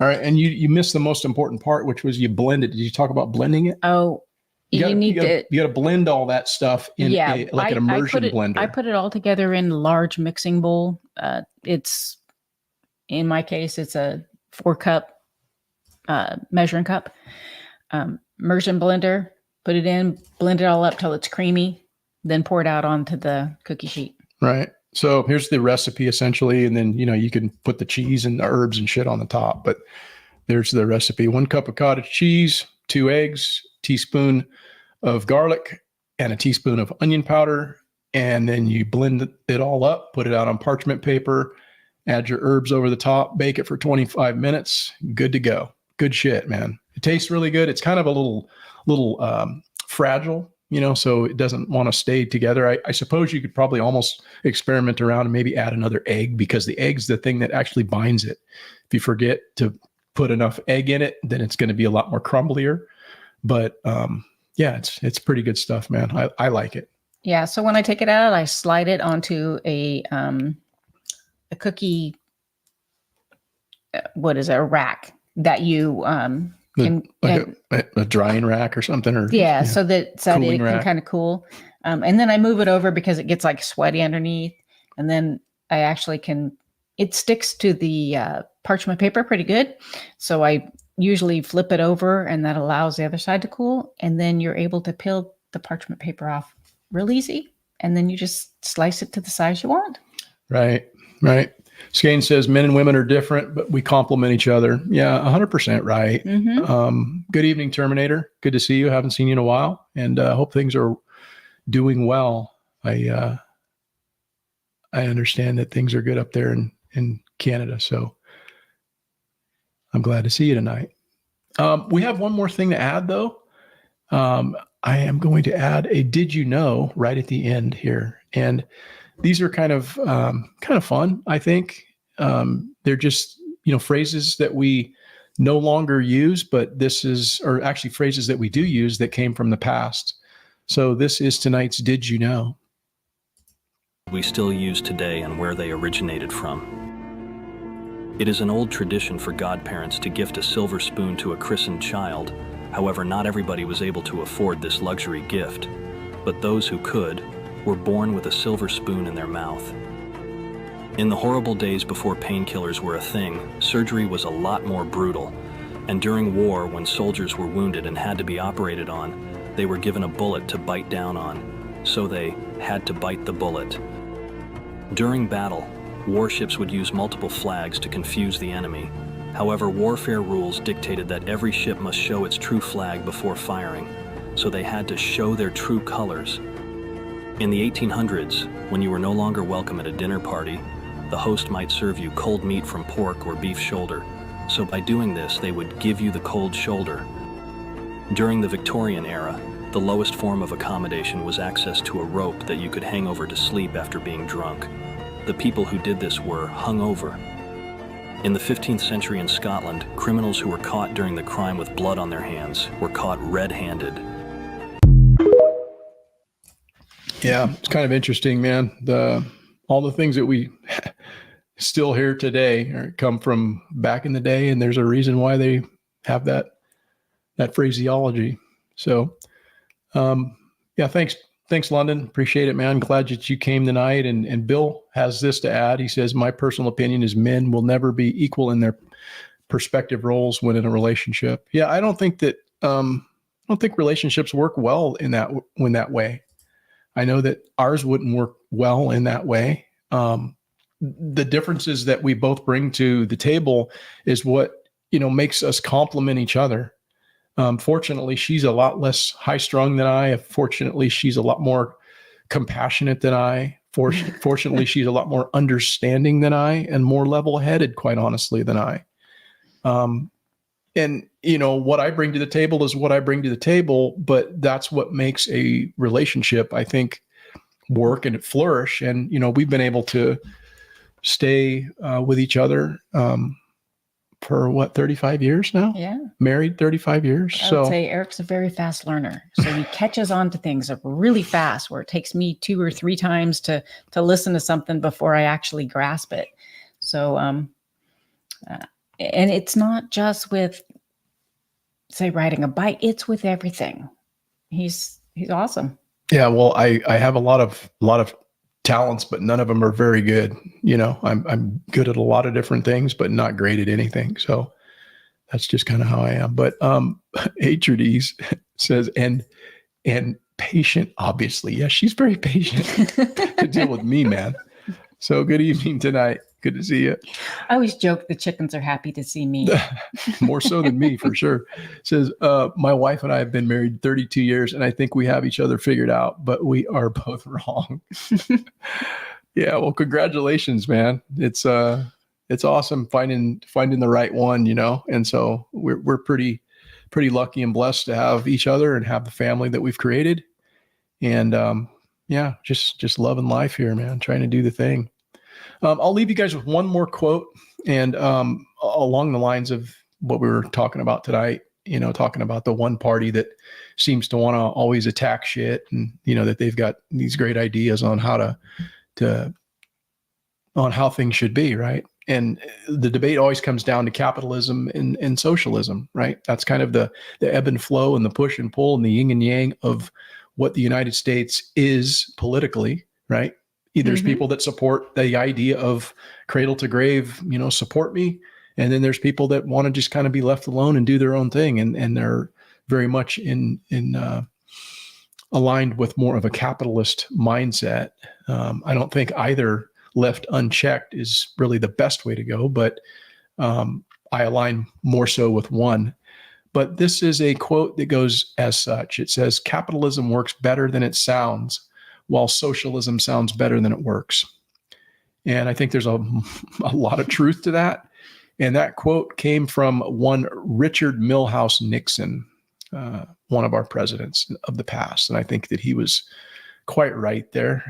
All right. And you missed the most important part, which was you blend it. Did you talk about blending it? Oh, you got to blend all that stuff in an immersion blender. I put it all together in a large mixing bowl. In my case, it's a 4-cup measuring cup. Immersion blender, put it in, blend it all up till it's creamy, then pour it out onto the cookie sheet. Right. So here's the recipe essentially. And then, you can put the cheese and the herbs and shit on the top, but there's the recipe. 1 cup of cottage cheese, 2 eggs, teaspoon of garlic, and a teaspoon of onion powder. And then you blend it all up, put it out on parchment paper, add your herbs over the top, bake it for 25 minutes. Good to go. Good shit, man. It tastes really good. It's kind of a little fragile, so it doesn't want to stay together. I suppose you could probably almost experiment around and maybe add another egg, because the egg's the thing that actually binds it. If you forget to put enough egg in it, then it's going to be a lot more crumblier. But it's pretty good stuff, man. I like it. Yeah. So when I take it out, I slide it onto a cookie. What is it? A rack that you A drying rack or something, or yeah, so that it Cooling can rack. kind of cool. And then I move it over because it gets like sweaty underneath, and then I actually it sticks to the parchment paper pretty good. So I usually flip it over, and that allows the other side to cool, and then you're able to peel the parchment paper off real easy, and then you just slice it to the size you want. Right. Skane says men and women are different, but we complement each other. Yeah, 100% right. Mm-hmm. Good evening, Terminator. Good to see you. Haven't seen you in a while, and hope things are doing well. I understand that things are good up there in Canada, so I'm glad to see you tonight. We have one more thing to add, though. I am going to add a "Did you know" right at the end here, and these are kind of fun. I think they're just phrases that we no longer use, but or actually phrases that we do use that came from the past. So this is tonight's "Did you know?" We still use today and where they originated from. It is an old tradition for godparents to gift a silver spoon to a christened child. However, not everybody was able to afford this luxury gift, but those who could were born with a silver spoon in their mouth. In the horrible days before painkillers were a thing, surgery was a lot more brutal, and during war, when soldiers were wounded and had to be operated on, they were given a bullet to bite down on, so they had to bite the bullet. During battle, warships would use multiple flags to confuse the enemy. However, warfare rules dictated that every ship must show its true flag before firing, so they had to show their true colors. In the 1800s, when you were no longer welcome at a dinner party, the host might serve you cold meat from pork or beef shoulder, so by doing this, they would give you the cold shoulder. During the Victorian era, the lowest form of accommodation was access to a rope that you could hang over to sleep after being drunk. The people who did this were hung over. In the 15th century in Scotland, criminals who were caught during the crime with blood on their hands were caught red-handed. Yeah, it's kind of interesting, man. All the things that we still hear today come from back in the day, and there's a reason why they have that phraseology. So, yeah, thanks, London. Appreciate it, man. Glad that you came tonight. And Bill has this to add. He says, my personal opinion is men will never be equal in their perspective roles when in a relationship. Yeah, I don't think relationships work well in that way. I know that ours wouldn't work well in that way. The differences that we both bring to the table is what, makes us complement each other. Fortunately, she's a lot less high strung than I. Fortunately, she's a lot more compassionate than I. Fortunately, she's a lot more understanding than I, and more level headed, quite honestly, than I. And what I bring to the table is what I bring to the table, but that's what makes a relationship, I think, work and flourish. And, we've been able to stay with each other for 35 years now? Yeah. Married 35 years. I would say Eric's a very fast learner. So he catches on to things really fast, where it takes me 2 or 3 times to listen to something before I actually grasp it. So, and it's not just with, say, riding a bike, it's with everything. He's awesome. Yeah. Well, I have a lot of talents, but none of them are very good. I'm good at a lot of different things, but not great at anything. So that's just kind of how I am. But Atrides says, and patient, obviously. Yes, she's very patient to deal with me, man. So good evening tonight. Good to see you. I always joke the chickens are happy to see me. More so than me, for sure. Says, my wife and I have been married 32 years, and I think we have each other figured out, but we are both wrong. Yeah, well, congratulations, man. It's awesome finding the right one, and so we're pretty lucky and blessed to have each other and have the family that we've created. And yeah, just loving life here, man, trying to do the thing. I'll leave you guys with one more quote, and along the lines of what we were talking about tonight, talking about the one party that seems to want to always attack shit, and that they've got these great ideas on how to on how things should be, right? And the debate always comes down to capitalism and socialism, right? That's kind of the ebb and flow and the push and pull and the yin and yang of what the United States is politically, right? There's people that support the idea of cradle to grave, support me. And then there's people that want to just kind of be left alone and do their own thing. And they're very much aligned with more of a capitalist mindset. I don't think either left unchecked is really the best way to go, but I align more so with one. But this is a quote that goes as such. It says, capitalism works better than it sounds, while socialism sounds better than it works. And I think there's a lot of truth to that. And that quote came from one Richard Milhous Nixon, one of our presidents of the past. And I think that he was quite right there.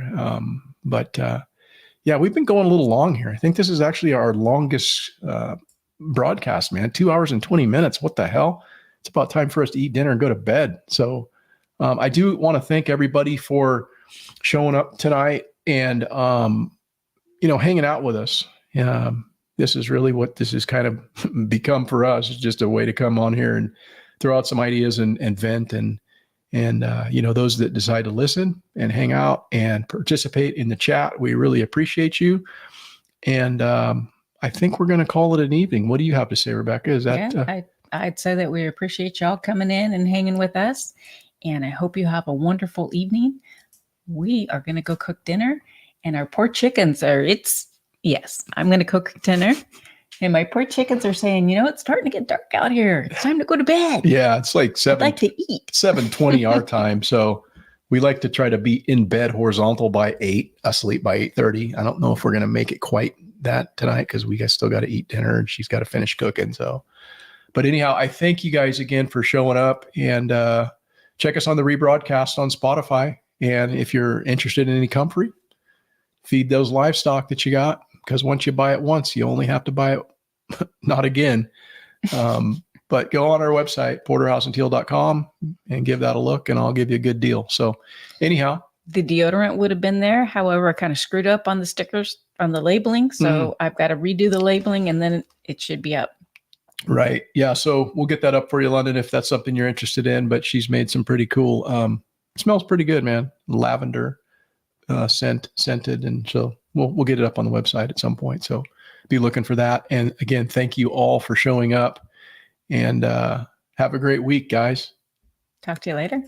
Yeah, we've been going a little long here. I think this is actually our longest broadcast, man. 2 hours and 20 minutes. What the hell? It's about time for us to eat dinner and go to bed. So I do want to thank everybody for showing up tonight and, hanging out with us. This is really what this has kind of become for us. It's just a way to come on here and throw out some ideas and vent and those that decide to listen and hang out and participate in the chat, we really appreciate you. And I think we're going to call it an evening. What do you have to say, Rebecca? Is that? I'd say that we appreciate y'all coming in and hanging with us. And I hope you have a wonderful evening. We are going to go cook dinner, and our poor chickens yes, I'm going to cook dinner. And my poor chickens are saying, it's starting to get dark out here. It's time to go to bed. Yeah, it's like I'd like to eat. 7:20 our time. So we like to try to be in bed horizontal by 8, asleep by 8:30. I don't know if we're going to make it quite that tonight because we guys still got to eat dinner and she's got to finish cooking. So, but anyhow, I thank you guys again for showing up, and check us on the rebroadcast on Spotify. And if you're interested in any comfrey, feed those livestock that you got, because once you buy it once, you only have to buy it not again. But go on our website, porterhouseandteal.com, and give that a look, and I'll give you a good deal. So anyhow, the deodorant would have been there. However, I kind of screwed up on the stickers, on the labeling. So I've got to redo the labeling, and then it should be up. Right. Yeah. So we'll get that up for you, London, if that's something you're interested in. But she's made some pretty cool, it smells pretty good, man. Lavender scented. And so we'll get it up on the website at some point. So be looking for that. And again, thank you all for showing up, and have a great week, guys. Talk to you later.